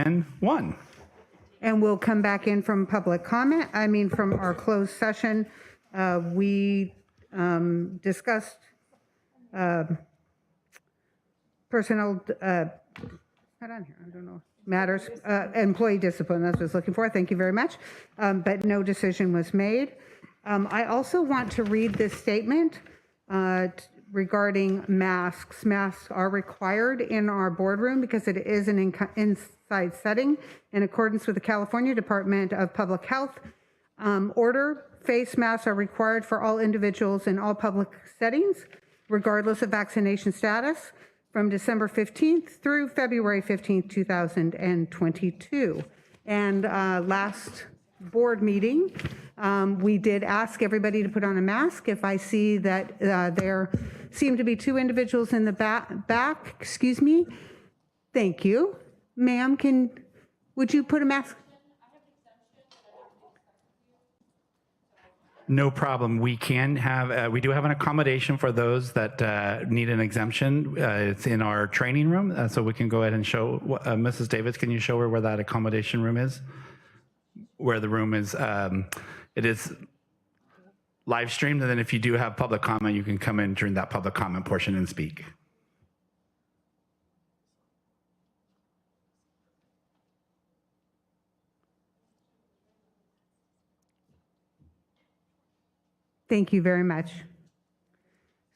10:01. And we'll come back in from public comment. From our closed session. We discussed personnel, hold on here, I don't know, matters, employee discipline, that's what I was looking for. Thank you very much. But no decision was made. I also want to read this statement regarding masks. Masks are required in our boardroom because it is an inside setting in accordance with the California Department of Public Health order. Face masks are required for all individuals in all public settings, regardless of vaccination status, from December 15th through February 15th, 2022. And last board meeting, we did ask everybody to put on a mask. If I see that there seem to be two individuals in the back, excuse me. Thank you. Ma'am, would you put a mask? No problem. We can have, we do have an accommodation for those that need an exemption. It's in our training room, so we can go ahead and show, Mrs. Davis, can you show her where that accommodation room is? Where the room is, it is live streamed, and then if you do have public comment, you can come in during that public comment portion and speak. Thank you very much.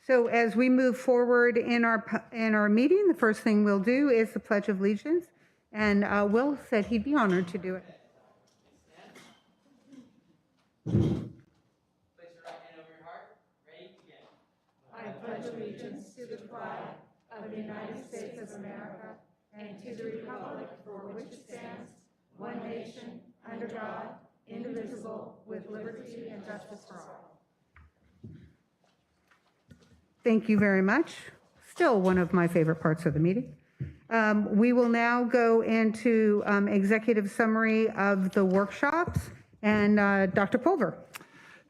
So as we move forward in our meeting, the first thing we'll do is the Pledge of Allegiance, and Will said he'd be honored to do it. Place your right hand over your heart. Ready? Begin. I pledge allegiance to the flag of the United States of America and to the republic for which it stands, one nation, under God, indivisible, with liberty and justice for all. Thank you very much. Still one of my favorite parts of the meeting. We will now go into executive summary of the workshops, and Dr. Pulver.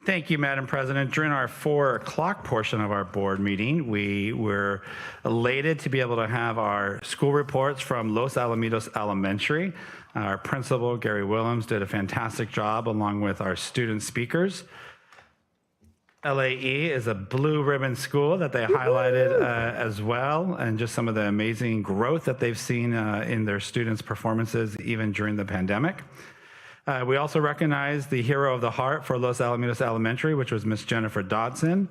Thank you, Madam President. During our 4 o'clock portion of our board meeting, we were elated to be able to have our school reports from Los Alamitos Elementary. Our principal, Gary Willems, did a fantastic job along with our student speakers. LAE is a blue ribbon school that they highlighted as well, and just some of the amazing growth that they've seen in their students' performances even during the pandemic. We also recognized the Hero of the Heart for Los Alamitos Elementary, which was Miss Jennifer Dodson.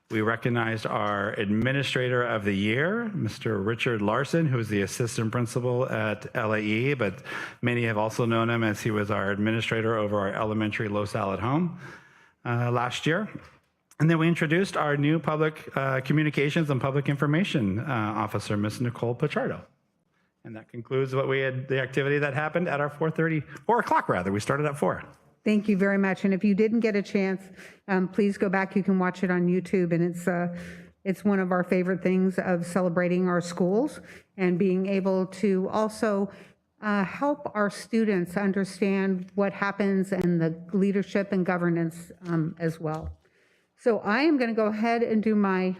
We recognized our Administrator of the Year, Mr. Richard Larson, who is the Assistant Principal at LAE, but many have also known him as he was our Administrator over our elementary Los Al at Home last year. And then we introduced our new Public Communications and Public Information Officer, Ms. Nicole Pichardo. And that concludes what we had, the activity that happened at our 4 o'clock rather. We started at 4. Thank you very much. And if you didn't get a chance, please go back. You can watch it on YouTube. And it's one of our favorite things of celebrating our schools and being able to also help our students understand what happens and the leadership and governance as well. So I am going to go ahead and do my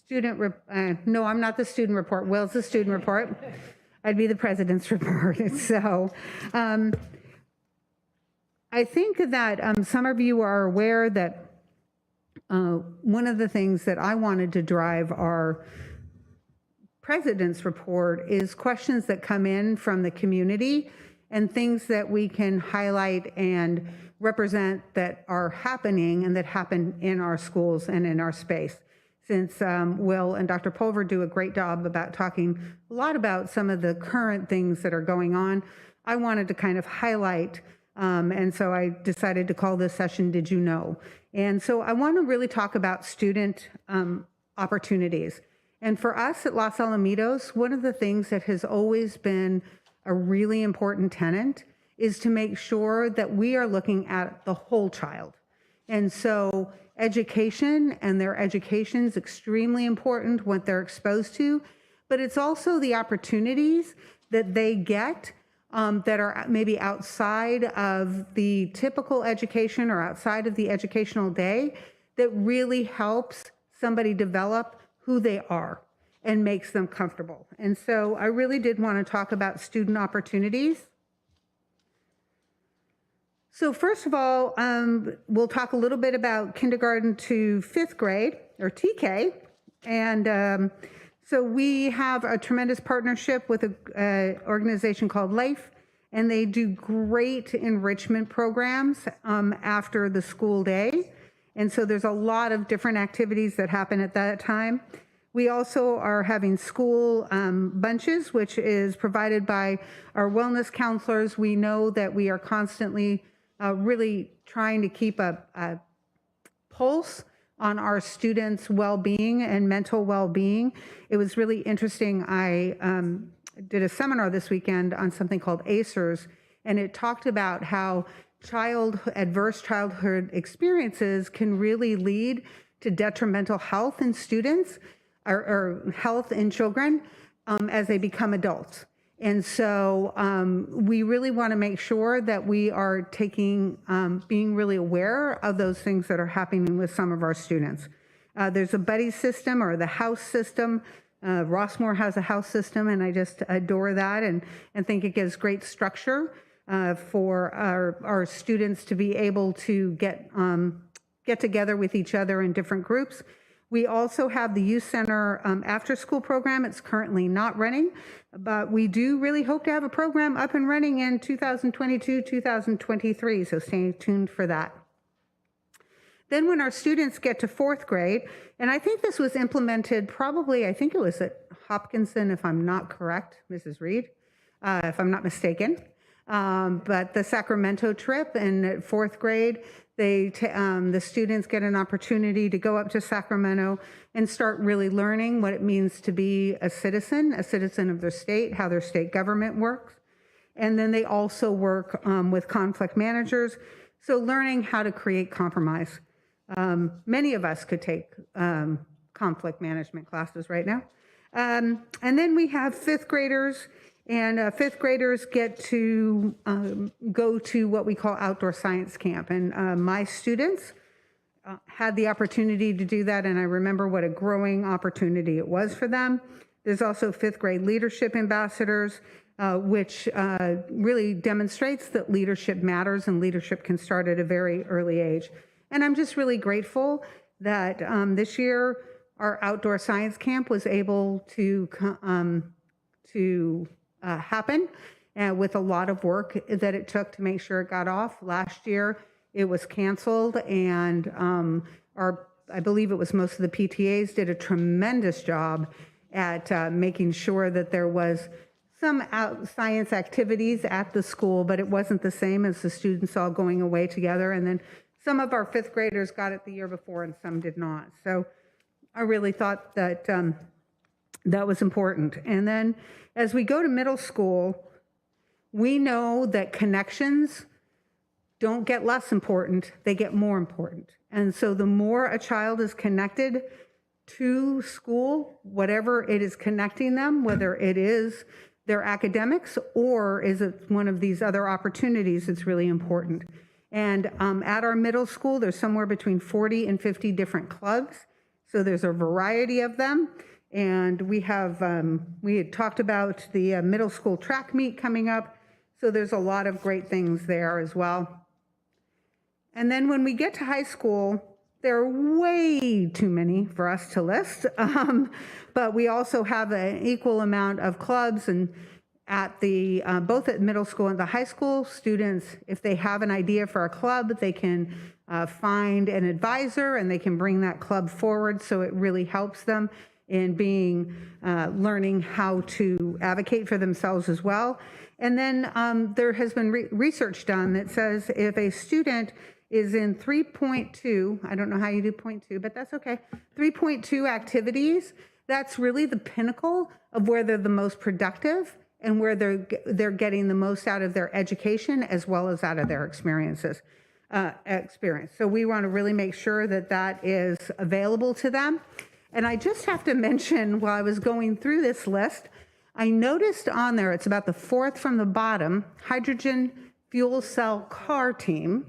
student, no, I'm not the student report. Will's the student report. I'd be the president's report. So I think that some of you are aware that one of the things that I wanted to drive our president's report is questions that come in from the community and things that we can highlight and represent that are happening and that happen in our schools and in our space. Since Will and Dr. Pulver do a great job about talking a lot about some of the current things that are going on, I wanted to kind of highlight, and so I decided to call this session, Did You Know? And so I want to really talk about student opportunities. And for us at Los Alamitos, one of the things that has always been a really important tenet is to make sure that we are looking at the whole child. And so education and their education is extremely important, what they're exposed to, but it's also the opportunities that they get that are maybe outside of the typical education or outside of the educational day that really helps somebody develop who they are. and makes them comfortable. And so I really did want to talk about student opportunities. So first of all, we'll talk a little bit about kindergarten to 5th grade, or TK. And so we have a tremendous partnership with an organization called LIFE, and they do great enrichment programs after the school day. And so there's a lot of different activities that happen at that time. We also are having school bunches, which is provided by our wellness counselors. We know that we are constantly really trying to keep a pulse on our students' well-being and mental well-being. It was really interesting. I did a seminar this weekend on something called ACERS, and it talked about how adverse childhood experiences can really lead to detrimental health in students or health in children as they become adults. And so we really want to make sure that we are being really aware of those things that are happening with some of our students. There's a buddy system, or the house system. Rossmore has a house system, and I just adore that and think it gives great structure for our students to be able to get together with each other in different groups. We also have the Youth Center after-school program. It's currently not running, but we do really hope to have a program up and running in 2022, 2023, so stay tuned for that. Then when our students get to 4th grade, and I think this was implemented probably, I think it was at Hopkinson, if I'm not correct, Mrs. Reed, if I'm not mistaken, but the Sacramento trip, and at 4th grade, the students get an opportunity to go up to Sacramento and start really learning what it means to be a citizen of their state, how their state government works. And then they also work with conflict managers, so learning how to create compromise. Many of us could take conflict management classes right now. And then we have 5th graders, and 5th graders get to go to what we call outdoor science camp. And my students had the opportunity to do that, and I remember what a growing opportunity it was for them. There's also 5th grade leadership ambassadors, which really demonstrates that leadership matters and leadership can start at a very early age. And I'm just really grateful that this year our outdoor science camp was able to happen with a lot of work that it took to make sure it got off. Last year it was canceled, and I believe it was most of the PTAs did a tremendous job at making sure that there was some science activities at the school, but it wasn't the same as the students all going away together. And then some of our 5th graders got it the year before and some did not. So I really thought that that was important. And then as we go to middle school, we know that connections don't get less important, they get more important. And so the more a child is connected to school, whatever it is connecting them, whether it is their academics or is it one of these other opportunities, it's really important. And at our middle school, there's somewhere between 40 and 50 different clubs. So there's a variety of them. And we had talked about the middle school track meet coming up. So there's a lot of great things there as well. And then when we get to high school, there are way too many for us to list. But we also have an equal amount of clubs, and at the both at middle school and the high school, students, if they have an idea for a club, they can find an advisor and they can bring that club forward. So it really helps them in learning how to advocate for themselves as well. And then there has been research done that says if a student is in 3.2, I don't know how you do 0.2, but that's okay, 3.2 activities, that's really the pinnacle of where they're the most productive and where they're getting the most out of their education as well as out of their experience. So we want to really make sure that that is available to them. And I just have to mention, while I was going through this list, I noticed on there, it's about the 4th from the bottom, hydrogen fuel cell car team,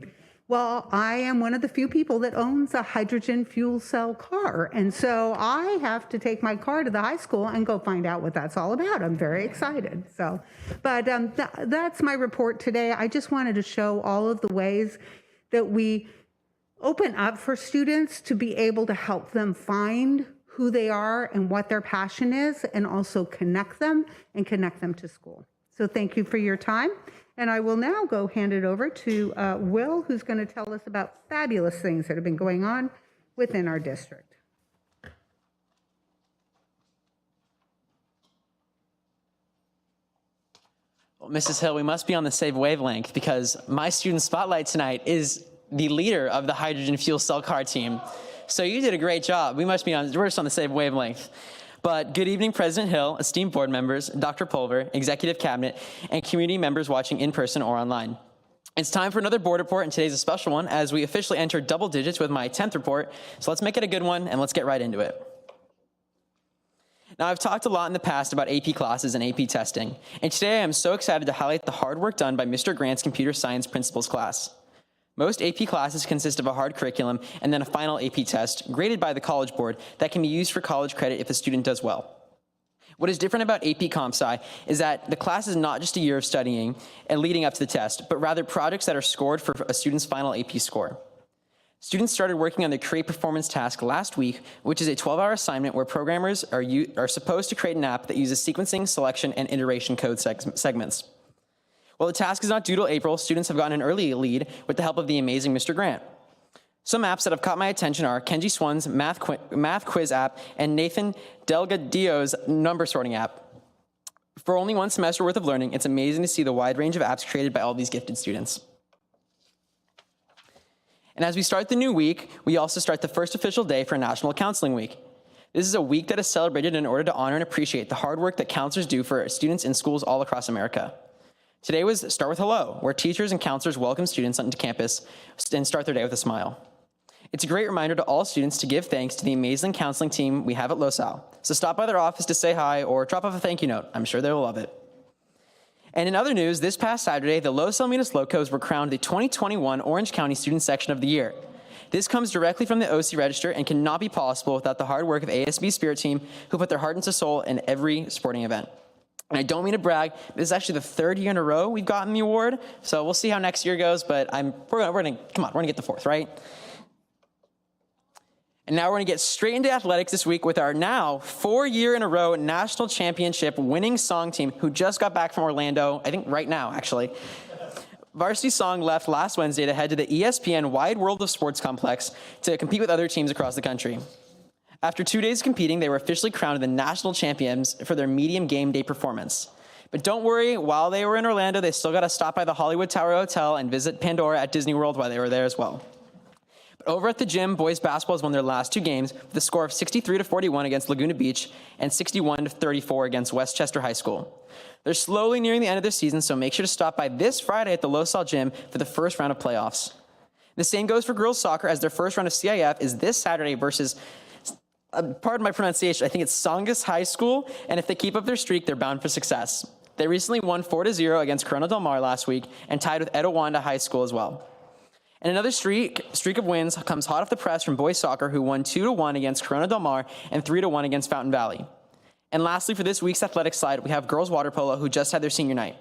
Well, I am one of the few people that owns a hydrogen fuel cell car. And so I have to take my car to the high school and go find out what that's all about. I'm very excited. So, but that's my report today. I just wanted to show all of the ways that we open up for students to be able to help them find who they are and what their passion is, and also connect them to school. So thank you for your time. And I will now go hand it over to Will, who's going to tell us about fabulous things that have been going on within our district. Well, Mrs. Hill, we must be on the same wavelength because my student spotlight tonight is the leader of the hydrogen fuel cell car team. So you did a great job. We're just on the same wavelength. But good evening, President Hill, esteemed board members, Dr. Pulver, executive cabinet, and community members watching in person or online. It's time for another board report, and today's a special one as we officially enter double digits with my 10th report. So let's make it a good one, and let's get right into it. Now, I've talked a lot in the past about AP classes and AP testing, and today I am so excited to highlight the hard work done by Mr. Grant's computer science principles class. Most AP classes consist of a hard curriculum and then a final AP test, graded by the College Board, that can be used for college credit if a student does well. What is different about AP Comp Sci is that the class is not just a year of studying and leading up to the test, but rather projects that are scored for a student's final AP score. Students started working on the Create Performance task last week, which is a 12-hour assignment where programmers are supposed to create an app that uses sequencing, selection, and iteration code segments. While the task is not due till April, students have gotten an early lead with the help of the amazing Mr. Grant. Some apps that have caught my attention are Kenji Swan's math quiz app and Nathan Delgadillo's number sorting app. For only one semester worth of learning, it's amazing to see the wide range of apps created by all these gifted students. And as we start the new week, we also start the first official day for National Counseling Week. This is a week that is celebrated in order to honor and appreciate the hard work that counselors do for students in schools all across America. Today was Start With Hello, where teachers and counselors welcome students onto campus and start their day with a smile. It's a great reminder to all students to give thanks to the amazing counseling team we have at LoSal. So stop by their office to say hi or drop off a thank you note. I'm sure they'll love it. And in other news, this past Saturday, the Los Alamitos Locos were crowned the 2021 Orange County Student Section of the Year. This comes directly from the OC Register and cannot be possible without the hard work of ASB Spirit Team, who put their heart and soul in every sporting event. And I don't mean to brag, this is actually the third year in a row we've gotten the award, so we'll see how next year goes, but we're gonna get the fourth, right? And now we're gonna get straight into athletics this week with our now 4-year-in-a-row national championship winning song team who just got back from Orlando, I think right now, actually. Varsity Song left last Wednesday to head to the ESPN Wide World of Sports Complex to compete with other teams across the country. After 2 days of competing, they were officially crowned the national champions for their medium game day performance. But don't worry, while they were in Orlando, they still got to stop by the Hollywood Tower Hotel and visit Pandora at Disney World while they were there as well. But over at the gym, boys basketball has won their last 2 games with a score of 63-41 against Laguna Beach and 61-34 against Westchester High School. They're slowly nearing the end of their season, so make sure to stop by this Friday at the LoSal Gym for the first round of playoffs. The same goes for girls soccer, as their first round of CIF is this Saturday versus, pardon my pronunciation, I think it's Songus High School, and if they keep up their streak, they're bound for success. They recently won 4-0 against Corona Del Mar last week and tied with Etiwanda High School as well. And another streak of wins comes hot off the press from boys soccer, who won 2-1 against Corona Del Mar and 3-1 against Fountain Valley. And lastly, for this week's athletics slide, we have girls water polo, who just had their senior night.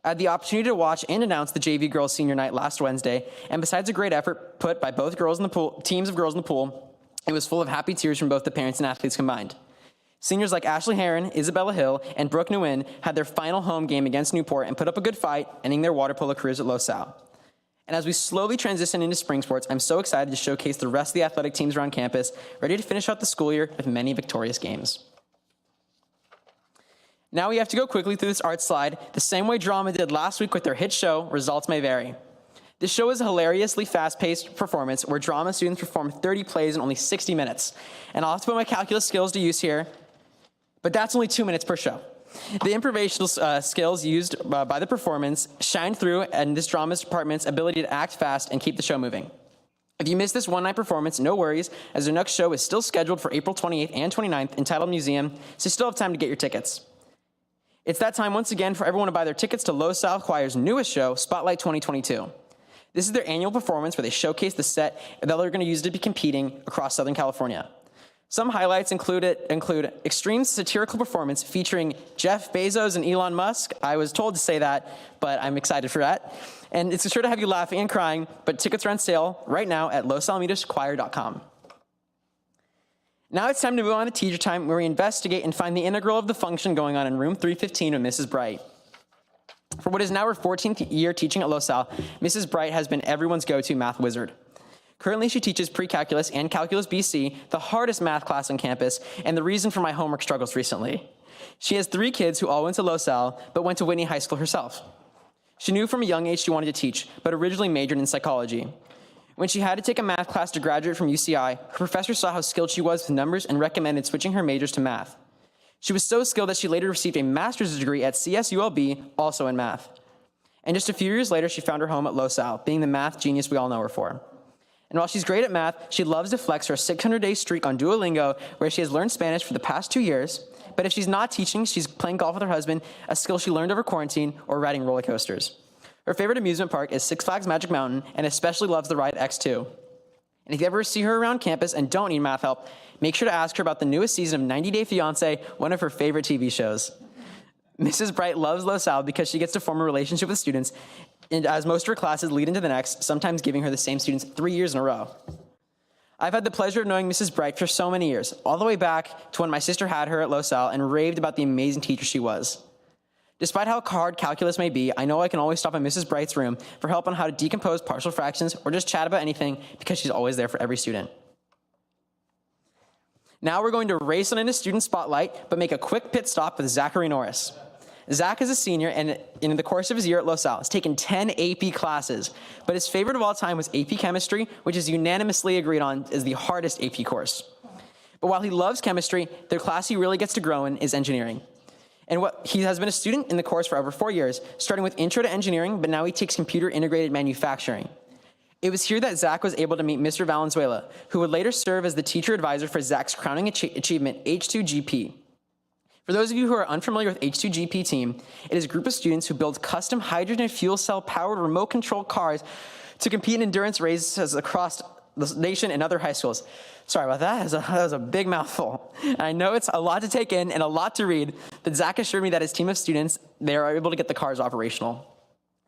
I had the opportunity to watch and announce the JV girls senior night last Wednesday, and besides a great effort put by both girls in the pool, teams of girls in the pool, it was full of happy tears from both the parents and athletes combined. Seniors like Ashley Herron, Isabella Hill, and Brooke Nguyen had their final home game against Newport and put up a good fight, ending their water polo careers at LoSal. And as we slowly transition into spring sports, I'm so excited to showcase the rest of the athletic teams around campus, ready to finish out the school year with many victorious games. Now we have to go quickly through this art slide, the same way drama did last week with their hit show, Results May Vary. This show is a hilariously fast-paced performance where drama students perform 30 plays in only 60 minutes. And I'll have to put my calculus skills to use here, but that's only 2 minutes per show. The improvisational skills used by the performance shine through in this drama's department's ability to act fast and keep the show moving. If you missed this one-night performance, no worries, as their next show is still scheduled for April 28th and 29th, entitled Museum, so you still have time to get your tickets. It's that time once again for everyone to buy their tickets to LoSal Choir's newest show, Spotlight 2022. This is their annual performance where they showcase the set that they're going to use to be competing across Southern California. Some highlights include extreme satirical performance featuring Jeff Bezos and Elon Musk. I was told to say that, but I'm excited for that. And it's sure to have you laughing and crying, but tickets are on sale right now at losalamitos.choir.com. Now it's time to move on to teacher time, where we investigate and find the integral of the function going on in room 315 with Mrs. Bright. For what is now her 14th year teaching at LoSal, Mrs. Bright has been everyone's go-to math wizard. Currently, she teaches pre-calculus and calculus BC, the hardest math class on campus, and the reason for my homework struggles recently. She has 3 kids who all went to LoSal, but went to Whitney High School herself. She knew from a young age she wanted to teach, but originally majored in psychology. When she had to take a math class to graduate from UCI, her professor saw how skilled she was with numbers and recommended switching her majors to math. She was so skilled that she later received a master's degree at CSULB, also in math. And just a few years later, she found her home at LoSal, being the math genius we all know her for. And while she's great at math, she loves to flex her 600-day streak on Duolingo, where she has learned Spanish for the past 2 years. But if she's not teaching, she's playing golf with her husband, a skill she learned over quarantine, or riding roller coasters. Her favorite amusement park is Six Flags Magic Mountain, and especially loves the ride X2. And if you ever see her around campus and don't need math help, make sure to ask her about the newest season of 90 Day Fiancé, one of her favorite TV shows. Mrs. Bright loves LoSal because she gets to form a relationship with students, and as most of her classes lead into the next, sometimes giving her the same students 3 years in a row. I've had the pleasure of knowing Mrs. Bright for so many years, all the way back to when my sister had her at LoSal and raved about the amazing teacher she was. Despite how hard calculus may be, I know I can always stop in Mrs. Bright's room for help on how to decompose partial fractions or just chat about anything, because she's always there for every student. Now we're going to race on into student spotlight, but make a quick pit stop with Zachary Norris. Zach is a senior, and in the course of his year at LoSal, has taken 10 AP classes, but his favorite of all time was AP Chemistry, which is unanimously agreed on as the hardest AP course. But while he loves chemistry, the class he really gets to grow in is engineering. And he has been a student in the course for over 4 years, starting with Intro to Engineering, but now he takes Computer Integrated Manufacturing. It was here that Zach was able to meet Mr. Valenzuela, who would later serve as the teacher advisor for Zach's crowning achievement, H2GP. For those of you who are unfamiliar with H2GP team, it is a group of students who build custom hydrogen fuel cell powered remote control cars to compete in endurance races across the nation and other high schools. Sorry about that. That was a big mouthful. And I know it's a lot to take in and a lot to read, but Zach assured me that his team of students, they are able to get the cars operational.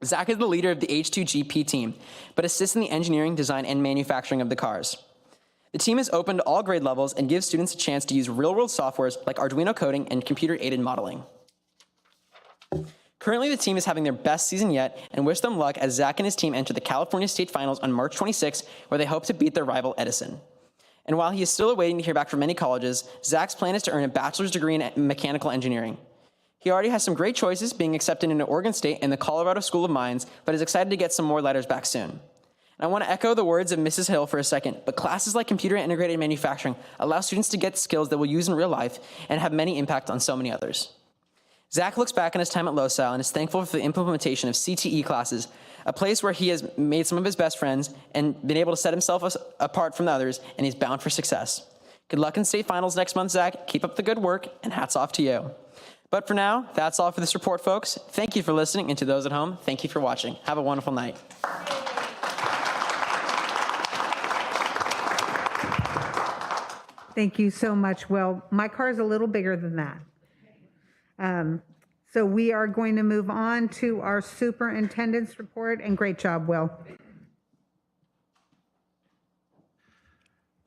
Zach is the leader of the H2GP team, but assists in the engineering, design, and manufacturing of the cars. The team is open to all grade levels and gives students a chance to use real-world softwares like Arduino coding and computer-aided modeling. Currently, the team is having their best season yet, and wish them luck as Zach and his team enter the California State Finals on March 26, where they hope to beat their rival Edison. And while he is still awaiting to hear back from many colleges, Zach's plan is to earn a bachelor's degree in mechanical engineering. He already has some great choices, being accepted into Oregon State and the Colorado School of Mines, but is excited to get some more letters back soon. And I want to echo the words of Mrs. Hill for a second, but classes like Computer Integrated Manufacturing allow students to get skills that we'll use in real life and have many impact on so many others. Zach looks back on his time at LoSal and is thankful for the implementation of CTE classes, a place where he has made some of his best friends and been able to set himself apart from the others, and he's bound for success. Good luck in state finals next month, Zach. Keep up the good work, and hats off to you. But for now, that's all for this report, folks. Thank you for listening, and to those at home, thank you for watching. Have a wonderful night. Thank you so much. Well, my car is a little bigger than that. So we are going to move on to our superintendent's report, and great job, Will.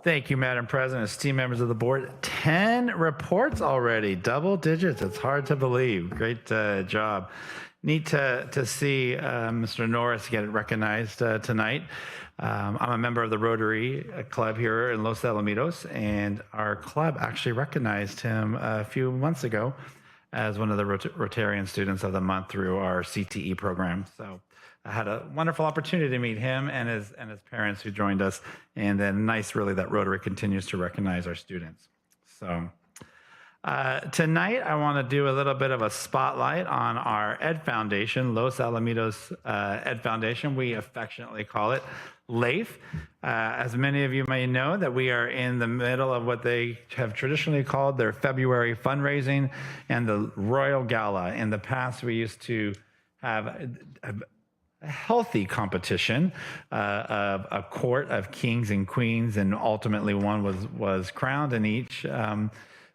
Thank you, Madam President, esteemed members of the board. 10 reports already, double digits. It's hard to believe. Great job. Neat to see Mr. Norris get recognized tonight. I'm a member of the Rotary Club here in Los Alamitos, and our club actually recognized him a few months ago as one of the Rotarian Students of the Month through our CTE program. So I had a wonderful opportunity to meet him and his parents who joined us, and then nice really that Rotary continues to recognize our students. So tonight I want to do a little bit of a spotlight on our Ed Foundation, Los Alamitos Ed Foundation. We affectionately call it LAIF. As many of you may know, that we are in the middle of what they have traditionally called their February fundraising and the Royal Gala. In the past, we used to have a healthy competition of a court of kings and queens, and ultimately one was crowned in each.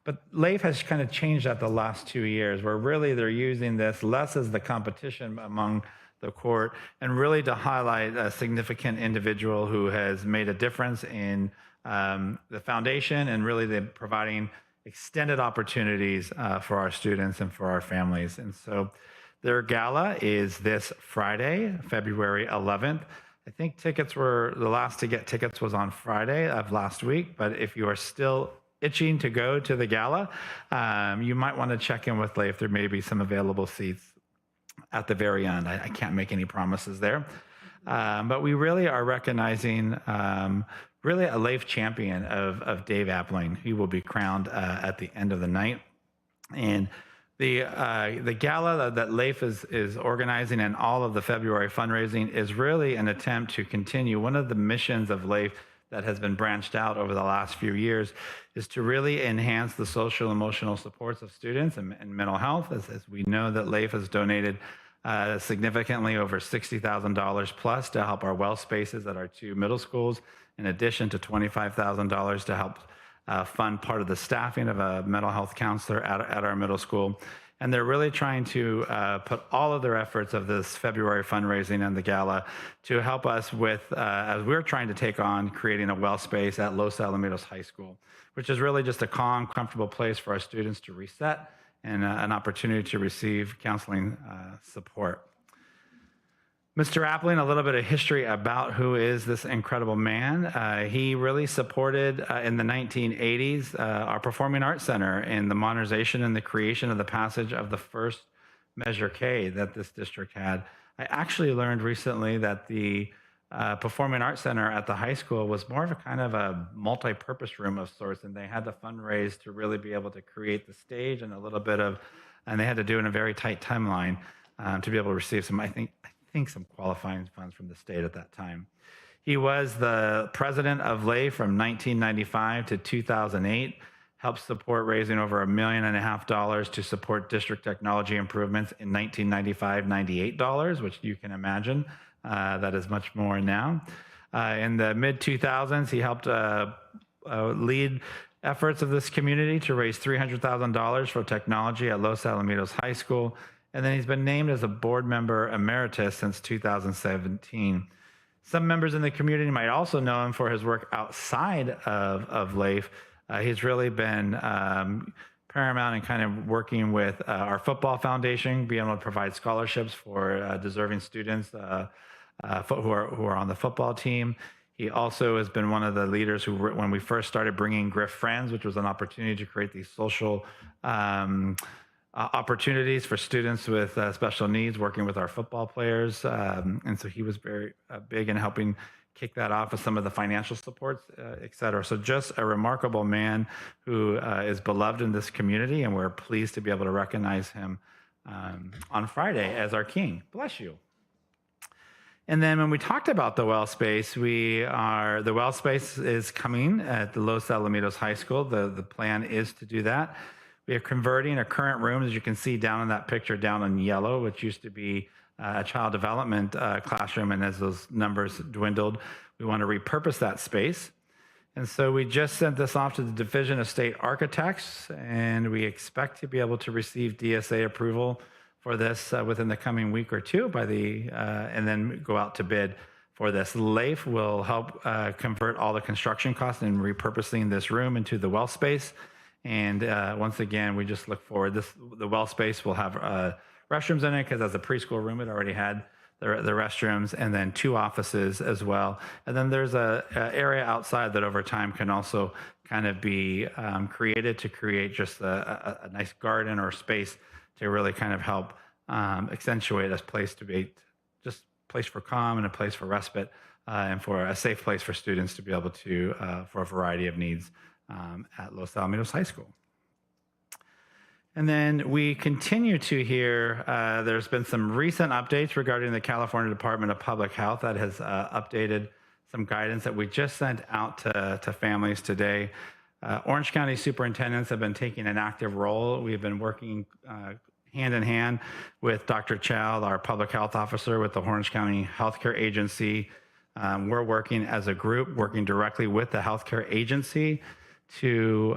But LAIF has kind of changed that the last 2 years, where really they're using this less as the competition among the court and really to highlight a significant individual who has made a difference in the foundation, and really they're providing extended opportunities for our students and for our families. And so their gala is this Friday, February 11th. I think the last to get tickets was on Friday of last week, but if you are still itching to go to the gala, you might want to check in with LAIF. There may be some available seats at the very end. I can't make any promises there. But we really are recognizing really a LAIF champion of Dave Appling. He will be crowned at the end of the night. And the gala that LAIF is organizing, and all of the February fundraising is really an attempt to continue. One of the missions of LAIF that has been branched out over the last few years is to really enhance the social emotional supports of students and mental health. As we know that LAIF has donated significantly over $60,000 plus to help our well spaces at our 2 middle schools, in addition to $25,000 to help fund part of the staffing of a mental health counselor at our middle school. And they're really trying to put all of their efforts of this February fundraising and the gala to help us with, as we're trying to take on creating a well space at Los Alamitos High School, which is really just a calm, comfortable place for our students to reset and an opportunity to receive counseling support. Mr. Appling, a little bit of history about who is this incredible man. He really supported in the 1980s our Performing Arts Center in the modernization and the creation of the passage of the first Measure K that this district had. I actually learned recently that the Performing Arts Center at the high school was more of a kind of a multi-purpose room of sorts, and they had to fundraise to really be able to create the stage and a little bit of, and they had to do in a very tight timeline to be able to receive some, I think some qualifying funds from the state at that time. He was the president of LAIF from 1995 to 2008, helped support raising over $1.5 million to support district technology improvements in 1995, $98, which you can imagine that is much more now. In the mid-2000s, he helped lead efforts of this community to raise $300,000 for technology at Los Alamitos High School. And then he's been named as a board member emeritus since 2017. Some members in the community might also know him for his work outside of LAIF. He's really been paramount in kind of working with our football foundation, being able to provide scholarships for deserving students who are on the football team. He also has been one of the leaders who, when we first started bringing Griff Friends, which was an opportunity to create these social opportunities for students with special needs, working with our football players. And so he was very big in helping kick that off with some of the financial supports, et cetera. So just a remarkable man who is beloved in this community, and we're pleased to be able to recognize him on Friday as our king. Bless you. And then when we talked about the well space, the well space is coming at the Los Alamitos High School. The plan is to do that. We are converting a current room, as you can see down in that picture down in yellow, which used to be a child development classroom. And as those numbers dwindled, we want to repurpose that space. And so we just sent this off to the Division of State Architects, and we expect to be able to receive DSA approval for this within the coming week or two and then go out to bid for this. LAIF will help convert all the construction costs and repurposing this room into the well space. And once again, we just look forward. The well space will have restrooms in it, because as a preschool room, it already had the restrooms, and then 2 offices as well. And then there's a area outside that over time can also kind of be created to create just a nice garden or space to really kind of help accentuate a place to be just a place for calm and a place for respite and for a safe place for students to be able to, for a variety of needs at Los Alamitos High School. And then we continue to hear there's been some recent updates regarding the California Department of Public Health that has updated some guidance that we just sent out to families today. Orange County superintendents have been taking an active role. We've been working hand in hand with Dr. Chow, our public health officer with the Orange County Healthcare Agency. We're working as a group, working directly with the healthcare agency to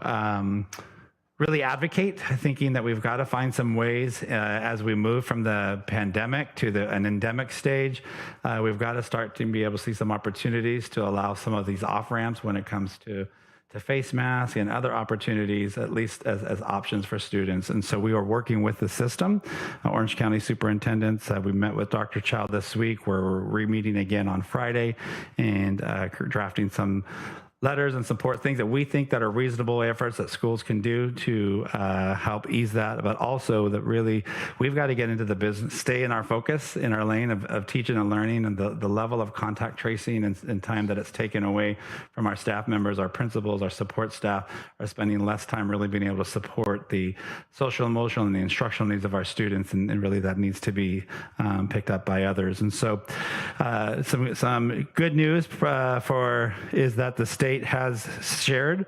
really advocate, thinking that we've got to find some ways as we move from the pandemic to an endemic stage. We've got to start to be able to see some opportunities to allow some of these off-ramps when it comes to face masks and other opportunities, at least as options for students. And so we are working with the system. Orange County superintendents, we met with Dr. Chow this week. We're re-meeting again on Friday and drafting some letters and support things that we think that are reasonable efforts that schools can do to help ease that, but also that really we've got to get into the business, stay in our focus, in our lane of teaching and learning, and the level of contact tracing and time that it's taken away from our staff members, our principals, our support staff are spending less time really being able to support the social, emotional, and the instructional needs of our students, and really that needs to be picked up by others. And so some good news is that the state has shared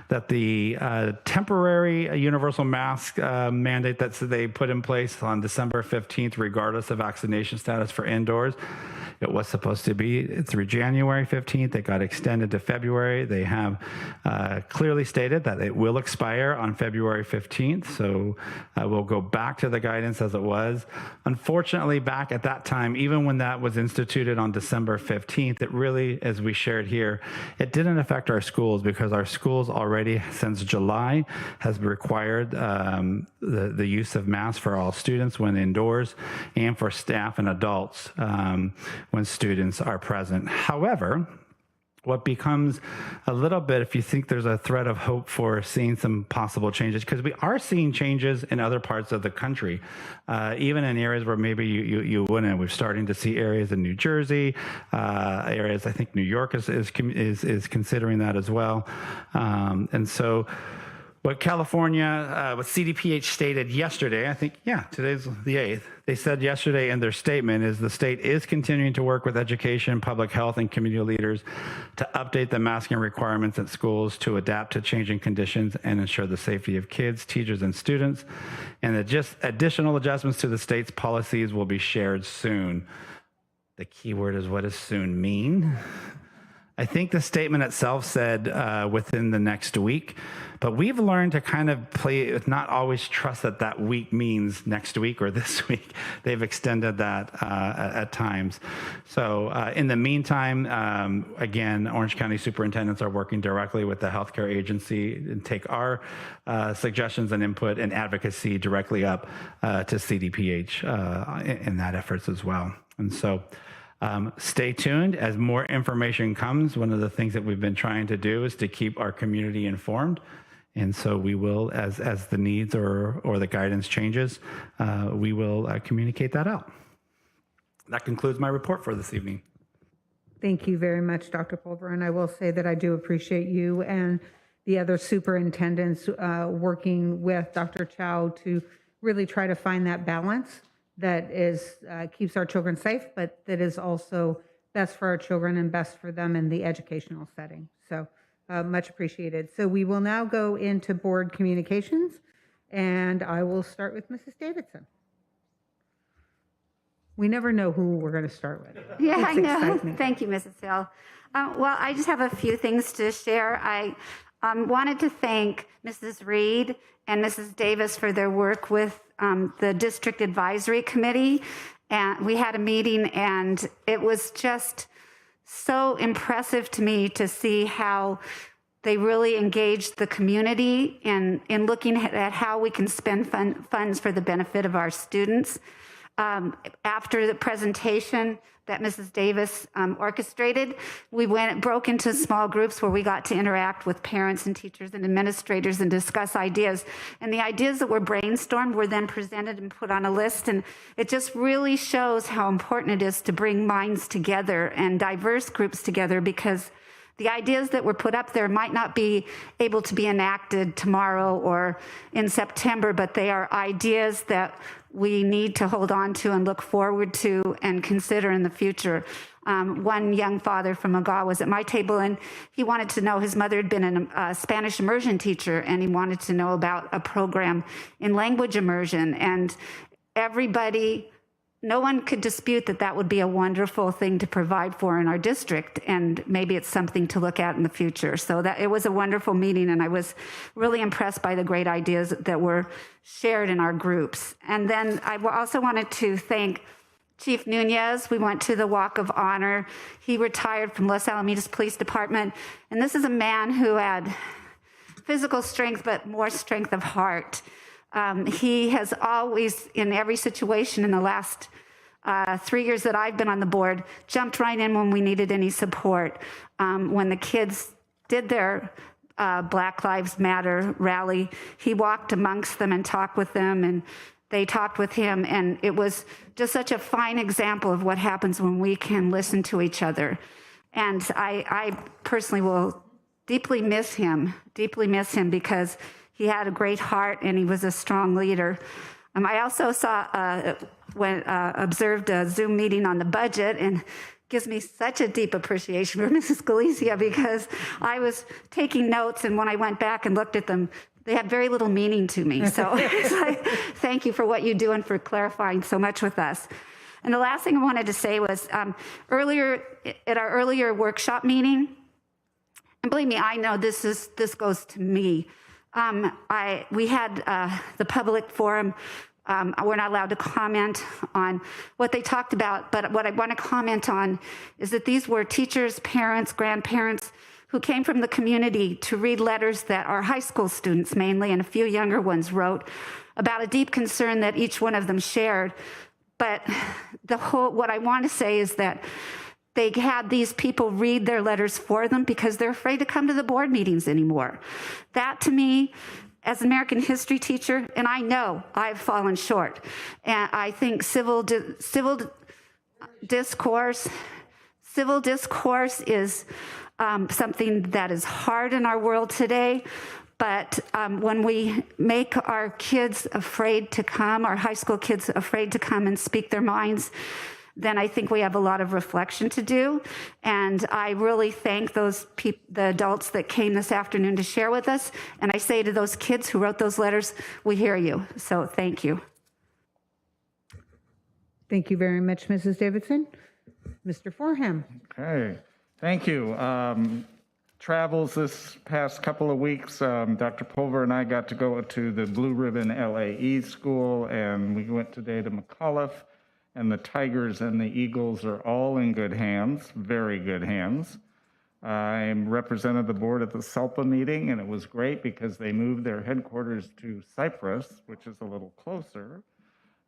that the temporary universal mask mandate that they put in place on December 15th, regardless of vaccination status for indoors, it was supposed to be through January 15th. It got extended to February. They have clearly stated that it will expire on February 15th. So we'll go back to the guidance as it was. Unfortunately, back at that time, even when that was instituted on December 15th, it really, as we shared here, it didn't affect our schools because our schools already since July has required the use of masks for all students when indoors and for staff and adults when students are present. However, what becomes a little bit, if you think there's a thread of hope for seeing some possible changes, because we are seeing changes in other parts of the country, even in areas where maybe you wouldn't. We're starting to see areas in New Jersey, areas, I think New York is considering that as well. And so what California, what CDPH stated yesterday, I think, today's the 8th, they said yesterday in their statement is the state is continuing to work with education, public health, and community leaders to update the masking requirements at schools to adapt to changing conditions and ensure the safety of kids, teachers, and students. And that just additional adjustments to the state's policies will be shared soon. The key word is, what does soon mean? I think the statement itself said within the next week, but we've learned to kind of not always trust that week means next week or this week. They've extended that at times. So in the meantime, again, Orange County superintendents are working directly with the healthcare agency and take our suggestions and input and advocacy directly up to CDPH in that efforts as well. And so stay tuned as more information comes. One of the things that we've been trying to do is to keep our community informed. And so we will, as the needs or the guidance changes, we will communicate that out. That concludes my report for this evening. Thank you very much, Dr. Pulver. And I will say that I do appreciate you and the other superintendents working with Dr. Chow to really try to find that balance that is keeps our children safe, but that is also best for our children and best for them in the educational setting. So much appreciated. So we will now go into board communications, and I will start with Mrs. Davidson. We never know who we're going to start with. Yeah, I know. Excitement. Thank you, Mrs. Hill. Well, I just have a few things to share. I wanted to thank Mrs. Reed and Mrs. Davis for their work with the District Advisory Committee. And we had a meeting, and it was just so impressive to me to see how they really engaged the community in looking at how we can spend funds for the benefit of our students. After the presentation that Mrs. Davis orchestrated, we broke into small groups where we got to interact with parents and teachers and administrators and discuss ideas. And the ideas that were brainstormed were then presented and put on a list. And it just really shows how important it is to bring minds together and diverse groups together, because the ideas that were put up there might not be able to be enacted tomorrow or in September, but they are ideas that we need to hold on to and look forward to and consider in the future. One young father from Magaw was at my table, and he wanted to know, his mother had been a Spanish immersion teacher, and he wanted to know about a program in language immersion. And everybody, no one could dispute that that would be a wonderful thing to provide for in our district, and maybe it's something to look at in the future. So that it was a wonderful meeting, and I was really impressed by the great ideas that were shared in our groups. And then I also wanted to thank Chief Nunez. We went to the Walk of Honor. He retired from Los Alamitos Police Department, and this is a man who had physical strength, but more strength of heart. He has always, in every situation in the last 3 years that I've been on the board, jumped right in when we needed any support. When the kids did their Black Lives Matter rally, he walked amongst them and talked with them, and they talked with him, and it was just such a fine example of what happens when we can listen to each other. And I personally will deeply miss him because he had a great heart and he was a strong leader. I also observed a Zoom meeting on the budget, and gives me such a deep appreciation for Mrs. Galicia, because I was taking notes, and when I went back and looked at them, they had very little meaning to me. So it's like, thank you for what you do and for clarifying so much with us. And the last thing I wanted to say was earlier at our earlier workshop meeting, and believe me, I know this goes to me. We had the public forum. We're not allowed to comment on what they talked about, but what I want to comment on is that these were teachers, parents, grandparents who came from the community to read letters that our high school students mainly, and a few younger ones, wrote about a deep concern that each one of them shared. But what I want to say is that they had these people read their letters for them because they're afraid to come to the board meetings anymore. That, to me, as an American history teacher, and I know I've fallen short, and I think civil discourse is something that is hard in our world today. But when we make our kids afraid to come, our high school kids afraid to come and speak their minds, then I think we have a lot of reflection to do. And I really thank the adults that came this afternoon to share with us. And I say to those kids who wrote those letters, we hear you. So thank you. Thank you very much, Mrs. Davidson. Mr. Forham. Okay, thank you. Travels this past couple of weeks, Dr. Pulver and I got to go to the Blue Ribbon LAE school, and we went today to McAuliffe, and the Tigers and the Eagles are all in good hands, very good hands. I represented the board at the SELPA meeting, and it was great because they moved their headquarters to Cypress, which is a little closer.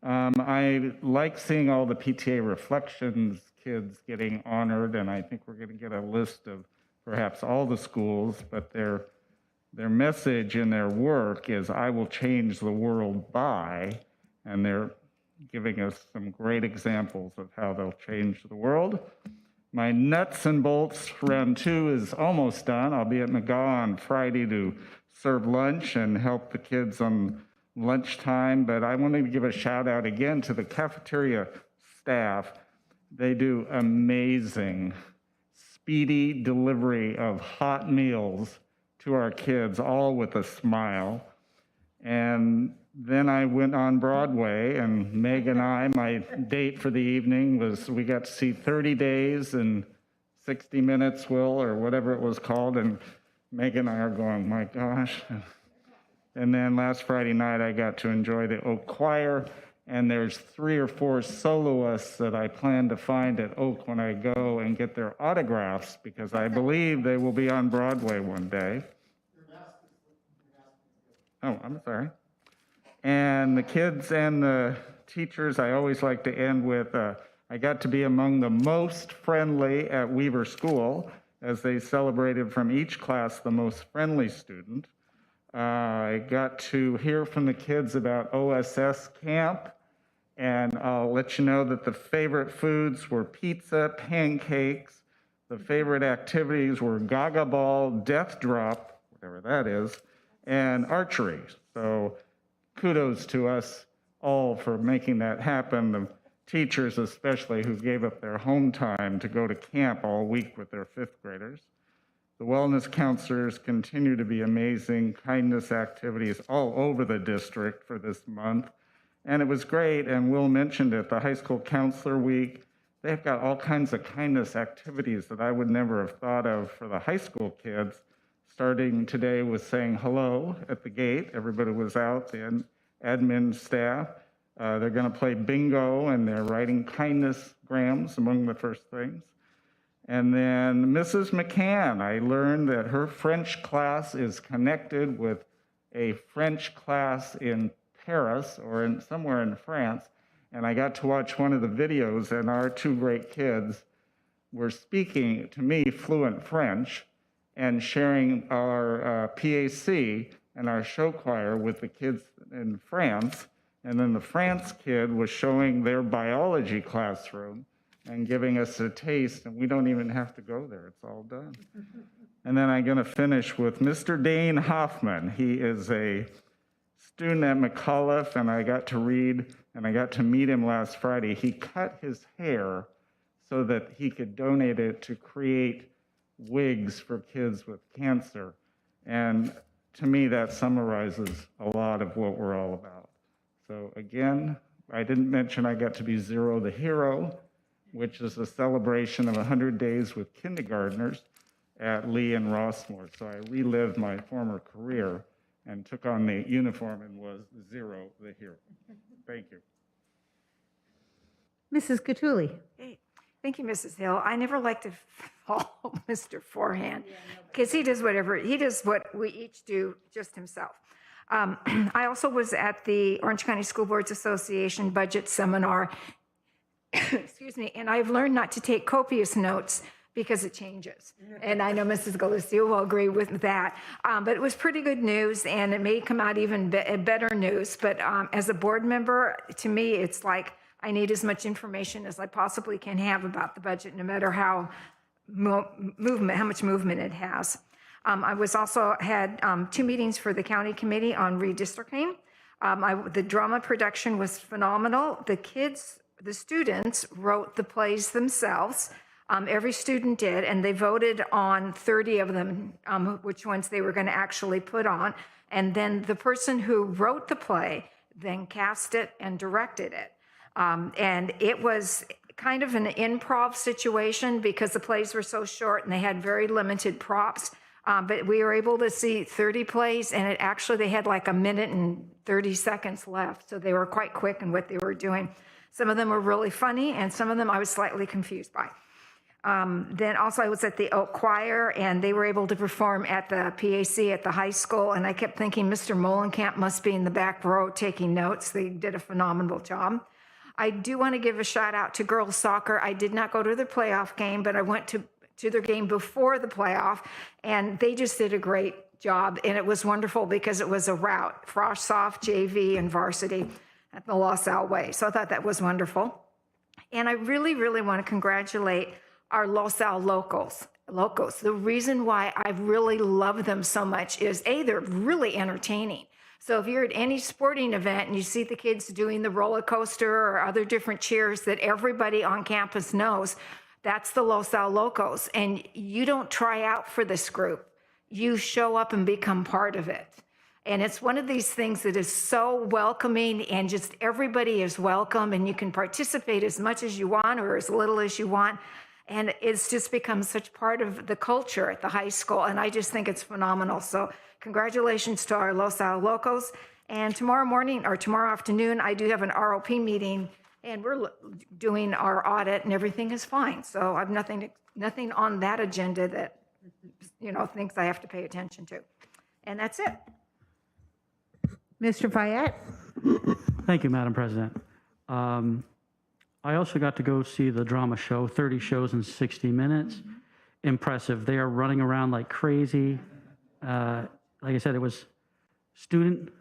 I like seeing all the PTA reflections kids getting honored, and I think we're going to get a list of perhaps all the schools, but their message in their work is, I will change the world by, and they're giving us some great examples of how they'll change the world. My nuts and bolts round 2 is almost done. I'll be at Magaw on Friday to serve lunch and help the kids on lunchtime, but I wanted to give a shout out again to the cafeteria staff. They do amazing, speedy delivery of hot meals to our kids, all with a smile. And then I went on Broadway, and Meg and I, my date for the evening was, we got to see 30 Days in 60 Minutes, Will, or whatever it was called, and Meg and I are going, my gosh. And then last Friday night, I got to enjoy the Oak Choir, and there's 3 or 4 soloists that I plan to find at Oak when I go and get their autographs, because I believe they will be on Broadway one day. Oh, I'm sorry. And the kids and the teachers, I always like to end with, I got to be among the most friendly at Weaver School, as they celebrated from each class the most friendly student. I got to hear from the kids about OSS camp, and I'll let you know that the favorite foods were pizza, pancakes. The favorite activities were gaga ball, death drop, whatever that is, and archery. So kudos to us all for making that happen. The teachers especially, who gave up their home time to go to camp all week with their fifth graders. The wellness counselors continue to be amazing, kindness activities all over the district for this month. And it was great, and Will mentioned it, the high school counselor week. They've got all kinds of kindness activities that I would never have thought of for the high school kids. Starting today with saying hello at the gate. Everybody was out, the admin staff. They're going to play bingo, and they're writing kindness grams among the first things. And then Mrs. McCann, I learned that her French class is connected with a French class in Paris or somewhere in France. And I got to watch one of the videos, and our two great kids were speaking to me fluent French and sharing our PAC and our show choir with the kids in France. And then the France kid was showing their biology classroom and giving us a taste, and we don't even have to go there. It's all done. And then I'm going to finish with Mr. Dane Hoffman. He is a student at McAuliffe, and I got to read, and I got to meet him last Friday. He cut his hair so that he could donate it to create wigs for kids with cancer. And to me, that summarizes a lot of what we're all about. So again, I didn't mention I got to be Zero the Hero, which is a celebration of 100 days with kindergartners at Lee and Rossmore. So I relived my former career and took on the uniform and was Zero the Hero. Thank you. Mrs. Cattouli. Hey, thank you, Mrs. Hill. I never like to follow Mr. Forehand because he does what we each do just himself. I also was at the Orange County School Boards Association budget seminar, excuse me, and I've learned not to take copious notes because it changes. And I know Mrs. Galicia will agree with that. But it was pretty good news, and it may come out even better news. But as a board member, to me, it's like I need as much information as I possibly can have about the budget, no matter how much movement it has. I was also had 2 meetings for the county committee on redistricting. The drama production was phenomenal. The students wrote the plays themselves. Every student did, and they voted on 30 of them, which ones they were going to actually put on. And then the person who wrote the play then cast it and directed it. And it was kind of an improv situation because the plays were so short and they had very limited props. But we were able to see 30 plays, and they had like 1 minute and 30 seconds left. So they were quite quick in what they were doing. Some of them were really funny, and some of them I was slightly confused by. Then also I was at the Oak Choir, and they were able to perform at the PAC at the high school. And I kept thinking Mr. Molenkamp must be in the back row taking notes. They did a phenomenal job. I do want to give a shout out to girls soccer. I did not go to the playoff game, but I went to their game before the playoff, and they just did a great job. And it was wonderful because it was a route, Frosh Soft, JV, and varsity at the LaSalle Way. So I thought that was wonderful. And I really, really want to congratulate our LaSalle locals. The reason why I really love them so much is they're really entertaining. So if you're at any sporting event and you see the kids doing the roller coaster or other different cheers that everybody on campus knows, that's the LaSalle Locals. And you don't try out for this group. You show up and become part of it. And it's one of these things that is so welcoming, and just everybody is welcome, and you can participate as much as you want or as little as you want. And it's just become such part of the culture at the high school. And I just think it's phenomenal. So congratulations to our LaSalle Locals. And tomorrow morning or tomorrow afternoon, I do have an ROP meeting, and we're doing our audit, and everything is fine. So I've nothing on that agenda that, thinks I have to pay attention to. And that's it. Mr. Fayette? Thank you, Madam President. I also got to go see the drama show, 30 shows in 60 minutes. Impressive. They are running around like crazy. Like I said, it was student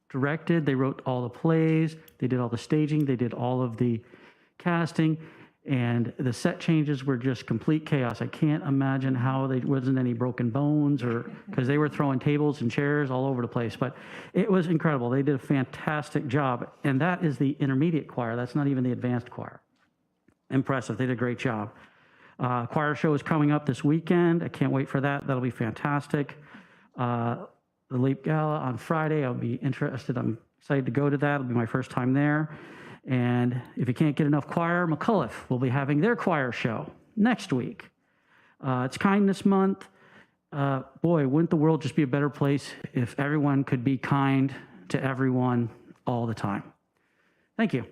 directed. They wrote all the plays. They did all the staging. They did all of the casting. And the set changes were just complete chaos. I can't imagine how there wasn't any broken bones, or because they were throwing tables and chairs all over the place. But it was incredible. They did a fantastic job. And that is the intermediate choir. That's not even the advanced choir. Impressive. They did a great job. Choir show is coming up this weekend. I can't wait for that. That'll be fantastic. The Leap Gala on Friday. I'll be interested. I'm excited to go to that. It'll be my first time there. And if you can't get enough choir, McAuliffe will be having their choir show next week. It's Kindness Month. Boy, wouldn't the world just be a better place if everyone could be kind to everyone all the time? Thank you.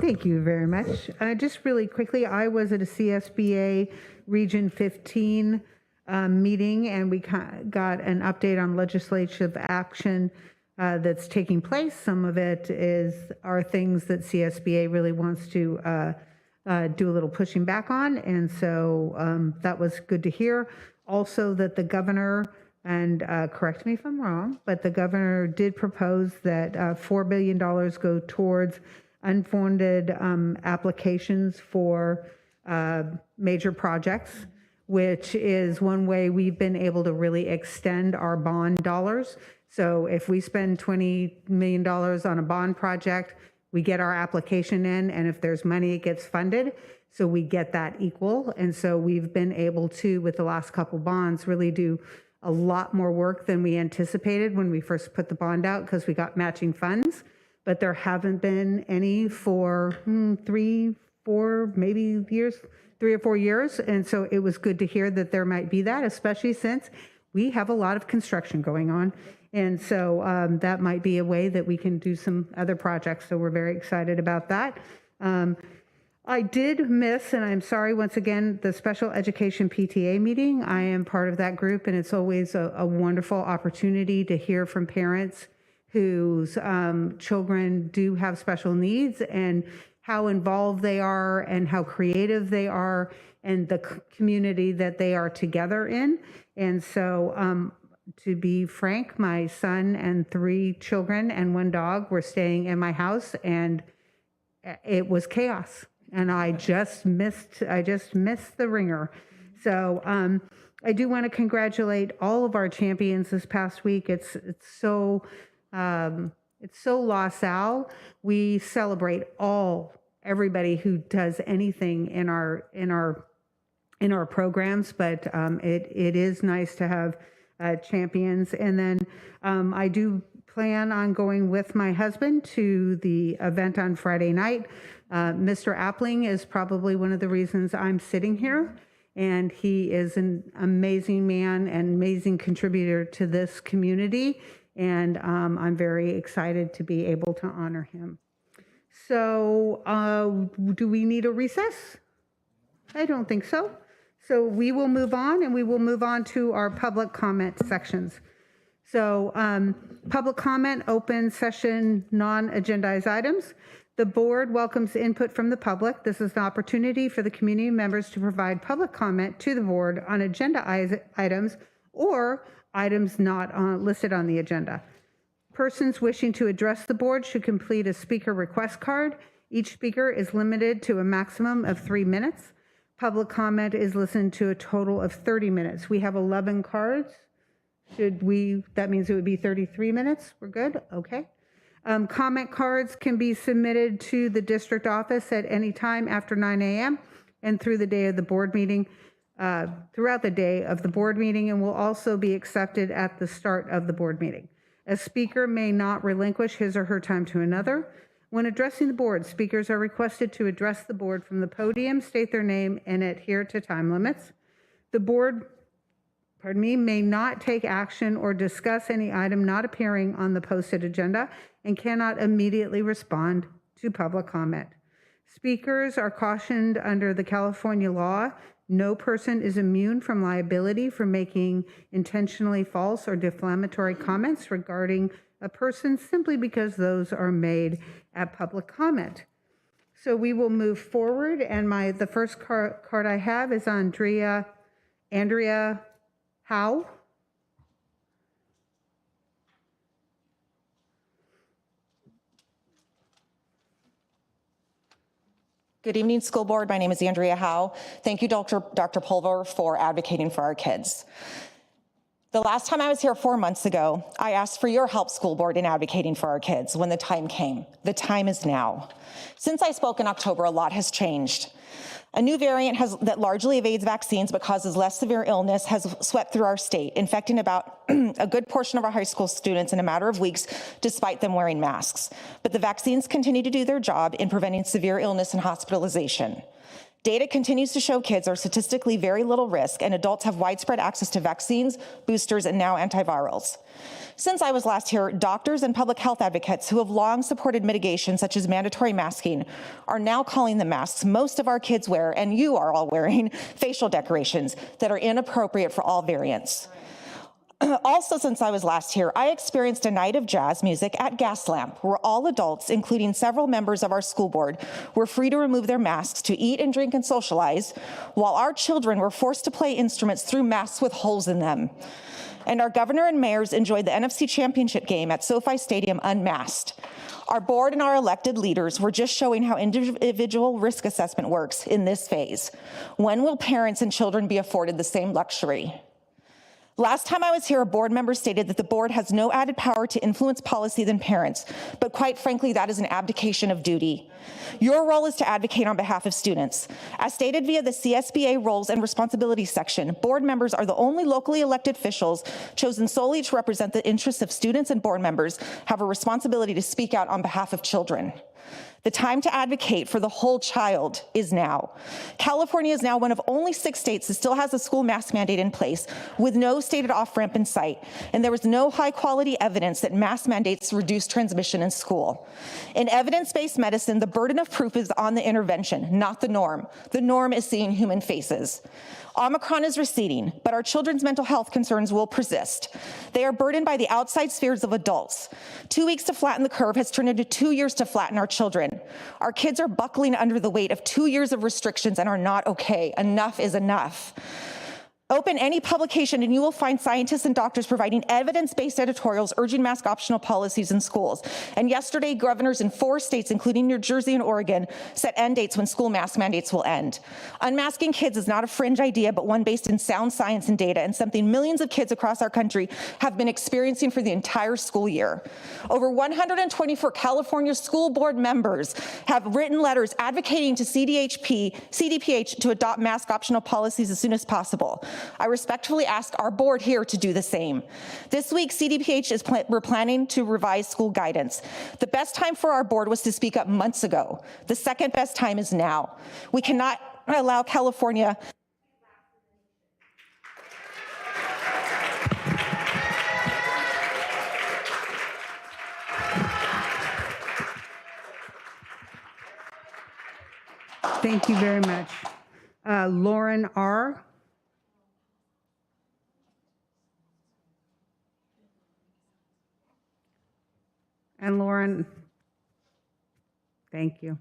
Thank you very much. Just really quickly, I was at a CSBA Region 15 meeting, and we got an update on legislative action that's taking place. Some of it are things that CSBA really wants to do a little pushing back on, and so that was good to hear. Also, that the governor, and correct me if I'm wrong, but the governor did propose that $4 billion go towards unfunded applications for major projects, which is one way we've been able to really extend our bond dollars. So if we spend $20 million on a bond project, we get our application in, and if there's money, it gets funded. So we get that equal. And so we've been able to, with the last couple bonds, really do a lot more work than we anticipated when we first put the bond out, because we got matching funds. But there haven't been any for 3 or 4 years. And so it was good to hear that there might be that, especially since we have a lot of construction going on. And so that might be a way that we can do some other projects. So we're very excited about that. I did miss, and I'm sorry once again, the special education PTA meeting. I am part of that group, and it's always a wonderful opportunity to hear from parents whose children do have special needs, and how involved they are, and how creative they are, and the community that they are together in. And so to be frank, my son and 3 children and 1 dog were staying in my house, and it was chaos. And I just missed the ringer. So I do want to congratulate all of our champions this past week. It's so La Salle. We celebrate everybody who does anything in our programs, but it is nice to have champions. And then I do plan on going with my husband to the event on Friday night. Mr. Appling is probably one of the reasons I'm sitting here, and he is an amazing man and amazing contributor to this community, and I'm very excited to be able to honor him. So do we need a recess? I don't think so. So we will move on, and we will move on to our public comment sections. So public comment, open session, non-agendized items. The board welcomes input from the public. This is an opportunity for the community members to provide public comment to the board on agenda items or items not listed on the agenda. Persons wishing to address the board should complete a speaker request card. Each speaker is limited to a maximum of 3 minutes. Public comment is listened to a total of 30 minutes. We have 11 cards. That means it would be 33 minutes? We're good? Okay. Comment cards can be submitted to the district office at any time after 9 a.m. and through the day of the board meeting, throughout the day of the board meeting, and will also be accepted at the start of the board meeting. A speaker may not relinquish his or her time to another. When addressing the board, speakers are requested to address the board from the podium, state their name, and adhere to time limits. The board may not take action or discuss any item not appearing on the posted agenda and cannot immediately respond to public comment. Speakers are cautioned under the California law. No person is immune from liability for making intentionally false or defamatory comments regarding a person simply because those are made at public comment. So we will move forward, and the first card I have is Andrea Howe. Good evening, school board. My name is Andrea Howe. Thank you, Dr. Pulver, for advocating for our kids. The last time I was here 4 months ago, I asked for your help, school board, in advocating for our kids when the time came. The time is now. Since I spoke in October, a lot has changed. A new variant that largely evades vaccines but causes less severe illness has swept through our state, infecting about a good portion of our high school students in a matter of weeks, despite them wearing masks. But the vaccines continue to do their job in preventing severe illness and hospitalization. Data continues to show kids are statistically very little risk, and adults have widespread access to vaccines, boosters, and now antivirals. Since I was last here, doctors and public health advocates who have long supported mitigation, such as mandatory masking, are now calling the masks most of our kids wear, and you are all wearing, facial decorations that are inappropriate for all variants. Also, since I was last here, I experienced a night of jazz music at Gaslamp, where all adults, including several members of our school board, were free to remove their masks to eat and drink and socialize, while our children were forced to play instruments through masks with holes in them. And our governor and mayors enjoyed the NFC Championship game at SoFi Stadium unmasked. Our board and our elected leaders were just showing how individual risk assessment works in this phase. When will parents and children be afforded the same luxury? Last time I was here, a board member stated that the board has no added power to influence policy than parents, but quite frankly, that is an abdication of duty. Your role is to advocate on behalf of students. As stated via the CSBA roles and responsibilities section, board members are the only locally elected officials chosen solely to represent the interests of students, and board members have a responsibility to speak out on behalf of children. The time to advocate for the whole child is now. California is now one of only 6 states that still has a school mask mandate in place with no stated off-ramp in sight, and there was no high-quality evidence that mask mandates reduce transmission in school. In evidence-based medicine, the burden of proof is on the intervention, not the norm. The norm is seeing human faces. Omicron is receding, but our children's mental health concerns will persist. They are burdened by the outside spheres of adults. 2 weeks to flatten the curve has turned into 2 years to flatten our children. Our kids are buckling under the weight of 2 years of restrictions and are not okay. Enough is enough. Open any publication and you will find scientists and doctors providing evidence-based editorials urging mask optional policies in schools. And yesterday, governors in 4 states, including New Jersey and Oregon, set end dates when school mask mandates will end. Unmasking kids is not a fringe idea, but one based in sound science and data, and something millions of kids across our country have been experiencing for the entire school year. Over 124 California school board members have written letters advocating to CDPH to adopt mask optional policies as soon as possible. I respectfully ask our board here to do the same. This week, CDPH we're planning to revise school guidance. The best time for our board was to speak up months ago. The second best time is now. We cannot allow California Thank you very much. Lauren R. And Lauren, thank you.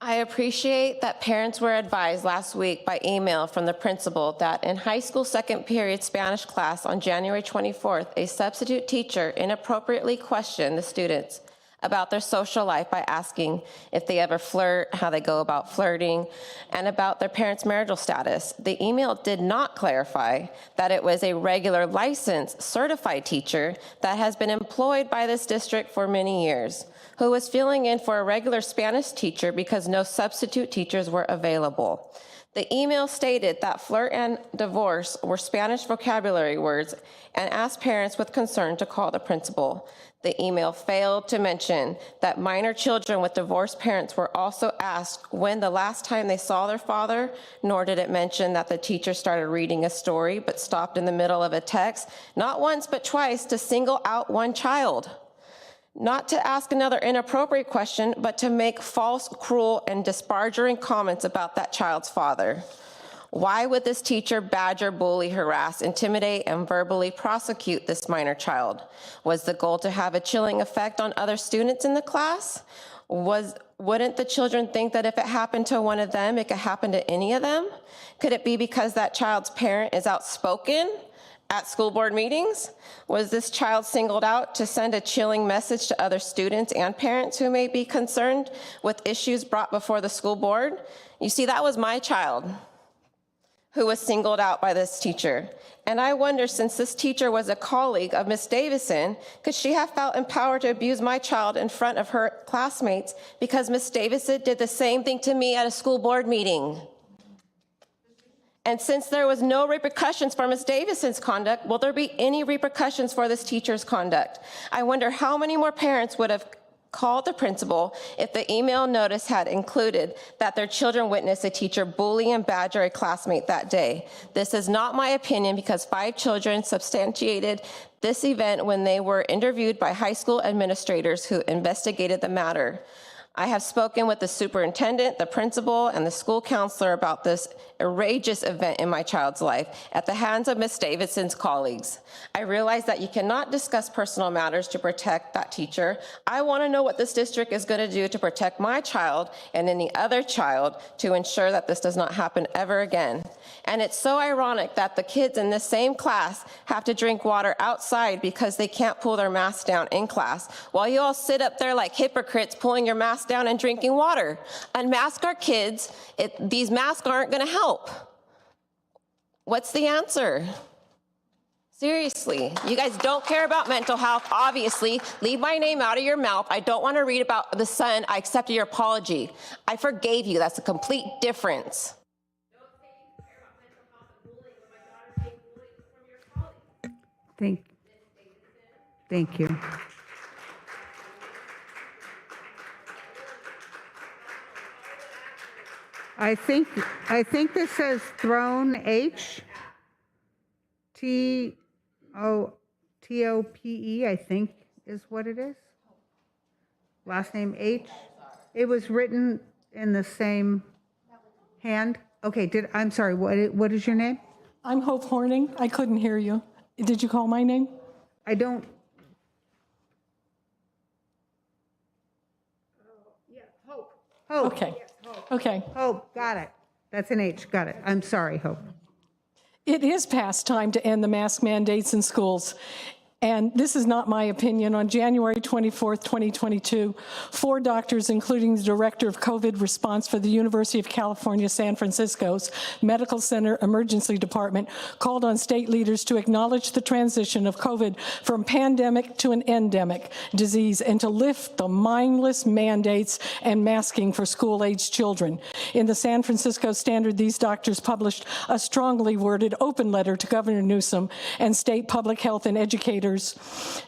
I appreciate that parents were advised last week by email from the principal that in high school second period Spanish class on January 24th, a substitute teacher inappropriately questioned the students about their social life by asking if they ever flirt, how they go about flirting, and about their parents' marital status. The email did not clarify that it was a regular licensed certified teacher that has been employed by this district for many years, who was filling in for a regular Spanish teacher because no substitute teachers were available. The email stated that flirt and divorce were Spanish vocabulary words and asked parents with concern to call the principal. The email failed to mention that minor children with divorced parents were also asked when the last time they saw their father, nor did it mention that the teacher started reading a story but stopped in the middle of a text, not once but twice, to single out one child. Not to ask another inappropriate question, but to make false, cruel, and disparaging comments about that child's father. Why would this teacher badger, bully, harass, intimidate, and verbally prosecute this minor child? Was the goal to have a chilling effect on other students in the class? Wouldn't the children think that if it happened to one of them, it could happen to any of them? Could it be because that child's parent is outspoken at school board meetings? Was this child singled out to send a chilling message to other students and parents who may be concerned with issues brought before the school board? You see, that was my child who was singled out by this teacher. And I wonder, since this teacher was a colleague of Miss Davison, could she have felt empowered to abuse my child in front of her classmates because Miss Davison did the same thing to me at a school board meeting? And since there was no repercussions for Ms. Davison's conduct, will there be any repercussions for this teacher's conduct? I wonder how many more parents would have called the principal if the email notice had included that their children witnessed a teacher bully and badger a classmate that day. This is not my opinion because 5 children substantiated this event when they were interviewed by high school administrators who investigated the matter. I have spoken with the superintendent, the principal, and the school counselor about this outrageous event in my child's life at the hands of Ms. Davidson's colleagues. I realize that you cannot discuss personal matters to protect that teacher. I want to know what this district is going to do to protect my child and any other child to ensure that this does not happen ever again. And it's so ironic that the kids in this same class have to drink water outside because they can't pull their masks down in class, while you all sit up there like hypocrites pulling your masks down and drinking water. Unmask our kids. These masks aren't going to help. What's the answer? Seriously, you guys don't care about mental health, obviously. Leave my name out of your mouth. I don't want to read about the son. I accepted your apology. I forgave you. That's a complete difference. Thank you. I think this says thrown H T O T-O-P-E, I think is what it is. Last name H. It was written in the same hand. Okay, I'm sorry, what is your name? I'm Hope Horning. I couldn't hear you. Did you call my name? I don't. Hope. Okay. Okay. Hope, got it. That's an H, got it. I'm sorry, Hope. It is past time to end the mask mandates in schools. And this is not my opinion. On January 24th, 2022, 4 doctors, including the director of COVID response for the University of California, San Francisco's Medical Center Emergency Department, called on state leaders to acknowledge the transition of COVID from pandemic to an endemic disease and to lift the mindless mandates and masking for school-aged children. In the San Francisco Standard, these doctors published a strongly worded open letter to Governor Newsom and state public health and educators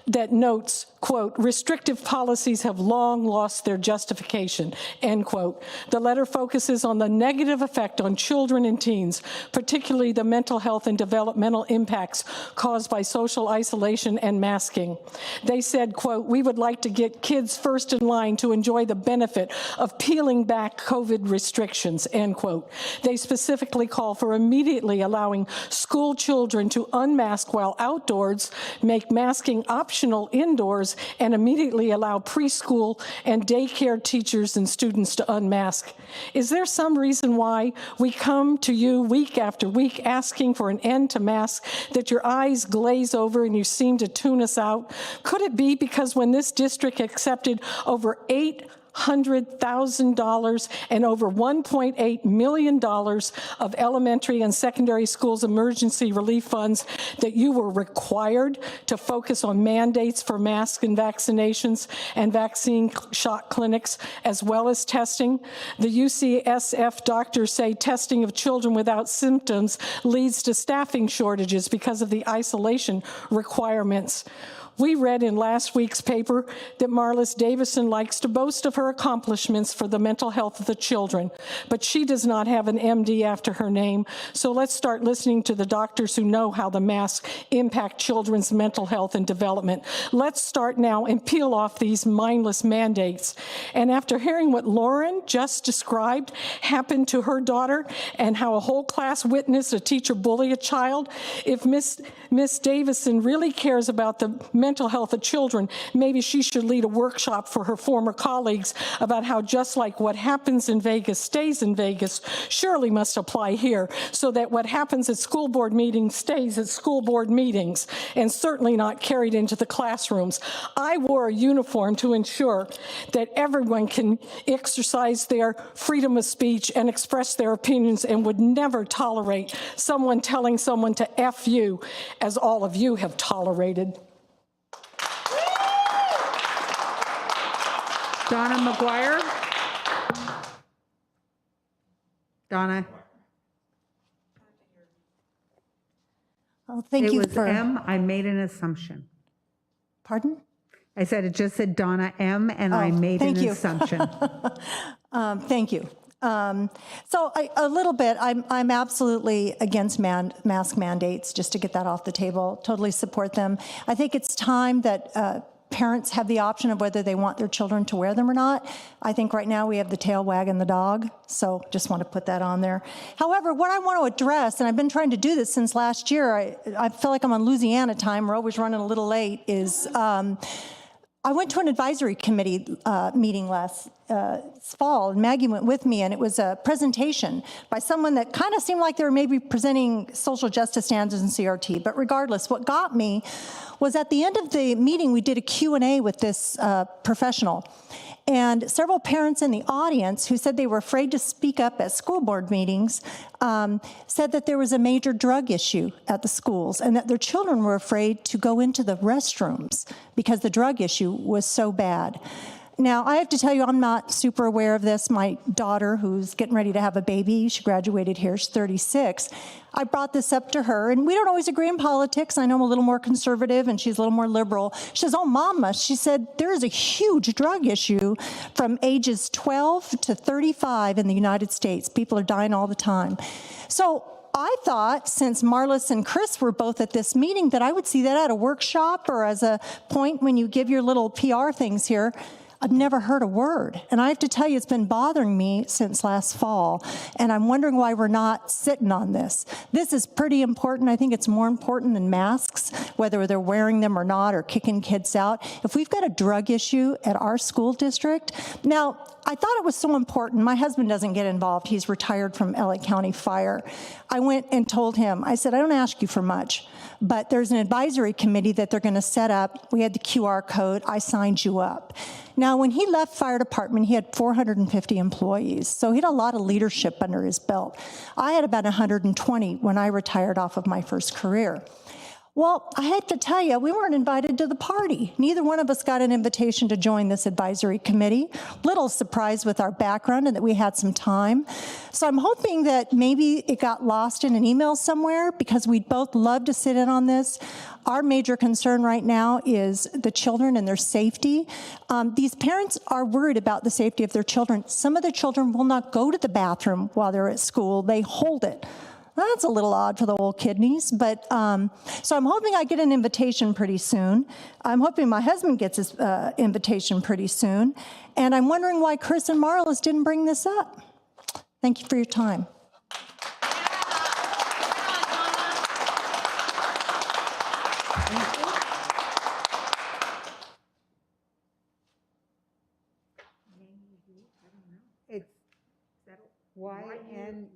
that notes, quote, restrictive policies have long lost their justification, end quote. The letter focuses on the negative effect on children and teens, particularly the mental health and developmental impacts caused by social isolation and masking. They said, quote, we would like to get kids first in line to enjoy the benefit of peeling back COVID restrictions, end quote. They specifically call for immediately allowing school children to unmask while outdoors, make masking optional indoors, and immediately allow preschool and daycare teachers and students to unmask. Is there some reason why we come to you week after week asking for an end to masks that your eyes glaze over and you seem to tune us out? Could it be because when this district accepted over $800,000 and over $1.8 million of elementary and secondary schools emergency relief funds that you were required to focus on mandates for masks and vaccinations and vaccine shot clinics, as well as testing? The UCSF doctors say testing of children without symptoms leads to staffing shortages because of the isolation requirements. We read in last week's paper that Marlis Davison likes to boast of her accomplishments for the mental health of the children, but she does not have an MD after her name. So let's start listening to the doctors who know how the masks impact children's mental health and development. Let's start now and peel off these mindless mandates. And after hearing what Lauren just described happened to her daughter and how a whole class witnessed a teacher bully a child, if Miss Davison really cares about the mental health of children, maybe she should lead a workshop for her former colleagues about how just like what happens in Vegas stays in Vegas surely must apply here, so that what happens at school board meetings stays at school board meetings and certainly not carried into the classrooms. I wore a uniform to ensure that everyone can exercise their freedom of speech and express their opinions, and would never tolerate someone telling someone to F you, as all of you have tolerated. Donna McGuire? Donna? Oh, thank It you was for. M. I made an assumption. Pardon? I said it just said Donna M. and I made an thank you. assumption. Thank you. So a little bit, I'm absolutely against mask mandates, just to get that off the table. Totally support them. I think it's time that parents have the option of whether they want their children to wear them or not. I think right now we have the tail wagging the dog, so just want to put that on there. However, what I want to address, and I've been trying to do this since last year, I feel like I'm on Louisiana time, we're always running a little late, is I went to an advisory committee meeting last fall, and Maggie went with me, and it was a presentation by someone that kind of seemed like they were maybe presenting social justice standards in CRT. But regardless, what got me was at the end of the meeting, we did a Q&A with this professional. And several parents in the audience who said they were afraid to speak up at school board meetings said that there was a major drug issue at the schools and that their children were afraid to go into the restrooms because the drug issue was so bad. Now, I have to tell you, I'm not super aware of this. My daughter, who's getting ready to have a baby, she graduated here, she's 36. I brought this up to her, and we don't always agree in politics. I know I'm a little more conservative, and she's a little more liberal. She says, oh, Mama, she said, there is a huge drug issue from ages 12 to 35 in the United States. People are dying all the time. So I thought, since Marlis and Chris were both at this meeting, that I would see that at a workshop or as a point when you give your little PR things here. I've never heard a word. And I have to tell you, it's been bothering me since last fall. And I'm wondering why we're not sitting on this. This is pretty important. I think it's more important than masks, whether they're wearing them or not, or kicking kids out. If we've got a drug issue at our school district, now, I thought it was so important. My husband doesn't get involved. He's retired from LA County Fire. I went and told him, I said, I don't ask you for much, but there's an advisory committee that they're going to set up. We had the QR code. I signed you up. Now, when he left fire department, he had 450 employees, so he had a lot of leadership under his belt. I had about 120 when I retired off of my first career. Well, I have to tell you, we weren't invited to the party. Neither one of us got an invitation to join this advisory committee. Little surprised with our background and that we had some time. So I'm hoping that maybe it got lost in an email somewhere, because we'd both love to sit in on this. Our major concern right now is the children and their safety. These parents are worried about the safety of their children. Some of the children will not go to the bathroom while they're at school. They hold it. That's a little odd for the old kidneys, but so I'm hoping I get an invitation pretty soon. I'm hoping my husband gets his invitation pretty soon, and I'm wondering why Chris and Marlis didn't bring this up. Thank you for your time. It's Y-N-Y-U-E-N-G-Y?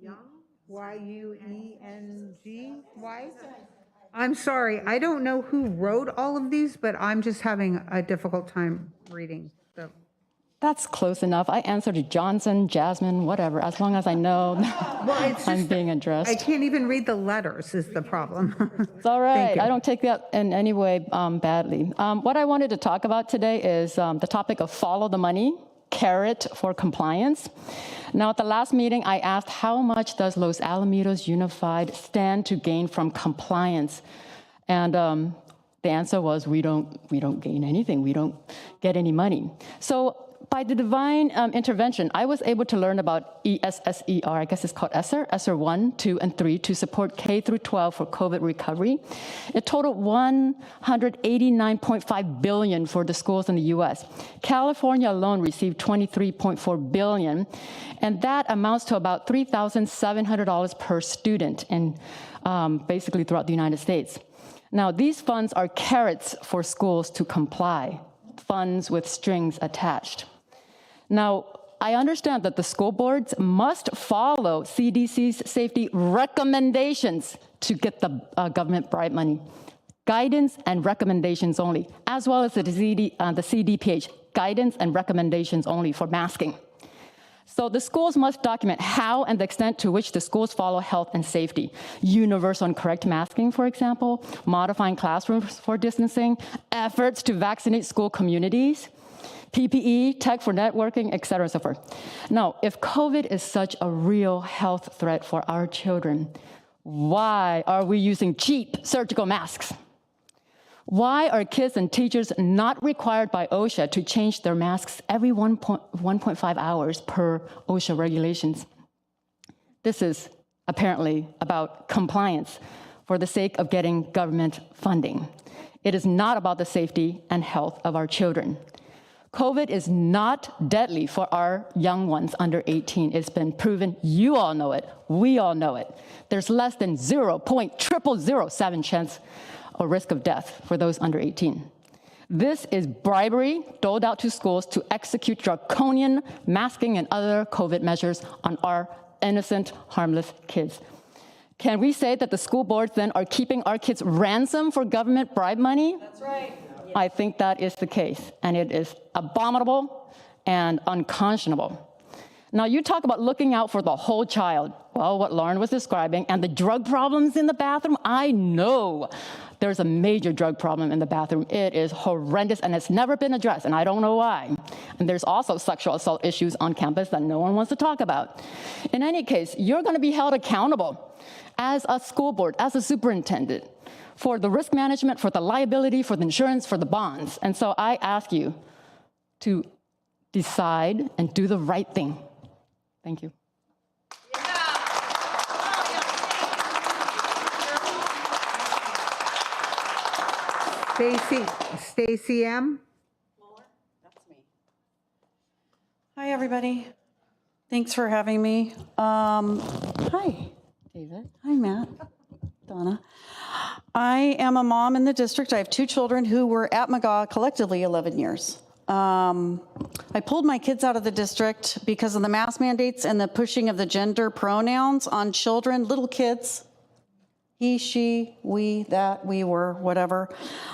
I'm sorry, I don't know who wrote all of these, but I'm just having a difficult time reading. So. That's close enough. I answered to Johnson, Jasmine, whatever, as long as I know I'm being addressed. I can't even read the letters is the problem. It's all right. I don't take that in any way badly. What I wanted to talk about today is the topic of follow the money, carrot for compliance. Now, at the last meeting, I asked how much does Los Alamitos Unified stand to gain from compliance? And the answer was we don't gain anything. We don't get any money. So by the divine intervention, I was able to learn about ESSER, I guess it's called ESSER 1, 2, and 3, to support K through 12 for COVID recovery. It totaled $189.5 billion for the schools in the U.S. California alone received $23.4 billion, and that amounts to about $3,700 per student, and basically throughout the United States. Now, these funds are carrots for schools to comply, funds with strings attached. Now, I understand that the school boards must follow CDC's safety recommendations to get the government bribe money. Guidance and recommendations only, as well as the CDPH, guidance and recommendations only for masking. So the schools must document how and the extent to which the schools follow health and safety. Universal and correct masking, for example, modifying classrooms for distancing, efforts to vaccinate school communities, PPE, tech for networking, et cetera, so forth. Now, if COVID is such a real health threat for our children, why are we using cheap surgical masks? Why are kids and teachers not required by OSHA to change their masks every 1.5 hours per OSHA regulations? This is apparently about compliance for the sake of getting government funding. It is not about the safety and health of our children. COVID is not deadly for our young ones under 18. It's been proven. You all know it. We all know it. There's less than 0.0007 chance or risk of death for those under 18. This is bribery doled out to schools to execute draconian masking and other COVID measures on our innocent, harmless kids. Can we say that the school boards then are keeping our kids ransom for government bribe money? That's right. I think that is the case, and it is abominable and unconscionable. Now, you talk about looking out for the whole child. Well, what Lauren was describing, and the drug problems in the bathroom, I know there's a major drug problem in the bathroom. It is horrendous, and it's never been addressed, and I don't know why. And there's also sexual assault issues on campus that no one wants to talk about. In any case, you're going to be held accountable as a school board, as a superintendent, for the risk management, for the liability, for the insurance, for the bonds. And so I ask you to decide and do the right thing. Thank you. Stacy M. Hi, everybody. Thanks for having me. Hi, David. Hi, Matt. Donna. I am a mom in the district. I have 2 children who were at McGaw collectively 11 years. I pulled my kids out of the district because of the mask mandates and the pushing of the gender pronouns on children, little kids. He, she, we, that, we were, whatever.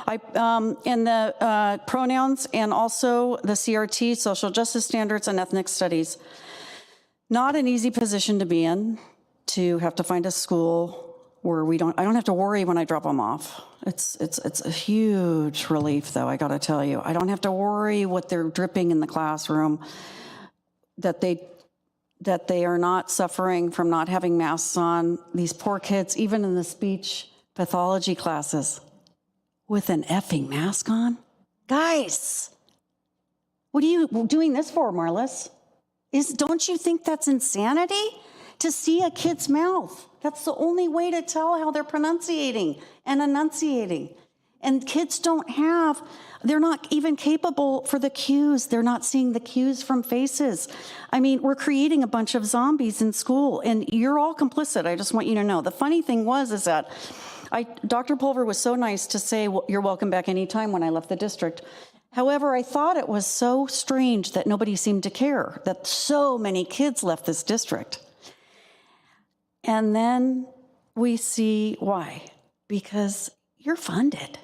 And the pronouns and also the CRT, social justice standards and ethnic studies. Not an easy position to be in, to have to find a school where I don't have to worry when I drop them off. It's a huge relief, though, I gotta tell you. I don't have to worry what they're dripping in the classroom, that they are not suffering from not having masks on. These poor kids, even in the speech pathology classes, with an effing mask on. Guys, what are you doing this for, Marlis? Don't you think that's insanity? To see a kid's mouth. That's the only way to tell how they're pronunciating and enunciating. And kids they're not even capable for the cues. They're not seeing the cues from faces. I mean, we're creating a bunch of zombies in school, and you're all complicit. I just want you to know. The funny thing is that Dr. Pulver was so nice to say, well, you're welcome back anytime when I left the district. However, I thought it was so strange that nobody seemed to care, that so many kids left this district. And then we see why. Because you're funded.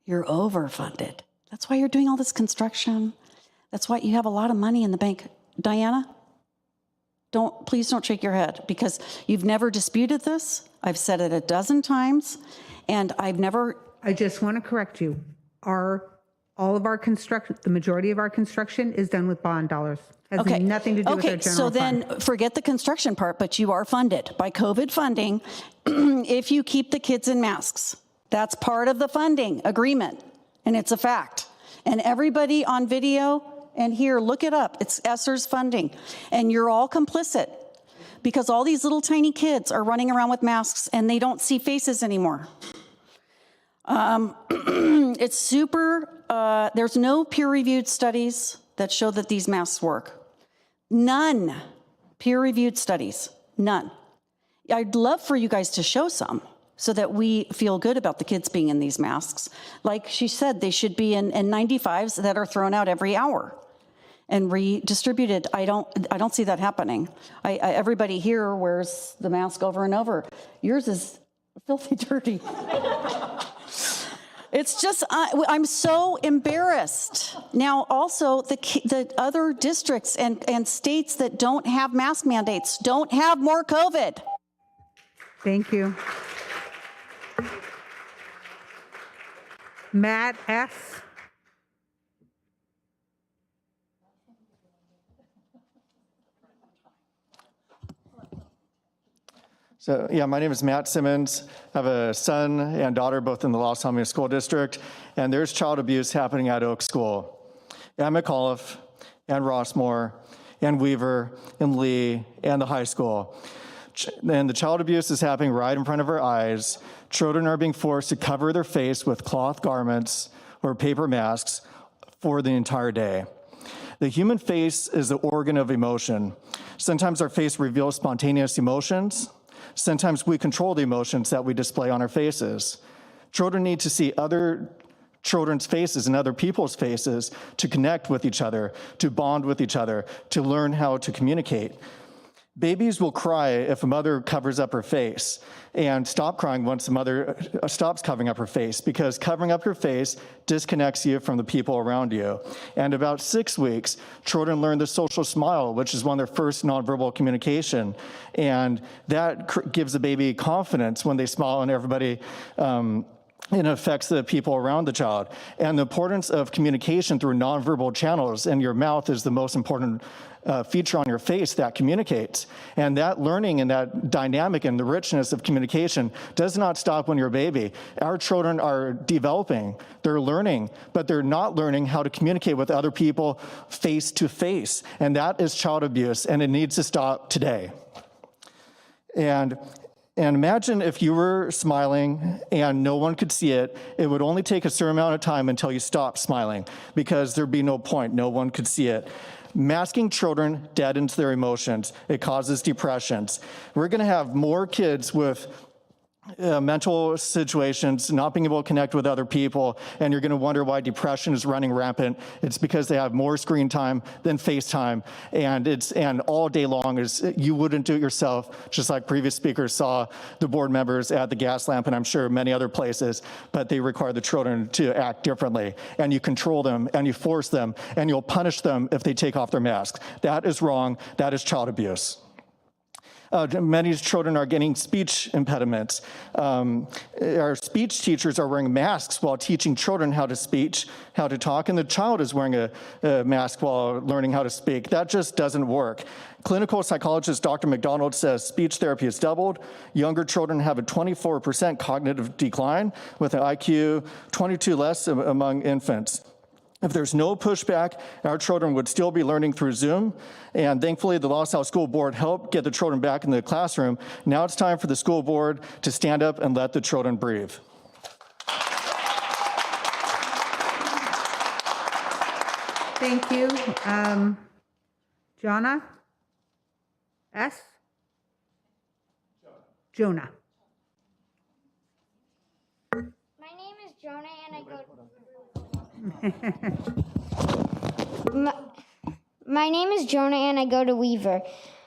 You're overfunded. That's why you're doing all this construction. That's why you have a lot of money in the bank. Diana, please don't shake your head, because you've never disputed this. I've said it a dozen times, and I just want to correct you. All of our construction, the majority of our construction is done with bond dollars. Has nothing to do with our general so then fund. Forget the construction part, but you are funded by COVID funding if you keep the kids in masks. That's part of the funding agreement, and it's a fact. And everybody on video and here, look it up. It's ESSER's funding, and you're all complicit because all these little tiny kids are running around with masks and they don't see faces anymore. It's super, there's no peer-reviewed studies that show that these masks work. None. Peer-reviewed studies, none. I'd love for you guys to show some so that we feel good about the kids being in these masks. Like she said, they should be in 95s that are thrown out every hour. and redistributed. I don't see that happening. Everybody here wears the mask over and over. Yours is filthy dirty. It's just, I'm so embarrassed. Now, also, the other districts and states that don't have mask mandates don't have more COVID. Thank you. Matt S. So, yeah, my name is Matt Simmons. I have a son and daughter both in the Los Alamitos School District, and there's child abuse happening at Oak School, and McAuliffe, and Rossmore, and Weaver, and Lee, and the high school. And the child abuse is happening right in front of our eyes. Children are being forced to cover their face with cloth garments or paper masks for the entire day. The human face is the organ of emotion. Sometimes our face reveals spontaneous emotions. Sometimes we control the emotions that we display on our faces. Children need to see other children's faces and other people's faces to connect with each other, to bond with each other, to learn how to communicate. Babies will cry if a mother covers up her face and stop crying once the mother stops covering up her face, because covering up your face disconnects you from the people around you. And about 6 weeks, children learn the social smile, which is one of their first nonverbal communication. And that gives the baby confidence when they smile and everybody, it affects the people around the child. And the importance of communication through nonverbal channels, and your mouth is the most important feature on your face that communicates. And that learning and that dynamic and the richness of communication does not stop when you're a baby. Our children are developing, they're learning, but they're not learning how to communicate with other people face to face. And that is child abuse, and it needs to stop today. And imagine if you were smiling and no one could see it, it would only take a certain amount of time until you stopped smiling, because there'd be no point, no one could see it. Masking children deadens their emotions. It causes depressions. We're gonna have more kids with mental situations, not being able to connect with other people, and you're gonna wonder why depression is running rampant. It's because they have more screen time than FaceTime, and all day long is, you wouldn't do it yourself, just like previous speakers saw the board members at the gas lamp, and I'm sure many other places, but they require the children to act differently, and you control them, and you force them, and you'll punish them if they take off their masks. That is wrong. That is child abuse. Many children are getting speech impediments. Our speech teachers are wearing masks while teaching children how to talk, and the child is wearing a mask while learning how to speak. That just doesn't work. Clinical psychologist Dr. McDonald says speech therapy has doubled. Younger children have a 24% cognitive decline, with an IQ 22 less among infants. If there's no pushback, our children would still be learning through Zoom. And thankfully, the Los Al School Board helped get the children back in the classroom. Now it's time for the school board to stand up and let the children breathe. Thank you. Jonna S. Jonah. My name is Jonah, and I go. My name is Jonah, and I go to Weaver.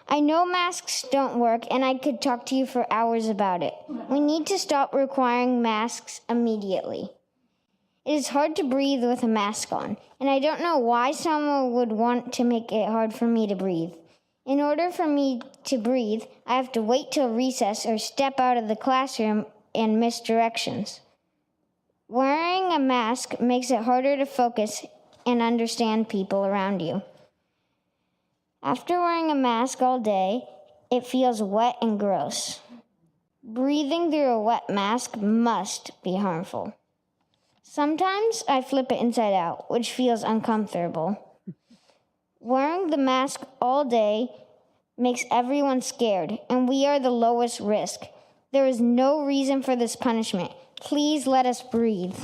I know masks don't work, and I could talk to you for hours about it. We need to stop requiring masks immediately. It is hard to breathe with a mask on, and I don't know why someone would want to make it hard for me to breathe. In order for me to breathe, I have to wait till recess or step out of the classroom and miss directions. Wearing a mask makes it harder to focus and understand people around you. After wearing a mask all day, it feels wet and gross. Breathing through a wet mask must be harmful. Sometimes I flip it inside out, which feels uncomfortable. Wearing the mask all day makes everyone scared, and we are the lowest risk. There is no reason for this punishment. Please let us breathe.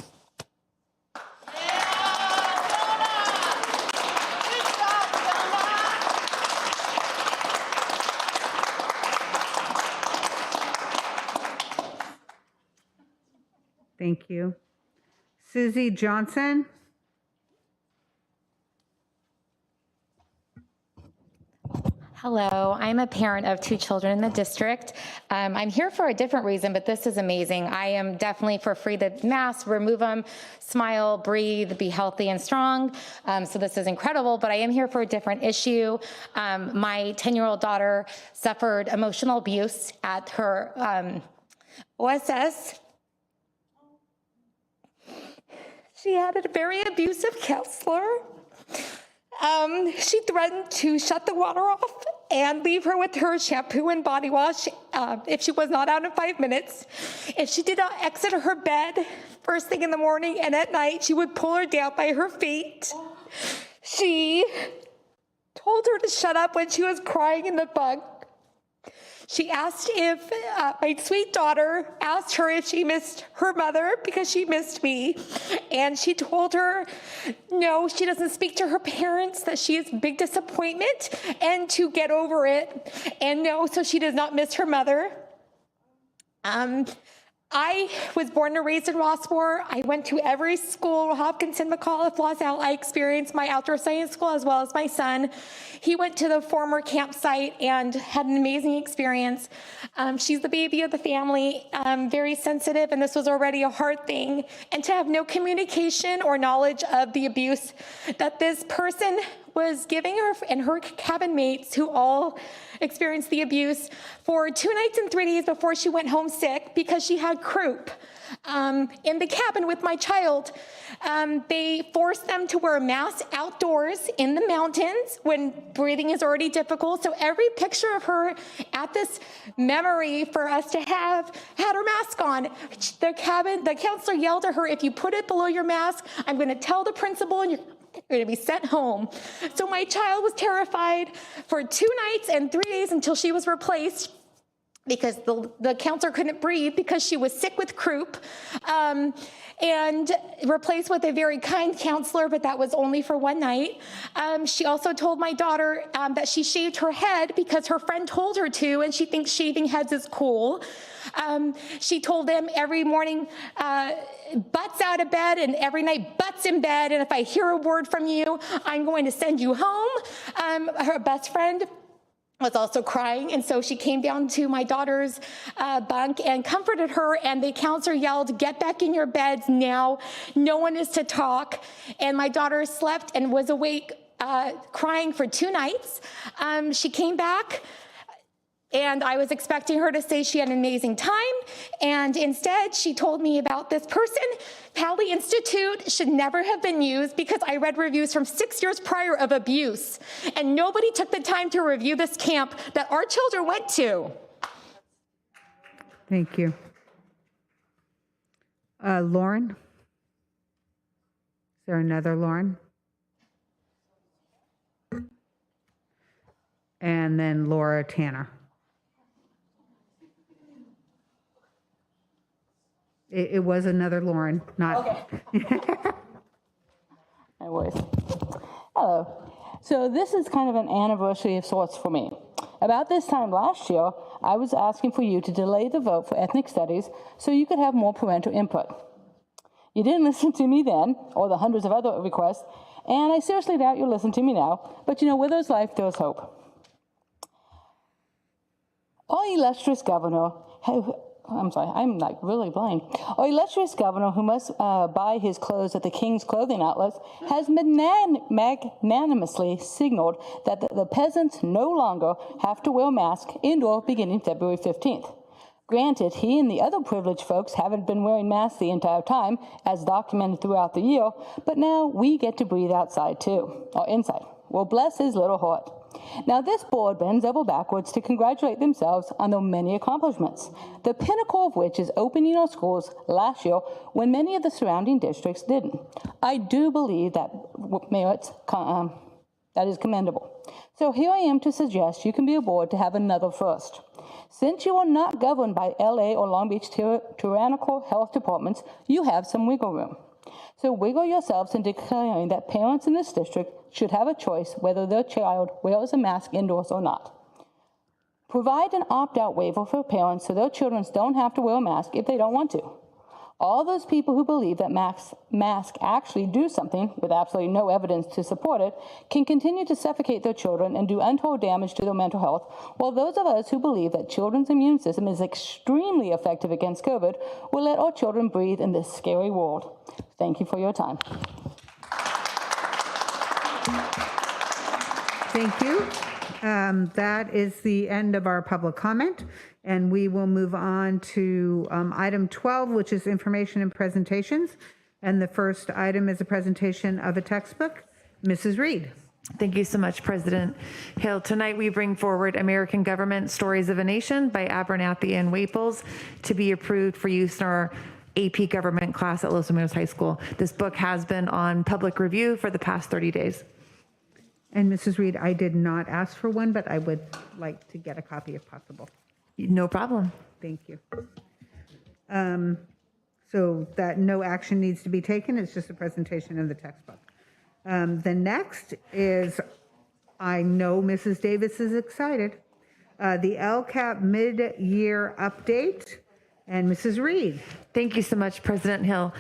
Thank you. Susie Johnson. Hello, I'm a parent of 2 children in the district. I'm here for a different reason, but this is amazing. I am definitely for free the masks, remove them, smile, breathe, be healthy and strong. So this is incredible, but I am here for a different issue. My 10-year-old daughter suffered emotional abuse at her OSS. She had a very abusive counselor. She threatened to shut the water off and leave her with her shampoo and body wash if she was not out in 5 minutes. If she did not exit her bed first thing in the morning and at night, she would pull her down by her feet. She told her to shut up when she was crying in the bunk. She asked if, my sweet daughter asked her if she missed her mother because she missed me. And she told her, no, she doesn't speak to her parents, that she is a big disappointment and to get over it. And no, so she does not miss her mother. I was born and raised in Rossmore. I went to every school, Hopkinton, McAuliffe, LaSalle. I experienced my outdoor science school as well as my son. He went to the former campsite and had an amazing experience. She's the baby of the family, very sensitive, and this was already a hard thing. And to have no communication or knowledge of the abuse that this person was giving her and her cabin mates, who all experienced the abuse, for 2 nights and 3 days before she went home sick because she had croup in the cabin with my child. They forced them to wear masks outdoors in the mountains when breathing is already difficult. So every picture of her at this memory for us to have had her mask on. The counselor yelled at her, if you put it below your mask, I'm going to tell the principal and you're going to be sent home. So my child was terrified for 2 nights and 3 days until she was replaced because the counselor couldn't breathe because she was sick with croup, and replaced with a very kind counselor, but that was only for 1 night. She also told my daughter that she shaved her head because her friend told her to, and she thinks shaving heads is cool. She told them every morning, butts out of bed, and every night butts in bed, and if I hear a word from you, I'm going to send you home. Her best friend was also crying, and so she came down to my daughter's bunk and comforted her, and the counselor yelled, get back in your beds now, no one is to talk. And my daughter slept and was awake crying for 2 nights. She came back, and I was expecting her to say she had an amazing time, and instead she told me about this person. Pally Institute should never have been used because I read reviews from 6 years prior of abuse, and nobody took the time to review this camp that our children went to. Thank you. Lauren? Is there another Lauren? And then Laura Tanner. It was another Lauren, not. Okay. No worries. Hello. So this is kind of an anniversary of sorts for me. About this time last year, I was asking for you to delay the vote for ethnic studies so you could have more parental input. You didn't listen to me then, or the hundreds of other requests, and I seriously doubt you'll listen to me now, but you know, where there's life, there's hope. Our illustrious governor, I'm like really blind. Our illustrious governor, who must buy his clothes at the King's clothing outlets, has magnanimously signaled that the peasants no longer have to wear masks indoor beginning February 15th. Granted, he and the other privileged folks haven't been wearing masks the entire time, as documented throughout the year, but now we get to breathe outside too, or inside. Well, bless his little heart. Now, this board bends over backwards to congratulate themselves on their many accomplishments, the pinnacle of which is opening our schools last year when many of the surrounding districts didn't. I do believe that merits, that is commendable. So here I am to suggest you can be a board to have another first. Since you are not governed by LA or Long Beach tyrannical health departments, you have some wiggle room. So wiggle yourselves in declaring that parents in this district should have a choice whether their child wears a mask indoors or not. Provide an opt-out waiver for parents so their children don't have to wear a mask if they don't want to. All those people who believe that masks actually do something with absolutely no evidence to support it can continue to suffocate their children and do untold damage to their mental health, while those of us who believe that children's immune system is extremely effective against COVID will let our children breathe in this scary world. Thank you for your time. Thank you. That is the end of our public comment, and we will move on to item 12, which is information and presentations. And the first item is a presentation of a textbook. Mrs. Reed. Thank you so much, President Hill. Tonight we bring forward American Government Stories of a Nation by Abernathy and Waples to be approved for use in our AP Government class at Los Alamitos High School. This book has been on public review for the past 30 days. And Mrs. Reed, I did not ask for one, but I would like to get a copy if possible. No problem. Thank you. So that no action needs to be taken. It's just a presentation of the textbook. The next is, I know Mrs. Davis is excited, the LCAP mid-year update. And Mrs. Reed. Thank you so much, President Hill.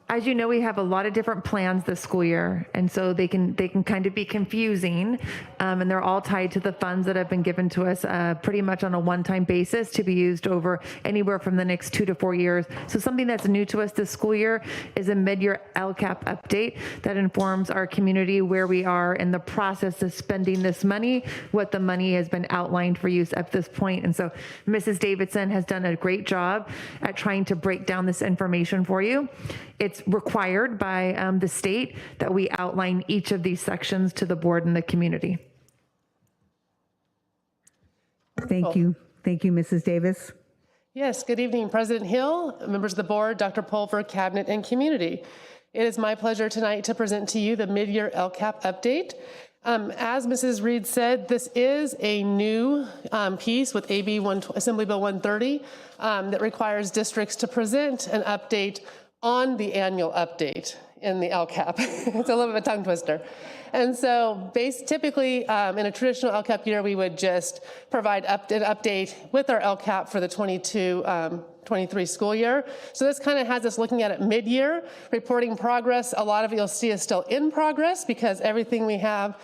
As you know, we have a lot of different plans this school year, and so they can kind of be confusing, and they're all tied to the funds that have been given to us pretty much on a one-time basis to be used over anywhere from the next 2 to 4 years. So something that's new to us this school year is a mid-year LCAP update that informs our community where we are in the process of spending this money, what the money has been outlined for use at this point. And so Mrs. Davidson has done a great job at trying to break down this information for you. It's required by the state that we outline each of these sections to the board and the community. Thank you. Thank you, Mrs. Davis. Yes, good evening, President Hill, members of the board, Dr. Pulver, cabinet, and community. It is my pleasure tonight to present to you the mid-year LCAP update. As Mrs. Reed said, this is a new piece with Assembly Bill 130 that requires districts to present an update on the annual update in the LCAP. It's a little bit of a tongue twister. And so typically in a traditional LCAP year, we would just provide an update with our LCAP for the 22-23 school year. So this kind of has us looking at it mid-year, reporting progress. A lot of it you'll see is still in progress because everything we have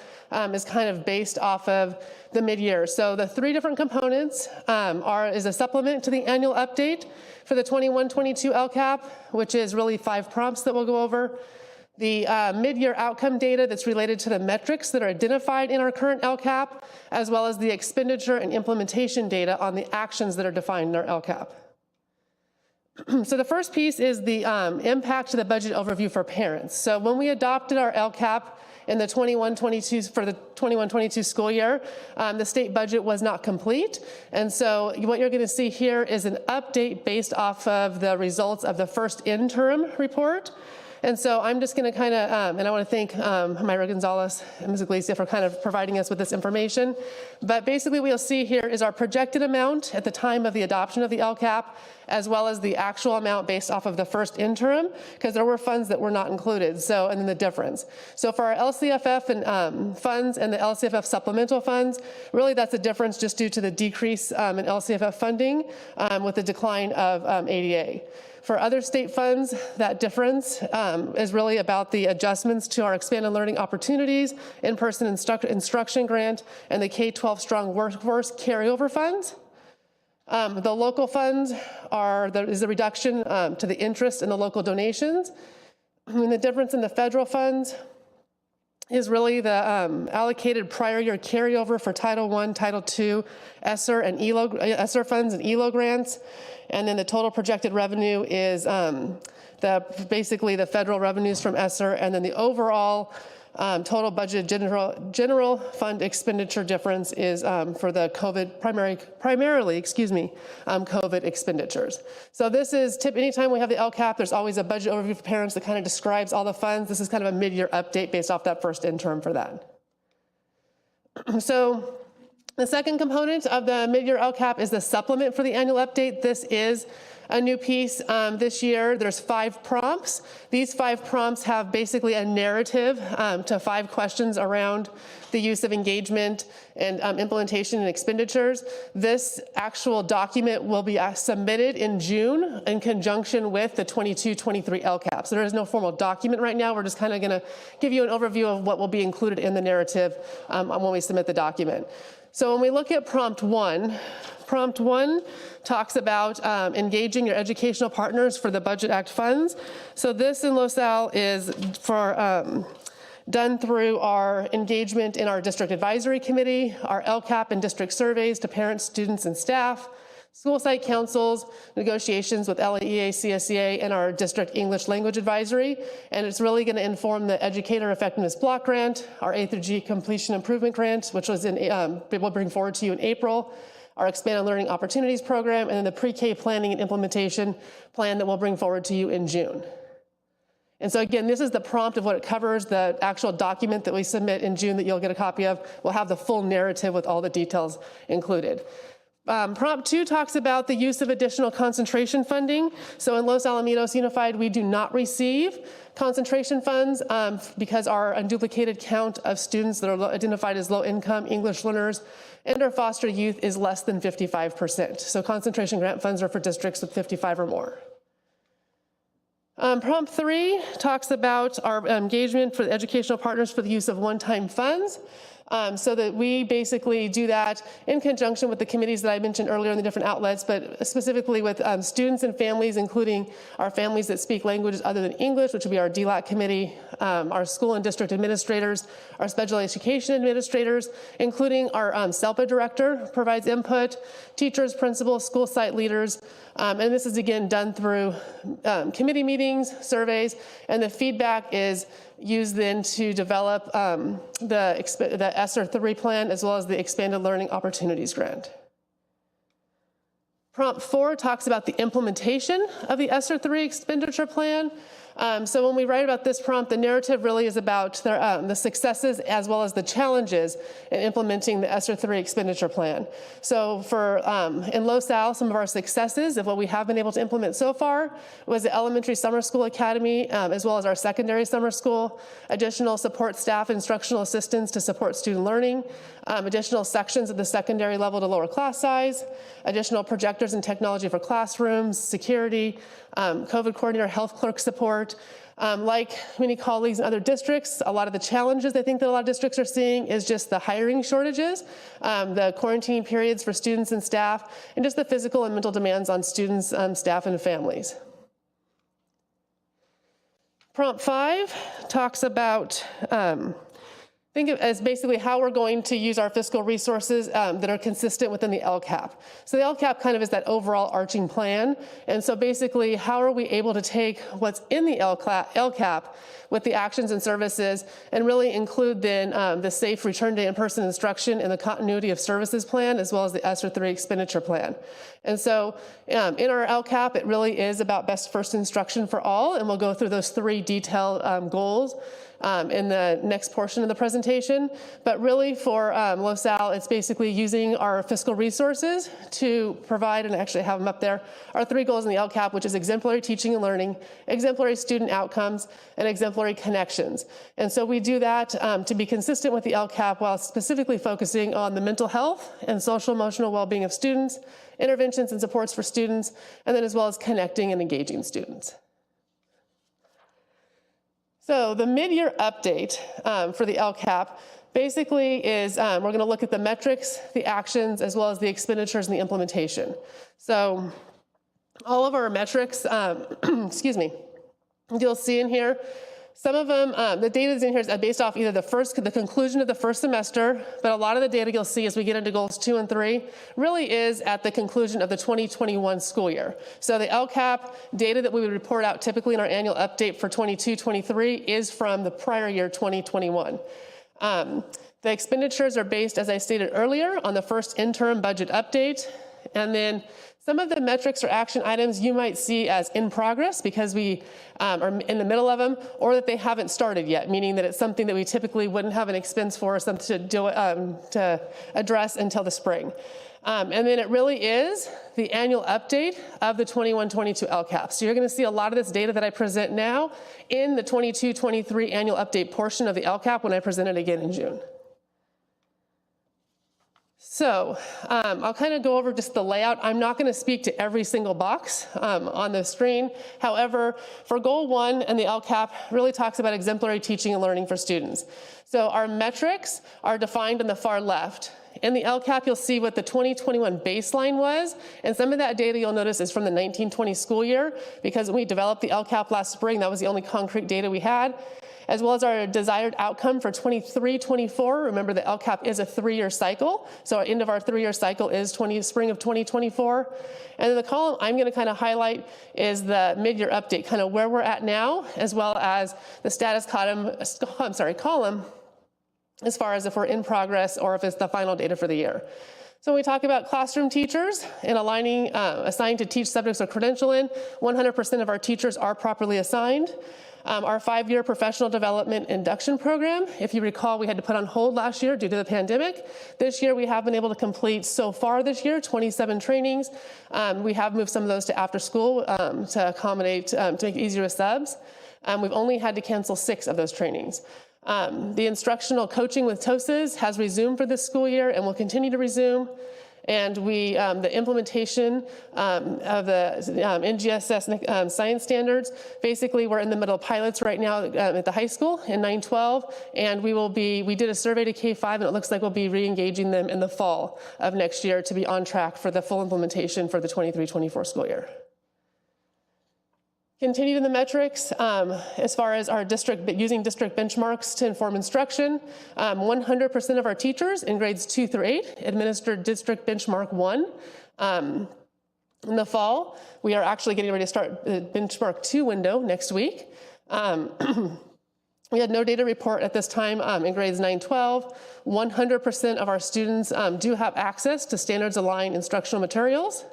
is kind of based off of the mid-year. So the 3 different components is a supplement to the annual update for the 21-22 LCAP, which is really 5 prompts that we'll go over. The mid-year outcome data that's related to the metrics that are identified in our current LCAP, as well as the expenditure and implementation data on the actions that are defined in our LCAP. So the first piece is the impact to the budget overview for parents. So when we adopted our LCAP in the 21-22 for the 21-22 school year, the state budget was not complete. And so what you're going to see here is an update based off of the results of the first interim report. And so I'm just going to kind of, and I want to thank Myra Gonzalez and Ms. Iglesias for kind of providing us with this information. But basically what you'll see here is our projected amount at the time of the adoption of the LCAP, as well as the actual amount based off of the first interim, because there were funds that were not included, so, and then the difference. So for our LCFF and funds and the LCFF supplemental funds, really that's a difference just due to the decrease in LCFF funding with the decline of ADA. For other state funds, that difference is really about the adjustments to our expanded learning opportunities, in-person instruction grant, and the K-12 strong workforce carryover funds. The local funds is a reduction to the interest in the local donations. And the difference in the federal funds is really the allocated prior year carryover for Title I, Title II, ESSER and ESSER funds and ELO grants. And then the total projected revenue is basically the federal revenues from ESSER, and then the overall total budget general fund expenditure difference is for the COVID primarily COVID expenditures. So this is anytime we have the LCAP, there's always a budget overview for parents that kind of describes all the funds. This is kind of a mid-year update based off that first interim for that. So The second component of the mid-year LCAP is the supplement for the annual update. This is a new piece this year. There's 5 prompts. These 5 prompts have basically a narrative to 5 questions around the use of engagement and implementation and expenditures. This actual document will be submitted in June in conjunction with the 22-23 LCAP. So there is no formal document right now. We're just kind of going to give you an overview of what will be included in the narrative when we submit the document. So when we look at prompt 1 talks about engaging your educational partners for the Budget Act funds. So this in LoSal is for done through our engagement in our district advisory committee, our LCAP and district surveys to parents, students, and staff, school site councils, negotiations with LEA, CSEA, and our district English language advisory. And it's really going to inform the educator effectiveness block grant, our A through G completion improvement grant, which was we'll bring forward to you in April, our expanded learning opportunities program, and then the pre-K planning and implementation plan that we'll bring forward to you in June. And so again, this is the prompt of what it covers. The actual document that we submit in June that you'll get a copy of will have the full narrative with all the details included. Prompt 2 talks about the use of additional concentration funding. So in Los Alamitos Unified, we do not receive concentration funds because our unduplicated count of students that are identified as low-income English learners and our foster youth is less than 55%. So concentration grant funds are for districts with 55 or more. Prompt 3 talks about our engagement for the educational partners for the use of one-time funds. So that we basically do that in conjunction with the committees that I mentioned earlier in the different outlets, but specifically with students and families, including our families that speak languages other than English, which would be our DLAC committee, our school and district administrators, our special education administrators, including our SELPA director provides input, teachers, principals, school site leaders, and this is again done through committee meetings, surveys, and the feedback is used then to develop the ESSER 3 plan as well as the Expanded Learning Opportunities Grant. Prompt 4 talks about the implementation of the ESSER 3 expenditure plan. So when we write about this prompt, the narrative really is about the successes as well as the challenges in implementing the ESSER 3 expenditure plan. So for in LoSal, some of our successes of what we have been able to implement so far was the elementary summer school academy, as well as our secondary summer school, additional support staff, instructional assistants to support student learning, additional sections at the secondary level to lower class size, additional projectors and technology for classrooms, security, COVID coordinator, health clerk support. Like many colleagues in other districts, a lot of the challenges I think that a lot of districts are seeing is just the hiring shortages, the quarantine periods for students and staff, and just the physical and mental demands on students, staff, and families. Prompt 5 talks about think of it as basically how we're going to use our fiscal resources that are consistent within the LCAP. So the LCAP kind of is that overall arching plan. And so basically, how are we able to take what's in the LCAP with the actions and services and really include then the safe return to in-person instruction and the continuity of services plan, as well as the ESSER 3 expenditure plan. And so in our LCAP, it really is about best first instruction for all, and we'll go through those 3 detailed goals in the next portion of the presentation. But really for LoSal, it's basically using our fiscal resources to provide, and actually have them up there, our 3 goals in the LCAP, which is exemplary teaching and learning, exemplary student outcomes, and exemplary connections. And so we do that to be consistent with the LCAP while specifically focusing on the mental health and social emotional well-being of students, interventions and supports for students, and then as well as connecting and engaging students. So the mid-year update for the LCAP basically is we're going to look at the metrics, the actions, as well as the expenditures and the implementation. So all of our metrics, excuse me, you'll see in here, some of them, the data that's in here is based off either the conclusion of the first semester, but a lot of the data you'll see as we get into goals 2 and 3 really is at the conclusion of the 2021 school year. So the LCAP data that we would report out typically in our annual update for 22-23 is from the prior year, 2021. The expenditures are based, as I stated earlier, on the first interim budget update, and then Some of the metrics or action items you might see as in progress because we are in the middle of them, or that they haven't started yet, meaning that it's something that we typically wouldn't have an expense for or something to address until the spring. And then it really is the annual update of the 21-22 LCAP. So you're going to see a lot of this data that I present now in the 22-23 annual update portion of the LCAP when I present it again in June. So I'll kind of go over just the layout. I'm not going to speak to every single box on the screen. However, for goal 1 and the LCAP really talks about exemplary teaching and learning for students. So our metrics are defined on the far left. In the LCAP, you'll see what the 2021 baseline was, and some of that data you'll notice is from the 1920 school year, because when we developed the LCAP last spring, that was the only concrete data we had, as well as our desired outcome for 23-24. Remember, the LCAP is a 3-year cycle, so our end of our 3-year cycle is spring of 2024. And then the column I'm going to kind of highlight is the mid-year update, kind of where we're at now, as well as the status column as far as if we're in progress or if it's the final data for the year. So when we talk about classroom teachers and aligning assigned to teach subjects or credential in, 100% of our teachers are properly assigned. Our 5-year professional development induction program, if you recall, we had to put on hold last year due to the pandemic. This year we have been able to complete so far this year 27 trainings. We have moved some of those to after school to accommodate, to make it easier with subs. We've only had to cancel 6 of those trainings. The instructional coaching with TOSAs has resumed for this school year and will continue to resume. And the implementation of the NGSS science standards, basically we're in the middle of pilots right now at the high school in 9-12, and we did a survey to K-5, and it looks like we'll be re-engaging them in the fall of next year to be on track for the full implementation for the 23-24 school year. Continued in the metrics, as far as our using district benchmarks to inform instruction, 100% of our teachers in grades 2 through 8 administered district benchmark 1. In the fall, we are actually getting ready to start the benchmark 2 window next week. We had no data report at this time in grades 9-12. 100% of our students do have access to standards aligned instructional materials.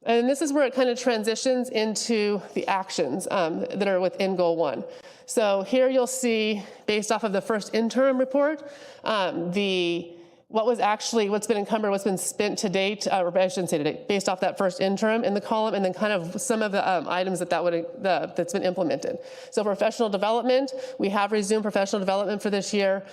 And this is where it kind of transitions into the actions that are within goal 1. So here you'll see, based off of the first interim report, what's been encumbered, what's been spent to date, or I shouldn't say to date, based off that first interim in the column, and then kind of some of the items that's been implemented. So professional development, we have resumed professional development for this year,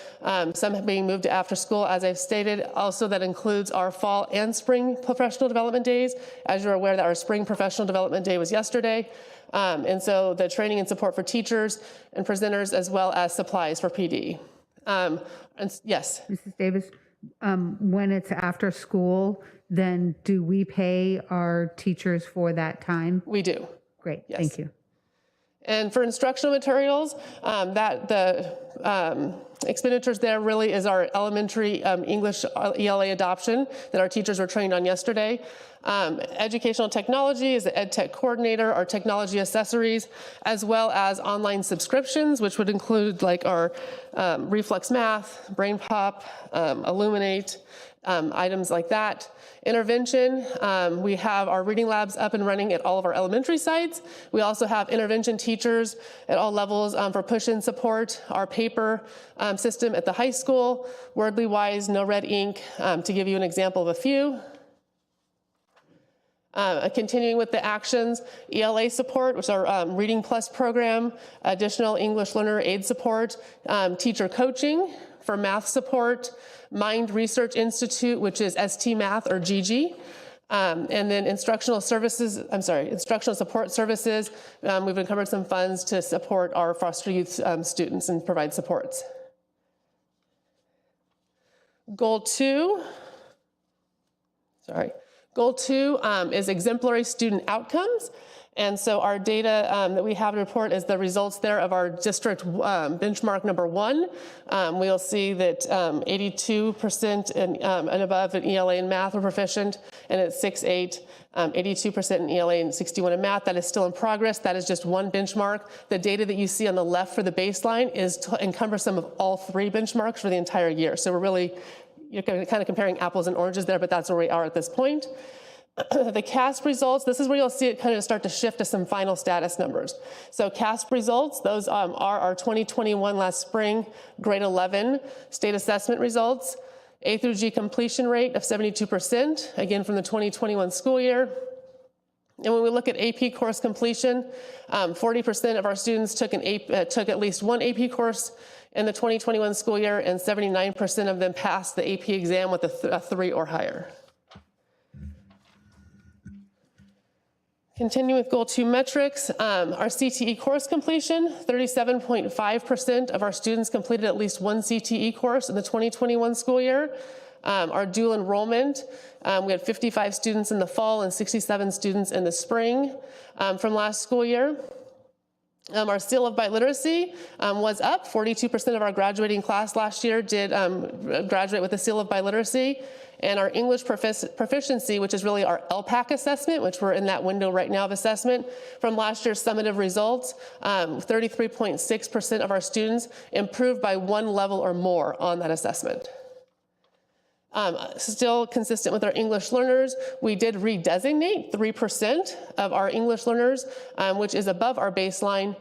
some being moved to after school, as I've stated. Also, that includes our fall and spring professional development days. As you're aware, that our spring professional development day was yesterday. And so the training and support for teachers and presenters, as well as supplies for PD. Yes? Mrs. Davis? When it's after school, then do we pay our teachers for that time? We do. Great, yes. Thank you. And for instructional materials, expenditures there really is our elementary English ELA adoption that our teachers were trained on yesterday. Educational technology is the Ed Tech coordinator, our technology accessories, as well as online subscriptions, which would include like our Reflex Math, Brain Pop, Illuminate, items like that. Intervention, we have our reading labs up and running at all of our elementary sites. We also have intervention teachers at all levels for push-in support, our paper system at the high school, Wordly Wise, No Red Ink, to give you an example of a few. Continuing with the actions, ELA support, which is our Reading Plus program, additional English learner aid support, teacher coaching for math support, Mind Research Institute, which is ST Math or GG, and then instructional support services. We've encumbered some funds to support our foster youth students and provide supports. Goal 2 is exemplary student outcomes. And so our data that we have to report is the results there of our district benchmark number 1. We'll see that 82% and above in ELA and math are proficient, and at 6.8, 82% in ELA and 61 in math. That is still in progress. That is just one benchmark. The data that you see on the left for the baseline is encumbersome of all 3 benchmarks for the entire year. So you're kind of comparing apples and oranges there, but that's where we are at this point. The CASP results, this is where you'll see it kind of start to shift to some final status numbers. So CASP results, those are our 2021 last spring grade 11 state assessment results. A through G completion rate of 72%, again from the 2021 school year. And when we look at AP course completion, 40% of our students took at least one AP course in the 2021 school year, and 79% of them passed the AP exam with a 3 or higher. Continuing with goal 2 metrics, our CTE course completion, 37.5% of our students completed at least one CTE course in the 2021 school year. Our dual enrollment, we had 55 students in the fall and 67 students in the spring from last school year. Our seal of biliteracy was up. 42% of our graduating class last year did graduate with a seal of biliteracy. And our English proficiency, which is really our LPAC assessment, which we're in that window right now of assessment, from last year's summative results, 33.6% of our students improved by 1 level or more on that assessment. Still consistent with our English learners, we did redesignate 3% of our English learners, which is above our baseline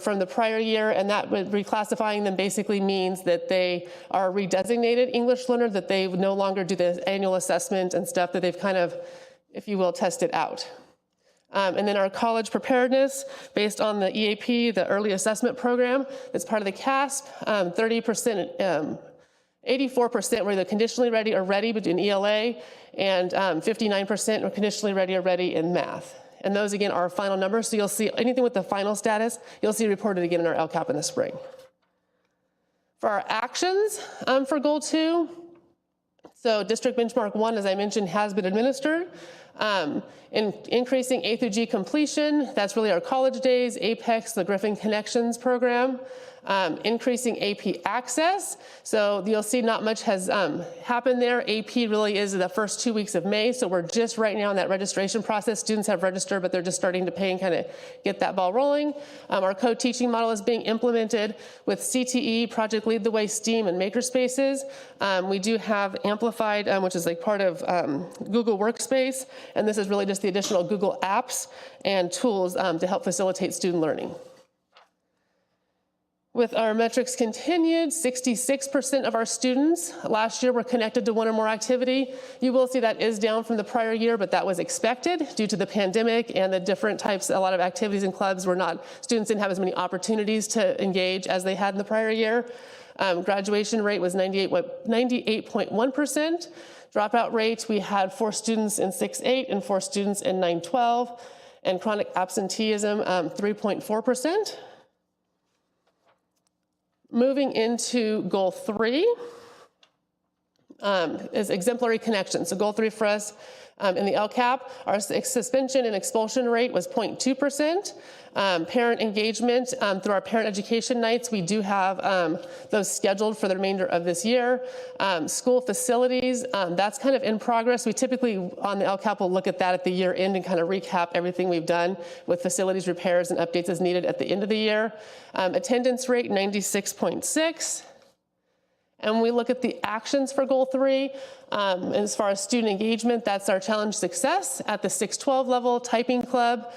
from the prior year, and that reclassifying them basically means that they are redesignated English learners, that they no longer do the annual assessment and stuff, that they've kind of, if you will, tested out. And then our college preparedness, based on the EAP, the early assessment program, that's part of the CASP, 30%, 84% were either conditionally ready or ready in ELA, and 59% were conditionally ready or ready in math. And those, again, are our final numbers. So you'll see anything with the final status, you'll see reported again in our LCAP in the spring. For our actions for goal 2, so district benchmark 1, as I mentioned, has been administered. In increasing A through G completion, that's really our college days, APEX, the Griffin Connections program. Increasing AP access. So you'll see not much has happened there. AP really is the first 2 weeks of May. So we're just right now in that registration process. Students have registered, but they're just starting to pay and kind of get that ball rolling. Our co-teaching model is being implemented with CTE, Project Lead the Way, STEAM, and Makerspaces. We do have Amplified, which is like part of Google Workspace. And this is really just the additional Google apps and tools to help facilitate student learning. With our metrics continued, 66% of our students last year were connected to one or more activity. You will see that is down from the prior year, but that was expected due to the pandemic and the different types, a lot of activities and clubs were not, students didn't have as many opportunities to engage as they had in the prior year. Graduation rate was 98.1%. Dropout rate, we had 4 students in 6-8 and 4 students in 9-12. And chronic absenteeism, 3.4%. Moving into goal 3 is exemplary connection. So goal 3 for us in the LCAP, our suspension and expulsion rate was 0.2%. Parent engagement through our parent education nights, we do have those scheduled for the remainder of this year. School facilities, that's kind of in progress. We typically on the LCAP will look at that at the year end and kind of recap everything we've done with facilities repairs and updates as needed at the end of the year. Attendance rate 96.6. And when we look at the actions for goal 3, as far as student engagement, that's our challenge success at the 6-12 level, typing club,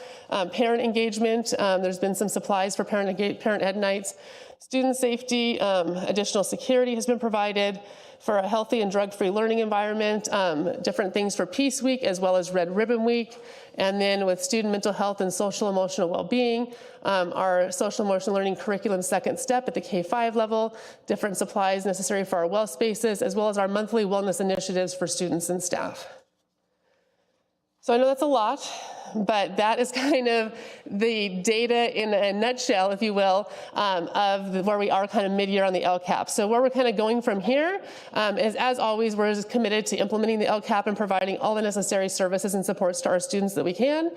parent engagement. There's been some supplies for parent ed nights. Student safety, additional security has been provided for a healthy and drug-free learning environment, different things for Peace Week as well as Red Ribbon Week. And then with student mental health and social emotional well-being, our social emotional learning curriculum second step at the K-5 level, different supplies necessary for our well spaces, as well as our monthly wellness initiatives for students and staff. So I know that's a lot, but that is kind of the data in a nutshell, if you will, of where we are kind of mid-year on the LCAP. So where we're kind of going from here is, as always, we're committed to implementing the LCAP and providing all the necessary services and supports to our students that we can.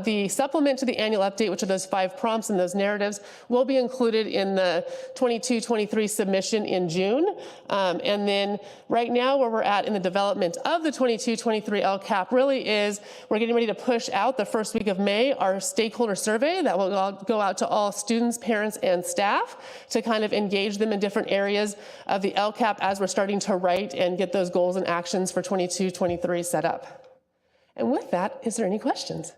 The supplement to the annual update, which are those 5 prompts and those narratives, will be included in the 22-23 submission in June. And then right now where we're at in the development of the 22-23 LCAP really is we're getting ready to push out the first week of May our stakeholder survey that will go out to all students, parents, and staff to kind of engage them in different areas of the LCAP as we're starting to write and get those goals and actions for 22-23 set up. And with that, is there any questions?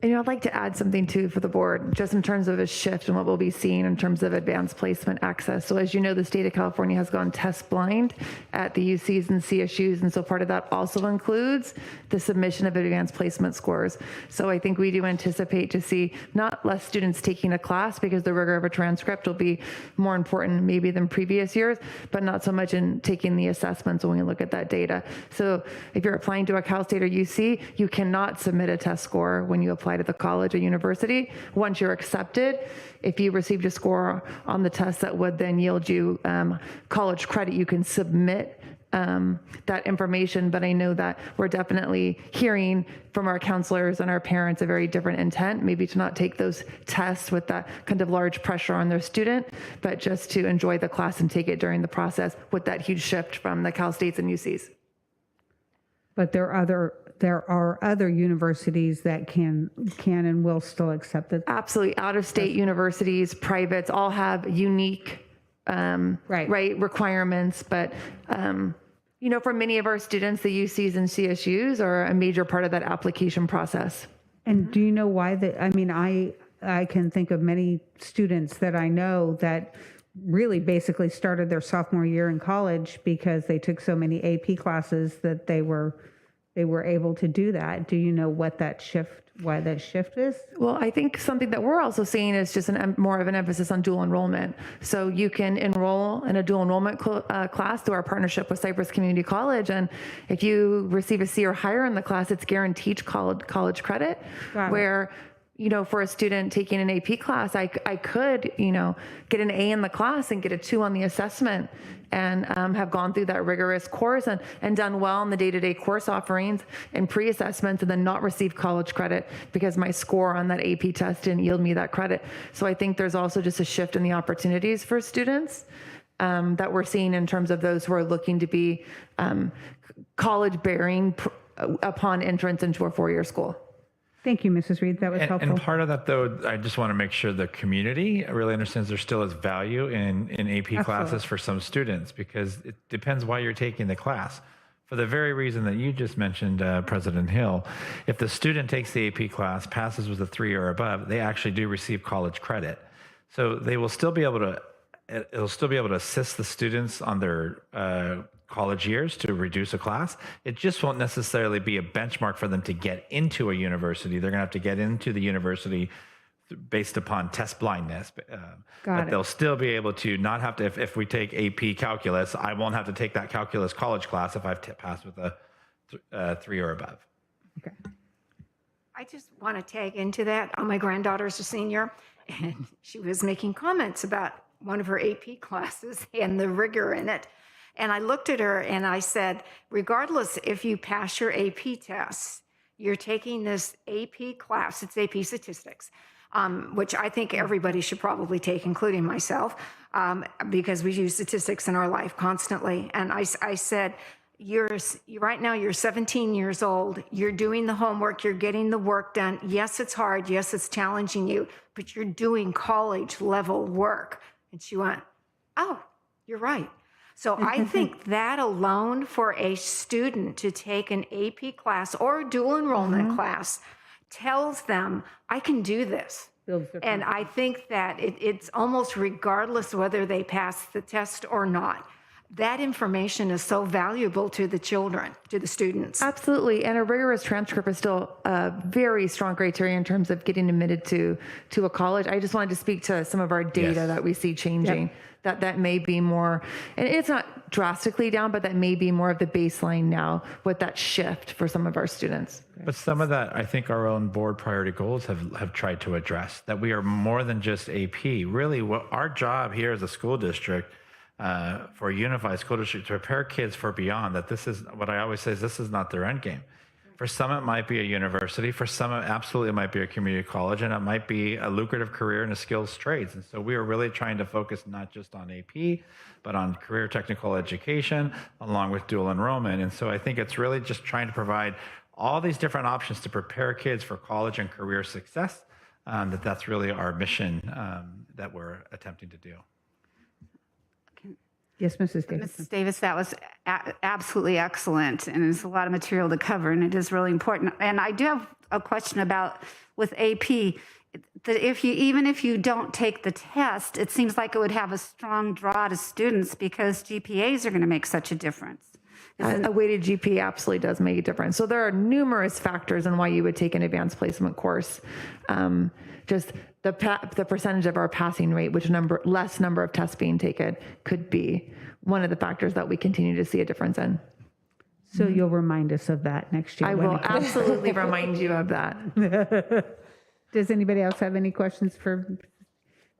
And I'd like to add something too for the board, just in terms of a shift in what we'll be seeing in terms of advanced placement access. So as you know, the state of California has gone test blind at the UCs and CSUs. And so part of that also includes the submission of advanced placement scores. So I think we do anticipate to see not less students taking a class, because the rigor of a transcript will be more important maybe than previous years, but not so much in taking the assessments when we look at that data. So if you're applying to a Cal State or UC, you cannot submit a test score when you apply to the college or university. Once you're accepted, if you received a score on the test that would then yield you college credit, you can submit that information. But I know that we're definitely hearing from our counselors and our parents a very different intent, maybe to not take those tests with that kind of large pressure on their student, but just to enjoy the class and take it during the process with that huge shift from the Cal States and UCs. But there are other universities that can and will still accept it. Absolutely. Out-of-state universities, privates, all have unique requirements. But, for many of our students, the UCs and CSUs are a major part of that application process. And do you know why I can think of many students that I know that really basically started their sophomore year in college because they took so many AP classes that they were able to do that. Do you know why that shift is? Well, I think something that we're also seeing is just more of an emphasis on dual enrollment. So you can enroll in a dual enrollment class through our partnership with Cypress Community College. And if you receive a C or higher in the class, it's guaranteed college credit. Where for a student taking an AP class, I could, get an A in the class and get a 2 on the assessment and have gone through that rigorous course and done well in the day-to-day course offerings and pre-assessments, and then not receive college credit because my score on that AP test didn't yield me that credit. So I think there's also just a shift in the opportunities for students that we're seeing in terms of those who are looking to be college-bearing upon entrance into a 4-year school. Thank you, Mrs. Reed. That was helpful. And part of that, though, I just want to make sure the community really understands there still is value in AP classes for some students, because it depends why you're taking the class. For the very reason that you just mentioned, President Hill, if the student takes the AP class, passes with a 3 or above, they actually do receive college credit. So they will still be able to, it'll still be able to assist the students on their college years to reduce a class. It just won't necessarily be a benchmark for them to get into a university. They're going to have to get into the university based upon test blindness. But they'll still be able to not have to, if we take AP calculus, I won't have to take that calculus college class if I've passed with a 3 or above. Okay. I just want to tag into that. My granddaughter's a senior, and she was making comments about one of her AP classes and the rigor in it. And I looked at her and I said, regardless if you pass your AP tests, you're taking this AP class, it's AP statistics, which I think everybody should probably take, including myself, because we use statistics in our life constantly. And I said, right now you're 17 years old, you're doing the homework, you're getting the work done. Yes, it's hard. Yes, it's challenging you, but you're doing college level work. And she went, oh, you're right. So I think that alone for a student to take an AP class or a dual enrollment class tells them, I can do this. And I think that it's almost regardless whether they pass the test or not. That information is so valuable to the children, to the students. Absolutely. And a rigorous transcript is still a very strong criteria in terms of getting admitted to a college. I just wanted to speak to some of our data that we see changing. Yep. That may be more, and it's not drastically down, but that may be more of the baseline now with that shift for some of our students. But some of that, I think our own board priority goals have tried to address, that we are more than just AP. Really, what our job here as a school district, for a unified school district, to prepare kids for beyond, that this is, what I always say is, this is not their end game. For some, it might be a university. For some, it absolutely might be a community college, and it might be a lucrative career in a skills trades. And so we are really trying to focus not just on AP, but on career technical education, along with dual enrollment. And so I think it's really just trying to provide all these different options to prepare kids for college and career success. That's really our mission that we're attempting to do. Yes, Mrs. Davis. Mrs. Davis, that was absolutely excellent, and there's a lot of material to cover, and it is really important. And I do have a question about with AP. That even if you don't take the test, it seems like it would have a strong draw to students because GPAs are going to make such a difference. A weighted GPA absolutely does make a difference. So there are numerous factors in why you would take an advanced placement course. Just the percentage of our passing rate, less number of tests being taken, could be one of the factors that we continue to see a difference in. So you'll remind us of that next year. I will absolutely remind you of that. Does anybody else have any questions for?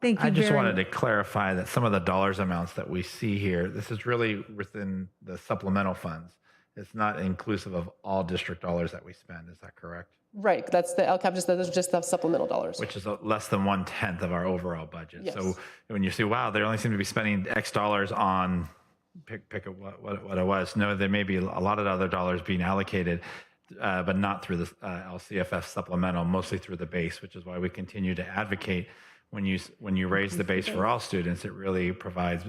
Thank you. I just wanted to clarify that some of the dollars amounts that we see here, this is really within the supplemental funds. It's not inclusive of all district dollars that we spend. Is that correct? Right, that's the LCAP, that's just the supplemental dollars. Which is less than 1/10 of our overall budget. Yes. So when you see, wow, they only seem to be spending X dollars on, pick what it was. No, there may be a lot of other dollars being allocated, but not through the LCFF supplemental, mostly through the base, which is why we continue to advocate when you raise the base for all students, it really provides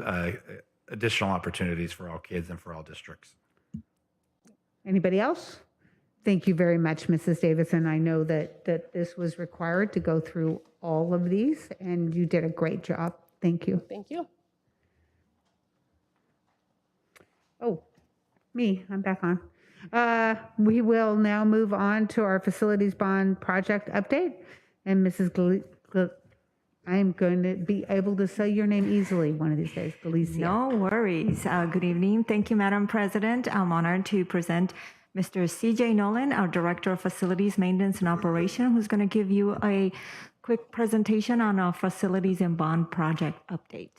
additional opportunities for all kids and for all districts. Anybody else? Thank you very much, Mrs. Davis. And I know that this was required to go through all of these, and you did a great job. Thank you. Thank you. Oh, me, I'm back on. We will now move on to our facilities bond project update. And Mrs. I'm going to be able to say your name easily one of these days, Galicia. No worries. Good evening. Thank you, Madam President. I'm honored to present Mr. CJ Nolan, our Director of Facilities Maintenance and Operation, who's going to give you a quick presentation on our facilities and bond project update.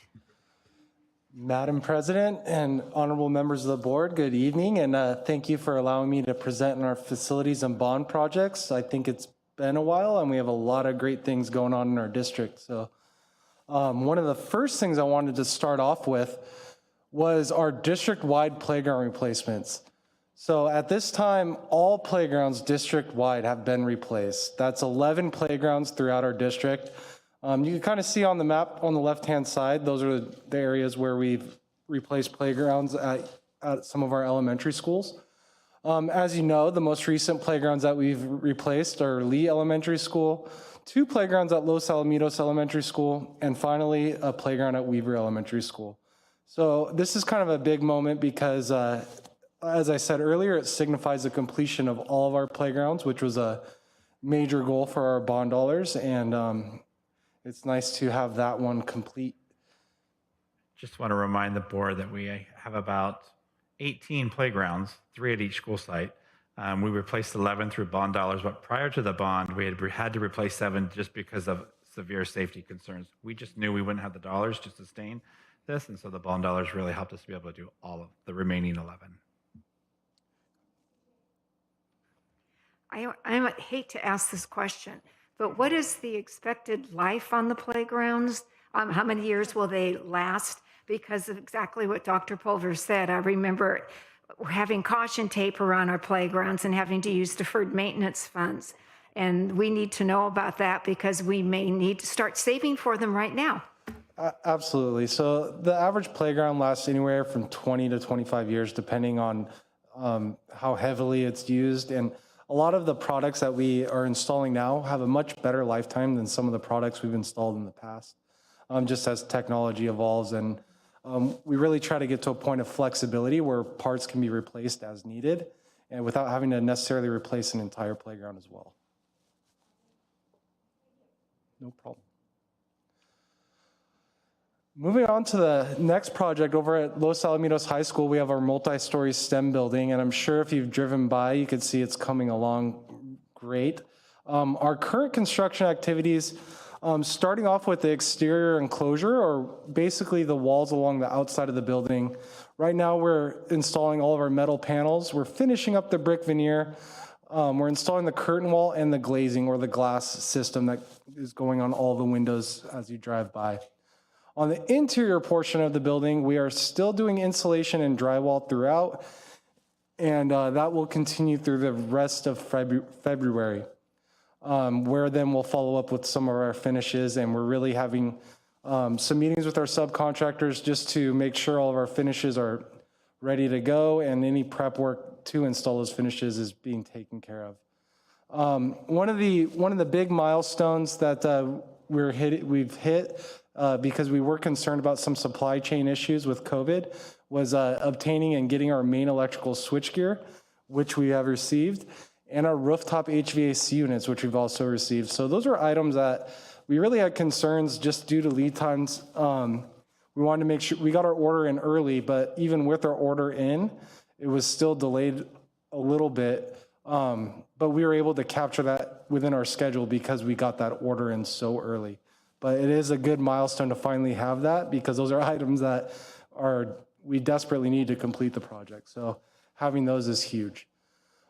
Madam President and honorable members of the board, good evening, and thank you for allowing me to present on our facilities and bond projects. I think it's been a while and we have a lot of great things going on in our district. So one of the first things I wanted to start off with was our district-wide playground replacements. So at this time, all playgrounds district-wide have been replaced. That's 11 playgrounds throughout our district. You can kind of see on the map on the left-hand side, those are the areas where we've replaced playgrounds at some of our elementary schools. As you know, the most recent playgrounds that we've replaced are Lee Elementary School, 2 playgrounds at Los Alamitos Elementary School, and finally a playground at Weaver Elementary School. So this is kind of a big moment because, as I said earlier, it signifies the completion of all of our playgrounds, which was a major goal for our bond dollars, and it's nice to have that one complete. Just want to remind the board that we have about 18 playgrounds, 3 at each school site. We replaced 11 through bond dollars, but prior to the bond, we had to replace 7 just because of severe safety concerns. We just knew we wouldn't have the dollars to sustain this, and so the bond dollars really helped us to be able to do all of the remaining 11. I hate to ask this question, but what is the expected life on the playgrounds? How many years will they last? Because of exactly what Dr. Pulver said. I remember having caution tape around our playgrounds and having to use deferred maintenance funds. And we need to know about that because we may need to start saving for them right now. Absolutely. So the average playground lasts anywhere from 20 to 25 years, depending on how heavily it's used. And a lot of the products that we are installing now have a much better lifetime than some of the products we've installed in the past, just as technology evolves. And we really try to get to a point of flexibility where parts can be replaced as needed and without having to necessarily replace an entire playground as well. No problem. Moving on to the next project over at Los Alamitos High School, we have our multi-story STEM building, and I'm sure if you've driven by, you can see it's coming along great. Our current construction activities, starting off with the exterior enclosure, or basically the walls along the outside of the building. Right now we're installing all of our metal panels. We're finishing up the brick veneer. We're installing the curtain wall and the glazing, or the glass system that is going on all the windows as you drive by. On the interior portion of the building, we are still doing insulation and drywall throughout, and that will continue through the rest of February, where then we'll follow up with some of our finishes, and we're really having some meetings with our subcontractors just to make sure all of our finishes are ready to go and any prep work to install those finishes is being taken care of. One of the big milestones that we've hit because we were concerned about some supply chain issues with COVID was obtaining and getting our main electrical switchgear, which we have received, and our rooftop HVAC units, which we've also received. So those are items that we really had concerns just due to lead times. We wanted to make sure we got our order in early, but even with our order in, it was still delayed a little bit. But we were able to capture that within our schedule because we got that order in so early. But it is a good milestone to finally have that because those are items that we desperately need to complete the project. So having those is huge.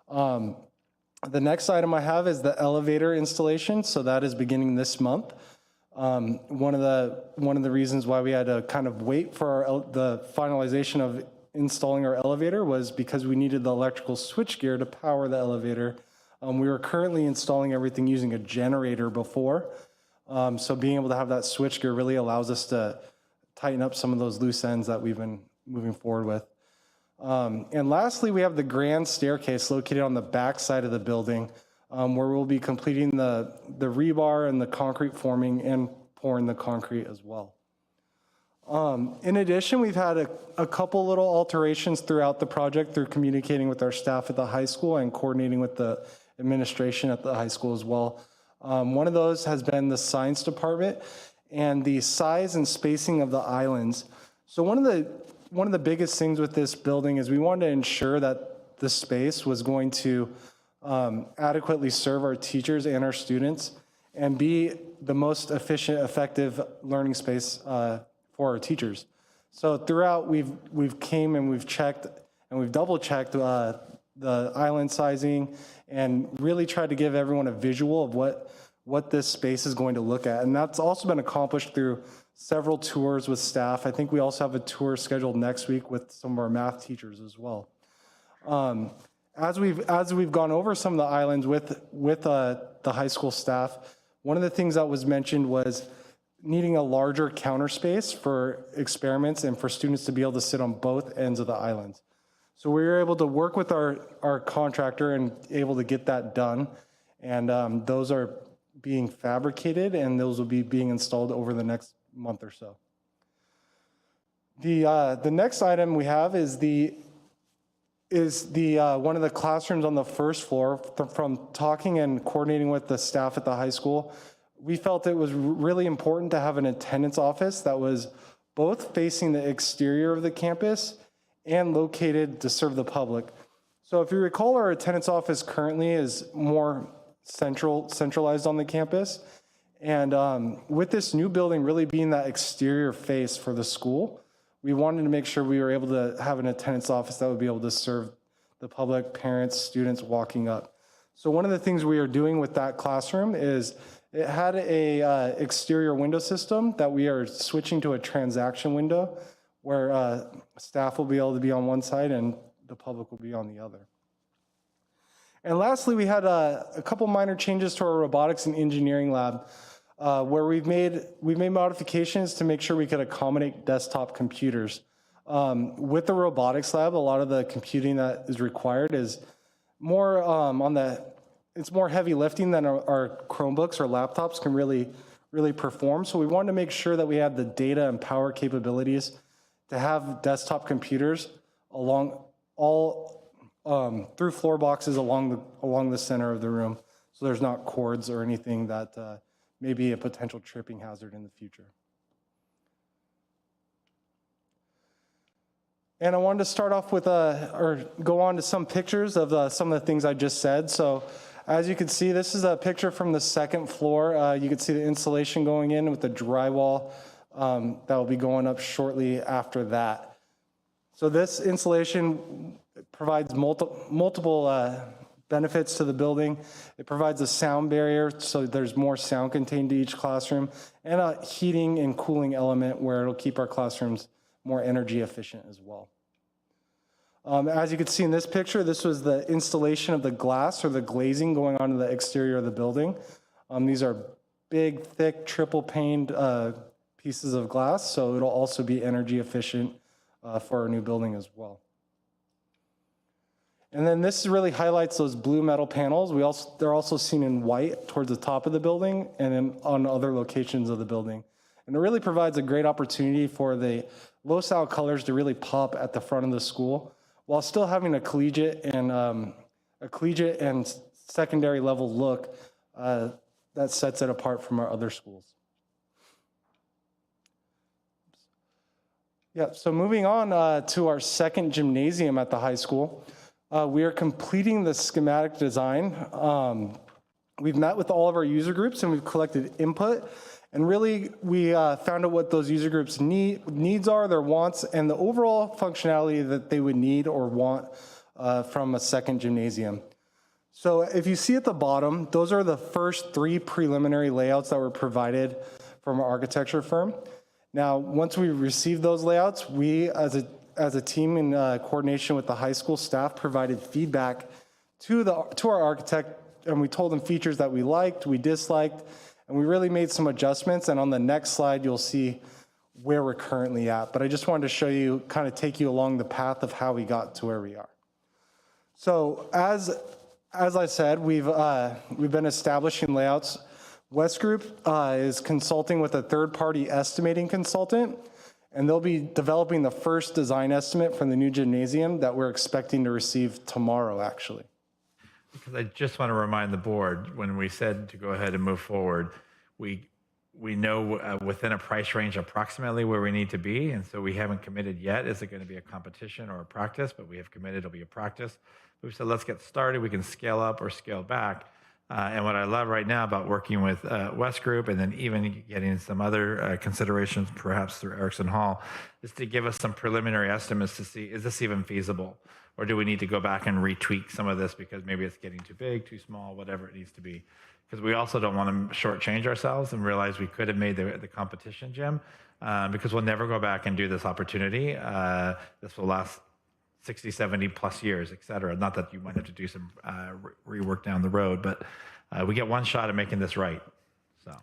The next item I have is the elevator installation. So that is beginning this month. One of the reasons why we had to kind of wait for the finalization of installing our elevator was because we needed the electrical switchgear to power the elevator. We were currently installing everything using a generator before. So being able to have that switchgear really allows us to tighten up some of those loose ends that we've been moving forward with. And lastly, we have the grand staircase located on the back side of the building, where we'll be completing the rebar and the concrete forming and pouring the concrete as well. In addition, we've had a couple little alterations throughout the project through communicating with our staff at the high school and coordinating with the administration at the high school as well. One of those has been the science department and the size and spacing of the islands. So one of the biggest things with this building is we wanted to ensure that the space was going to adequately serve our teachers and our students and be the most efficient, effective learning space for our teachers. So throughout, we've came and we've checked and we've double checked the island sizing and really tried to give everyone a visual of what this space is going to look at. And that's also been accomplished through several tours with staff. I think we also have a tour scheduled next week with some of our math teachers as well. As we've gone over some of the islands with the high school staff, one of the things that was mentioned was needing a larger counter space for experiments and for students to be able to sit on both ends of the islands. So we were able to work with our contractor and able to get that done. And those are being fabricated and those will be being installed over the next month or so. The next item we have is one of the classrooms on the first floor. From talking and coordinating with the staff at the high school, we felt it was really important to have an attendance office that was both facing the exterior of the campus and located to serve the public. So if you recall, our attendance office currently is more centralized on the campus. And with this new building really being that exterior face for the school, we wanted to make sure we were able to have an attendance office that would be able to serve the public, parents, students walking up. So one of the things we are doing with that classroom is it had a exterior window system that we are switching to a transaction window where staff will be able to be on one side and the public will be on the other. And lastly, we had a couple minor changes to our robotics and engineering lab where we've made modifications to make sure we could accommodate desktop computers. With the robotics lab, a lot of the computing that is required is more it's more heavy lifting than our Chromebooks or laptops can really perform. So we wanted to make sure that we had the data and power capabilities to have desktop computers through floor boxes along the center of the room. So there's not cords or anything that may be a potential tripping hazard in the future. And I wanted to start off with or go on to some pictures of some of the things I just said. So as you can see, this is a picture from the second floor. You can see the insulation going in with the drywall that will be going up shortly after that. So this insulation provides multiple benefits to the building. It provides a sound barrier, so there's more sound contained to each classroom, and a heating and cooling element where it'll keep our classrooms more energy efficient as well. As you can see in this picture, this was the installation of the glass or the glazing going on in the exterior of the building. These are big, thick, triple paned pieces of glass, so it'll also be energy efficient for our new building as well. And then this really highlights those blue metal panels. They're also seen in white towards the top of the building and then on other locations of the building. And it really provides a great opportunity for the low-sal colors to really pop at the front of the school while still having a collegiate and secondary level look that sets it apart from our other schools. Yeah, so moving on to our second gymnasium at the high school. We are completing the schematic design. We've met with all of our user groups and we've collected input. And really, we found out what those user groups' needs are, their wants, and the overall functionality that they would need or want from a second gymnasium. So if you see at the bottom, those are the first 3 preliminary layouts that were provided from our architecture firm. Now, once we received those layouts, we as a team in coordination with the high school staff provided feedback to our architect, and we told them features that we liked, we disliked, and we really made some adjustments. And on the next slide, you'll see where we're currently at. But I just wanted to show you, kind of take you along the path of how we got to where we are. So as I said, we've been establishing layouts. West Group is consulting with a third-party estimating consultant, and they'll be developing the first design estimate for the new gymnasium that we're expecting to receive tomorrow, actually. Because I just want to remind the board, when we said to go ahead and move forward, we know within a price range approximately where we need to be, and so we haven't committed yet. Is it going to be a competition or a practice? But we have committed it'll be a practice. We said, let's get started. We can scale up or scale back. And what I love right now about working with West Group and then even getting some other considerations, perhaps through Erickson Hall, is to give us some preliminary estimates to see, is this even feasible? Or do we need to go back and retweak some of this because maybe it's getting too big, too small, whatever it needs to be? Because we also don't want to shortchange ourselves and realize we could have made the competition gym because we'll never go back and do this opportunity. This will last 60, 70 plus years, et cetera. Not that you might have to do some rework down the road, but we get one shot at making this right. So,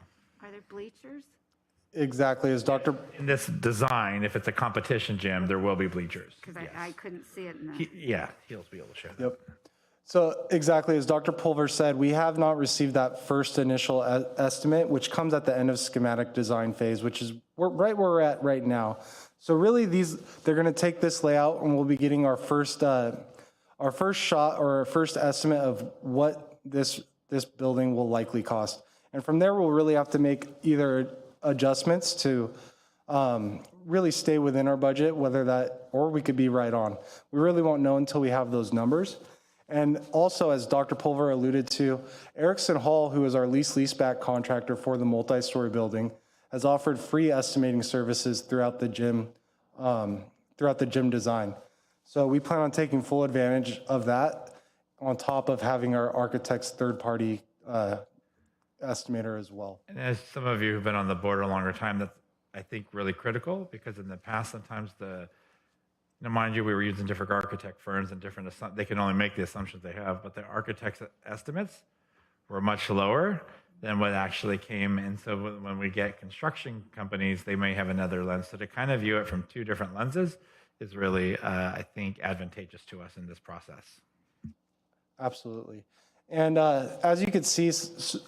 Are there bleachers? Exactly, as Dr. In this design, if it's a competition gym, there will be bleachers. Because I couldn't see it in the... Yeah, he'll be able to show that. Yep. So exactly, as Dr. Pulver said, we have not received that first initial estimate, which comes at the end of schematic design phase, which is right where we're at right now. So really, they're going to take this layout, and we'll be getting our first shot or our first estimate of what this building will likely cost. And from there, we'll really have to make either adjustments to really stay within our budget, or we could be right on. We really won't know until we have those numbers. And also, as Dr. Pulver alluded to, Erickson Hall, who is our leaseback contractor for the multi-story building, has offered free estimating services throughout the gym design. So we plan on taking full advantage of that on top of having our architect's third-party estimator as well. And as some of you who've been on the board a longer time, that's, I think, really critical because in the past, sometimes mind you, we were using different architect firms and they can only make the assumptions they have, but the architect's estimates were much lower than what actually came. And so when we get construction companies, they may have another lens. So to kind of view it from 2 different lenses is really, I think, advantageous to us in this process. Absolutely. And as you can see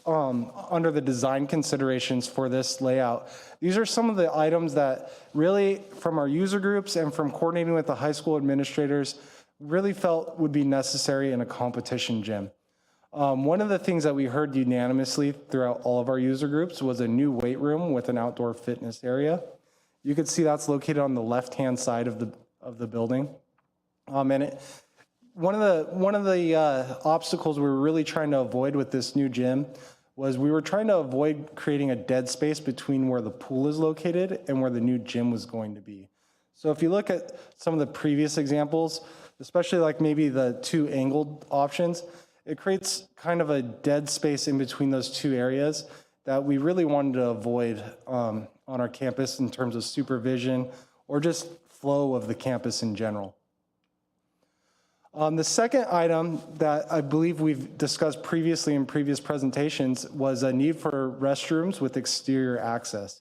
under the design considerations for this layout, these are some of the items that really, from our user groups and from coordinating with the high school administrators, really felt would be necessary in a competition gym. One of the things that we heard unanimously throughout all of our user groups was a new weight room with an outdoor fitness area. You can see that's located on the left-hand side of the building. One of the obstacles we were really trying to avoid with this new gym was we were trying to avoid creating a dead space between where the pool is located and where the new gym was going to be. So if you look at some of the previous examples, especially like maybe the 2 angled options, it creates kind of a dead space in between those 2 areas that we really wanted to avoid on our campus in terms of supervision or just flow of the campus in general. The second item that I believe we've discussed previously in previous presentations was a need for restrooms with exterior access.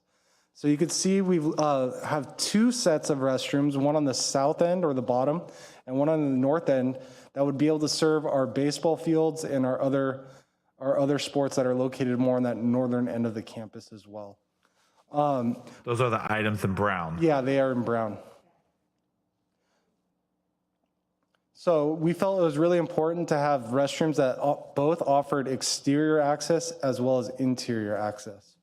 So you can see we have two sets of restrooms, one on the south end or the bottom, and one on the north end that would be able to serve our baseball fields and our other sports that are located more on that northern end of the campus as well. Those are the items in brown. Yeah, they are in brown. So we felt it was really important to have restrooms that both offered exterior access as well as interior access.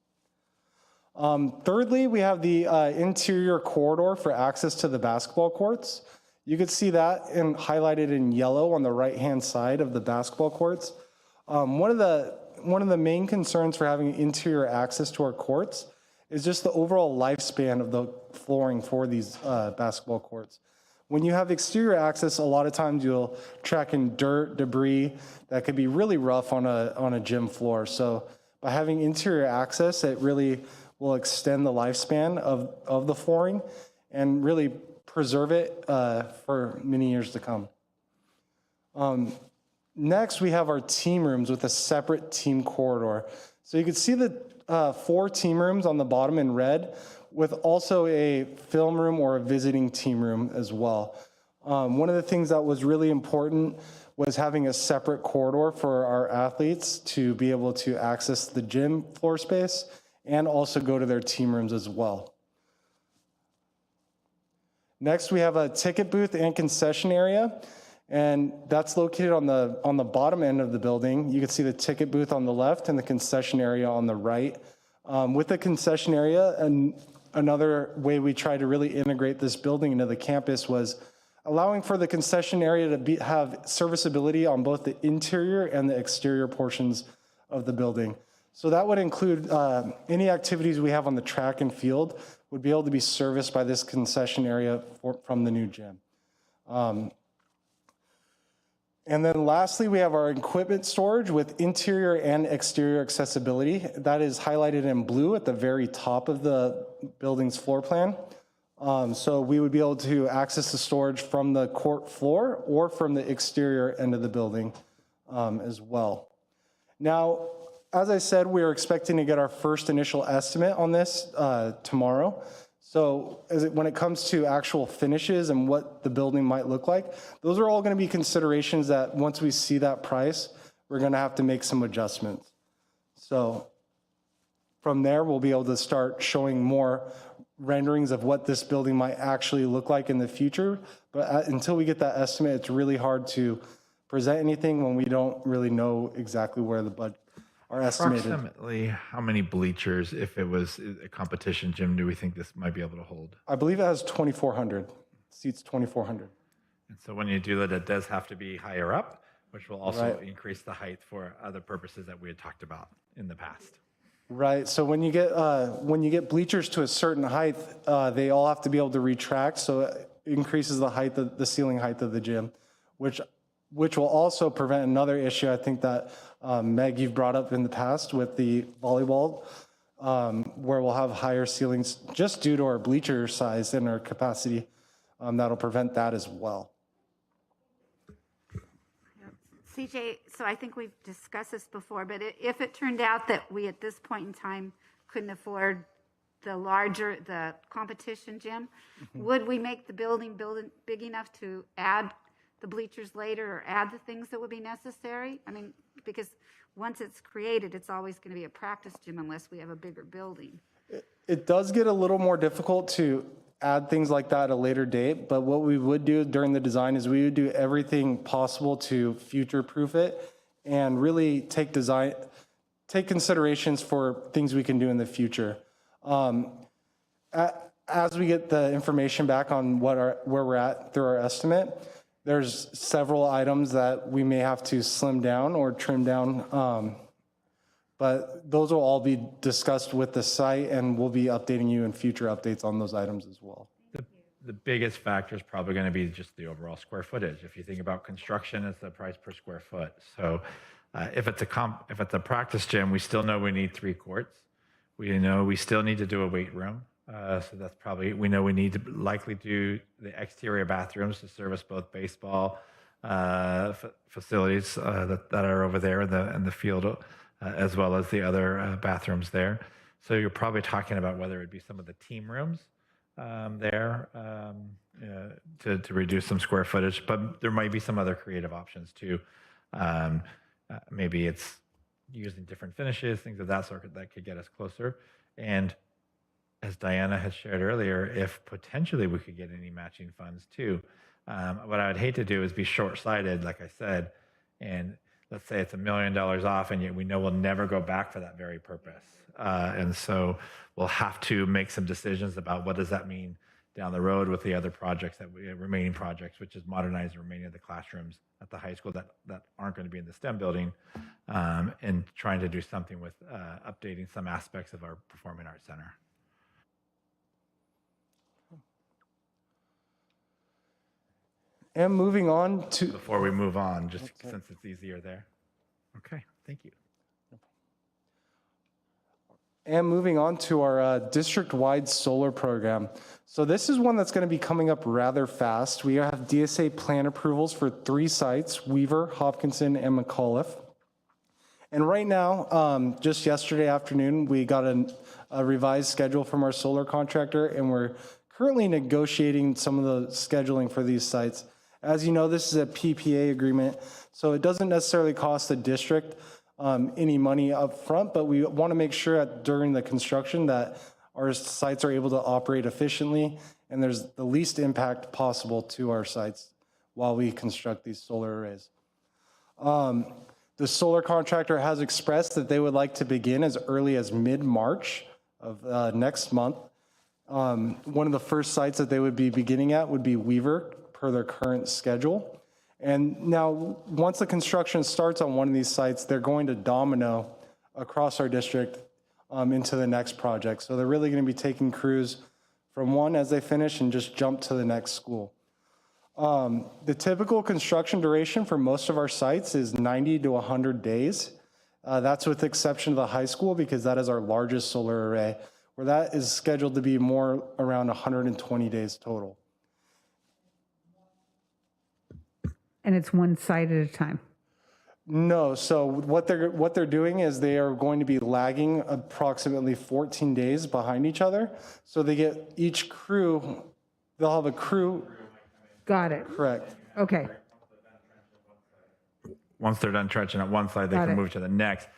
Thirdly, we have the interior corridor for access to the basketball courts. You can see that highlighted in yellow on the right-hand side of the basketball courts. One of the main concerns for having interior access to our courts is just the overall lifespan of the flooring for these basketball courts. When you have exterior access, a lot of times you'll track in dirt, debris that could be really rough on a gym floor. So by having interior access, it really will extend the lifespan of the flooring and really preserve it for many years to come. Next, we have our team rooms with a separate team corridor. So you can see the 4 team rooms on the bottom in red, with also a film room or a visiting team room as well. One of the things that was really important was having a separate corridor for our athletes to be able to access the gym floor space and also go to their team rooms as well. Next, we have a ticket booth and concession area, and that's located on the bottom end of the building. You can see the ticket booth on the left and the concession area on the right. With the concession area, and another way we tried to really integrate this building into the campus was allowing for the concession area to have serviceability on both the interior and the exterior portions of the building. So that would include any activities we have on the track and field would be able to be serviced by this concession area from the new gym. And then lastly, we have our equipment storage with interior and exterior accessibility. That is highlighted in blue at the very top of the building's floor plan. So we would be able to access the storage from the court floor or from the exterior end of the building as well. Now, as I said, we are expecting to get our first initial estimate on this tomorrow. So when it comes to actual finishes and what the building might look like, those are all going to be considerations that once we see that price, we're going to have to make some adjustments. So from there, we'll be able to start showing more renderings of what this building might actually look like in the future. But until we get that estimate, it's really hard to present anything when we don't really know exactly where the budget are estimated. Approximately how many bleachers, if it was a competition gym, do we think this might be able to hold? I believe it has 2,400, seats 2,400. And so when you do that, it does have to be higher up, which will also increase the height for other purposes that we had talked about in the past. Right, so when you get bleachers to a certain height, they all have to be able to retract, so it increases the height, the ceiling height of the gym, which will also prevent another issue I think that Meg, you've brought up in the past with the volleyball, where we'll have higher ceilings just due to our bleacher size and our capacity. That'll prevent that as well. CJ, so I think we've discussed this before, but if it turned out that we at this point in time couldn't afford the competition gym, would we make the building big enough to add the bleachers later or add the things that would be necessary? I mean, because once it's created, it's always going to be a practice gym unless we have a bigger building. It does get a little more difficult to add things like that at a later date, but what we would do during the design is we would do everything possible to future-proof it and really take considerations for things we can do in the future. As we get the information back on where we're at through our estimate, there's several items that we may have to slim down or trim down, but those will all be discussed with the site, and we'll be updating you in future updates on those items as well. The biggest factor is probably going to be just the overall square footage. If you think about construction, it's the price per square foot. So if it's a practice gym, we still know we need 3 courts. We know we still need to do a weight room. So that's probably, we know we need to likely do the exterior bathrooms to service both baseball facilities that are over there in the field, as well as the other bathrooms there. So you're probably talking about whether it be some of the team rooms there to reduce some square footage, but there might be some other creative options too. Maybe it's using different finishes, things of that sort that could get us closer. And as Diana had shared earlier, if potentially we could get any matching funds too. What I would hate to do is be short-sighted, like I said, and let's say it's $1 million off, and yet we know we'll never go back for that very purpose. And so we'll have to make some decisions about what does that mean down the road with the other projects, remaining projects, which is modernize the remaining of the classrooms at the high school that aren't going to be in the STEM building, and trying to do something with updating some aspects of our Performing Arts Center. And moving on to... Before we move on, just since it's easier there. Okay, thank you. And moving on to our district-wide solar program. So this is one that's going to be coming up rather fast. We have DSA plan approvals for 3 sites, Weaver, Hopkinton, and McAuliffe. And right now, just yesterday afternoon, we got a revised schedule from our solar contractor, and we're currently negotiating some of the scheduling for these sites. As you know, this is a PPA agreement, so it doesn't necessarily cost the district any money up front, but we want to make sure that during the construction that our sites are able to operate efficiently and there's the least impact possible to our sites while we construct these solar arrays. The solar contractor has expressed that they would like to begin as early as mid-March of next month. One of the first sites that they would be beginning at would be Weaver, per their current schedule. And now, once the construction starts on one of these sites, they're going to domino across our district into the next project. So they're really going to be taking crews from one as they finish and just jump to the next school. The typical construction duration for most of our sites is 90 to 100 days. That's with the exception of the high school, because that is our largest solar array, where that is scheduled to be more around 120 days total. And it's one site at a time? No, so what they're doing is they are going to be lagging approximately 14 days behind each other. So they get each crew, they'll have a crew. Got it. Correct. Okay. Once they're done trenching at one side, they can move to the next.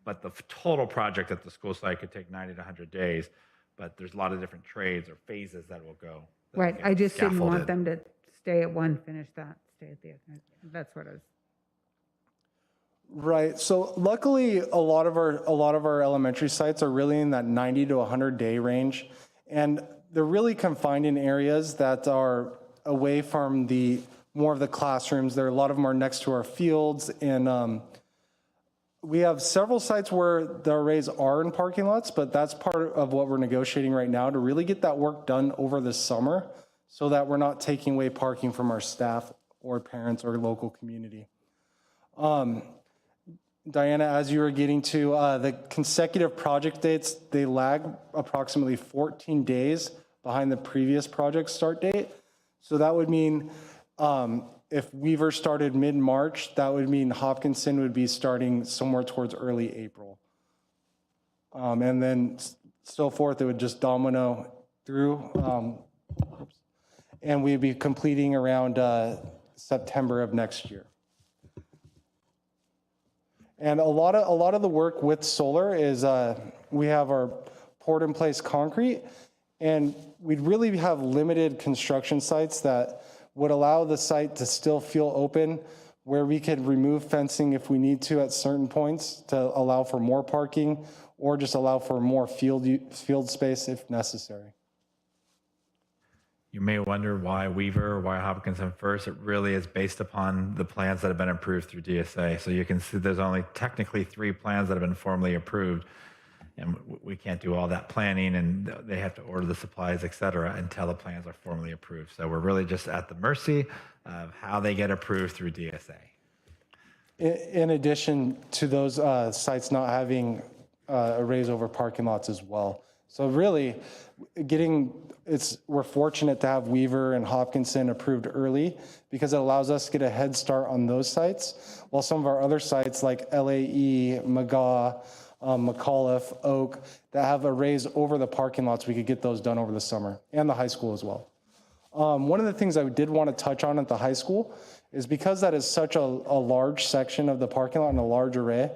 But the total project at the school site could take 90 to 100 days. But there's a lot of different trades or phases that will go. Right. I just didn't want them to stay at one, finish that, stay at the other. That's what I was. Right. So luckily, a lot of our elementary sites are really in that 90 to 100 day range, and they're really confined in areas that are away from the more of the classrooms. There, a lot of them are next to our fields, and we have several sites where the arrays are in parking lots, but that's part of what we're negotiating right now to really get that work done over the summer, so that we're not taking away parking from our staff or parents or local community. Diana, as you were getting to the consecutive project dates, they lag approximately 14 days behind the previous project start date. So that would mean if Weaver started mid-March, that would mean Hopkinton would be starting somewhere towards early April. And then so forth, it would just domino through. And we'd be completing around September of next year. And a lot of the work with solar is we have our poured in place concrete, and we'd really have limited construction sites that would allow the site to still feel open, where we could remove fencing if we need to at certain points to allow for more parking, or just allow for more field space if necessary. You may wonder why Weaver or why Hopkinton first. It really is based upon the plans that have been approved through DSA. So you can see there's only technically 3 plans that have been formally approved. And we can't do all that planning, and they have to order the supplies, et cetera, until the plans are formally approved. So we're really just at the mercy of how they get approved through DSA. In addition to those sites not having arrays over parking lots as well. So really, we're fortunate to have Weaver and Hopkinton approved early, because it allows us to get a head start on those sites, while some of our other sites like LAE, McGaw, McAuliffe, Oak, that have arrays over the parking lots. We could get those done over the summer, and the high school as well. One of the things I did want to touch on at the high school is because that is such a large section of the parking lot and a large array,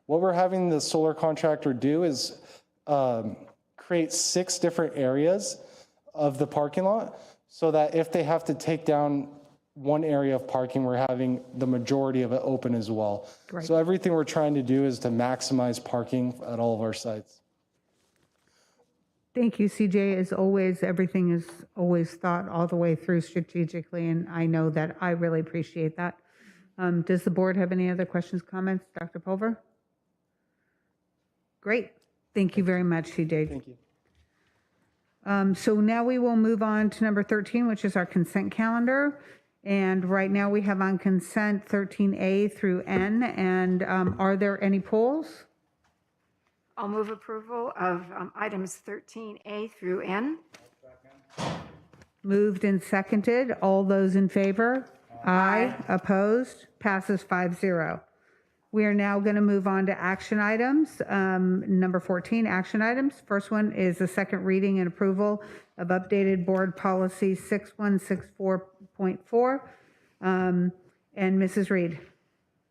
what we're having the solar contractor do is create 6 different areas of the parking lot so that if they have to take down one area of parking, we're having the majority of it open as well. Great. So everything we're trying to do is to maximize parking at all of our sites. Thank you, CJ. As always, everything is always thought all the way through strategically, and I know that I really appreciate that. Does the board have any other questions, comments? Dr. Pulver? Great. Thank you very much, CJ. Thank you. So now we will move on to number 13, which is our consent calendar. And right now we have on consent 13A through N. And are there any polls? I'll move approval of items 13A through N. Moved and seconded. All those in favor? Aye. Opposed? Passes 5-0. We are now going to move on to action items. Number 14, action items. First one is the second reading and approval of updated board policy 6164.4. And Mrs. Reed.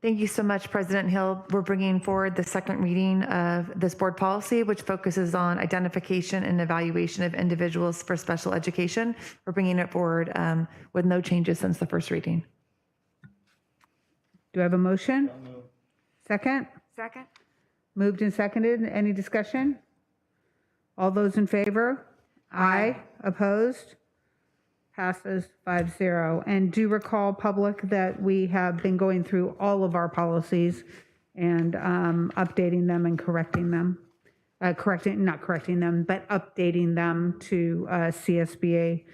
Thank you so much, President Hill. We're bringing forward the second reading of this board policy, which focuses on identification and evaluation of individuals for special education. We're bringing it forward with no changes since the first reading. Do I have a motion? Second? Second. Moved and seconded. Any discussion? All those in favor? Aye. Opposed? Passes 5-0. And do recall, public, that we have been going through all of our policies and updating them and correcting them. Not correcting them, but updating them to CSBA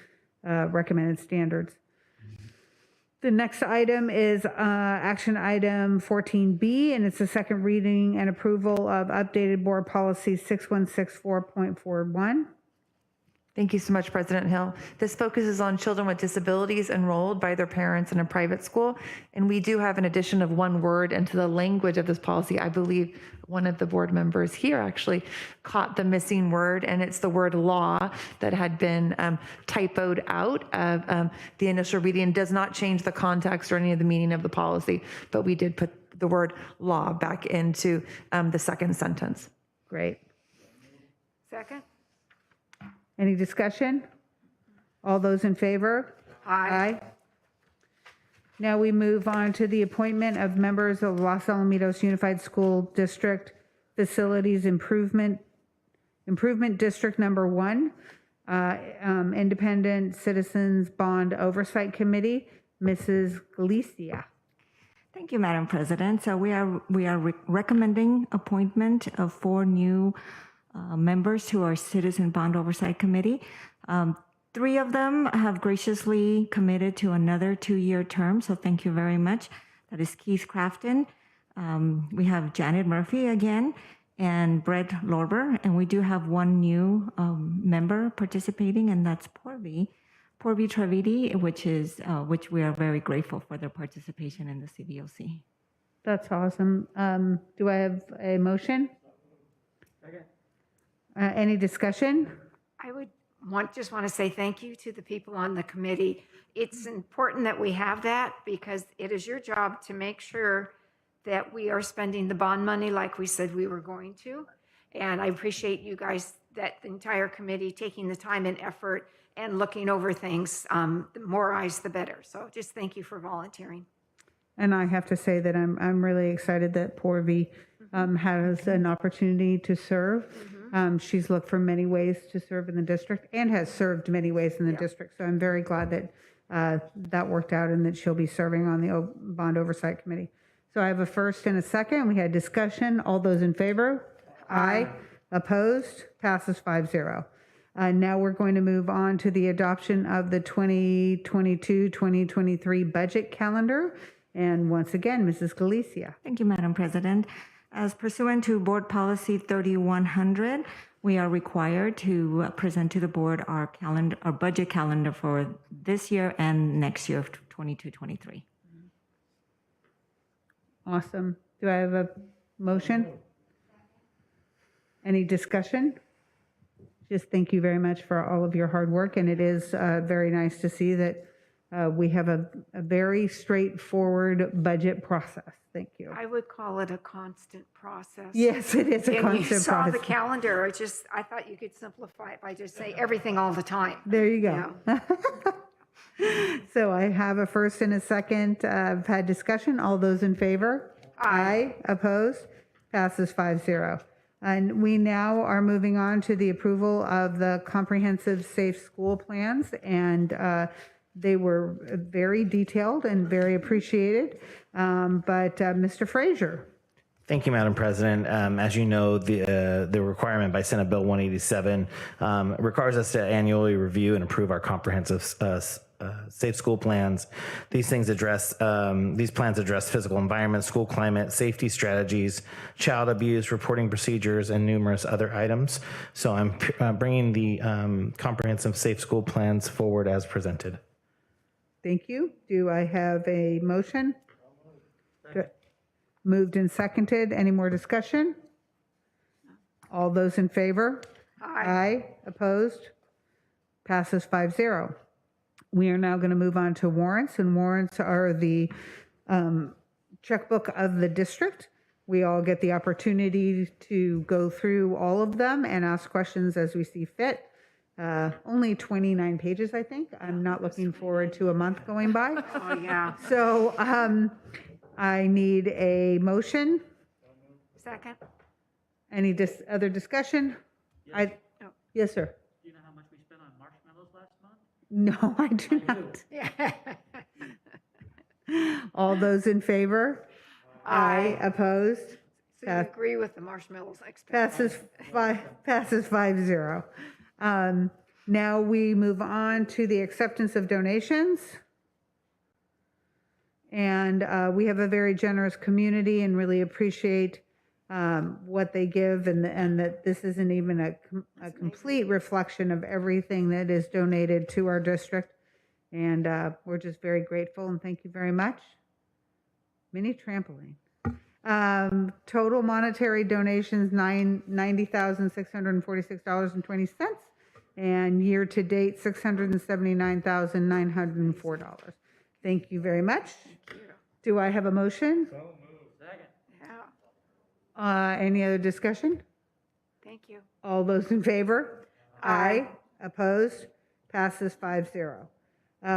recommended standards. The next item is action item 14B, and it's the second reading and approval of updated board policy 6164.41. Thank you so much, President Hill. This focuses on children with disabilities enrolled by their parents in a private school. And we do have an addition of one word into the language of this policy. I believe one of the board members here actually caught the missing word, and it's the word law that had been typoed out of the initial reading. Does not change the context or any of the meaning of the policy, but we did put the word law back into the second sentence. Great. Second. Any discussion? All those in favor? Aye. Now we move on to the appointment of members of Los Alamitos Unified School District Facilities Improvement District Number 1, Independent Citizens Bond Oversight Committee, Mrs. Galicia. Thank you, Madam President. So we are recommending appointment of 4 new members to our Citizen Bond Oversight Committee. 3 of them have graciously committed to another 2-year term, so thank you very much. That is Keith Crafton. We have Janet Murphy again, and Brett Lorber, and we do have 1 new member participating, and that's Porvi Travidi, which we are very grateful for their participation in the CBOC. That's awesome. Do I have a motion? Any discussion? I would just want to say thank you to the people on the committee. It's important that we have that because it is your job to make sure that we are spending the bond money like we said we were going to. And I appreciate you guys, that the entire committee, taking the time and effort and looking over things. The more eyes, the better. So just thank you for volunteering. And I have to say that I'm really excited that Porvi has an opportunity to serve. She's looked for many ways to serve in the district and has served many ways in the district. So I'm very glad that that worked out and that she'll be serving on the Bond Oversight Committee. So I have a first and a second. We had discussion. All those in favor? Aye. Opposed? Passes 5-0. Now we're going to move on to the adoption of the 2022-2023 budget calendar. And once again, Mrs. Galicia. Thank you, Madam President. As pursuant to Board Policy 3100, we are required to present to the board our budget calendar for this year and next year of 22-23. Awesome. Do I have a motion? Any discussion? Just thank you very much for all of your hard work, and it is very nice to see that we have a very straightforward budget process. Thank you. I would call it a constant process. Yes, it is a And constant you saw process. the calendar. I thought you could simplify it by just say everything all the time. There you go. So I have a first and a second. I've had discussion. All those in favor? Aye. Opposed? Passes 5-0. And we now are moving on to the approval of the comprehensive safe school plans. And they were very detailed and very appreciated. But Mr. Frazier. Thank you, Madam President. As you know, the requirement by Senate Bill 187 requires us to annually review and approve our comprehensive safe school plans. These plans address physical environment, school climate, safety strategies, child abuse, reporting procedures, and numerous other items. So I'm bringing the comprehensive safe school plans forward as presented. Thank you. Do I have a motion? Moved and seconded. Any more discussion? All those in favor? Aye. Opposed? Passes 5-0. We are now going to move on to warrants, and warrants are the checkbook of the district. We all get the opportunity to go through all of them and ask questions as we see fit. Only 29 pages, I think. I'm not looking forward to a month going by. Oh, yeah. So I need a motion. Second. Any other discussion? Yes, sir. Do you know how much we spent on marshmallows last month? No, I do not. All those in favor? Aye. Opposed? So you agree with the marshmallows Passes 5-0. Now we move on to the acceptance of donations. And we have a very generous community and really appreciate what they give, and that this isn't even a complete reflection of everything that is donated to our district. And we're just very grateful and thank you very much. Mini trampoline. Total monetary donations, $90,646.20. And year to date, $679,904. Thank you very much. Do I have a motion? Yeah. Any other discussion? Thank you. All those in favor? Aye. Opposed? Passes 5-0.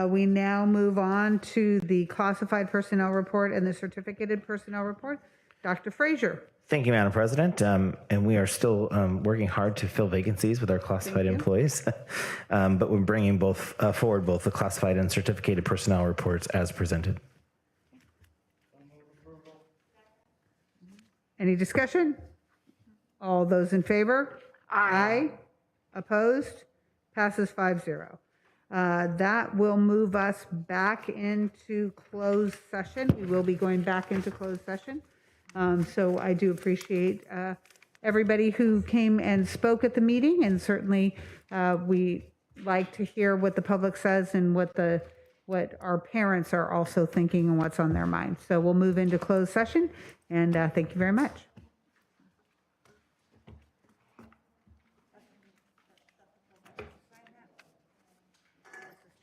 We now move on to the classified personnel report and the certificated personnel report. Dr. Frazier. Thank you, Madam President. And we are still working hard to fill vacancies with our classified employees, but we're bringing forward both the classified and certificated personnel reports as presented. Any discussion? All those in favor? Aye. Opposed? Passes 5-0. That will move us back into closed session. We will be going back into closed session. So I do appreciate everybody who came and spoke at the meeting, and certainly we like to hear what the public says and what our parents are also thinking and what's on their mind. So we'll move into closed session, and thank you very much.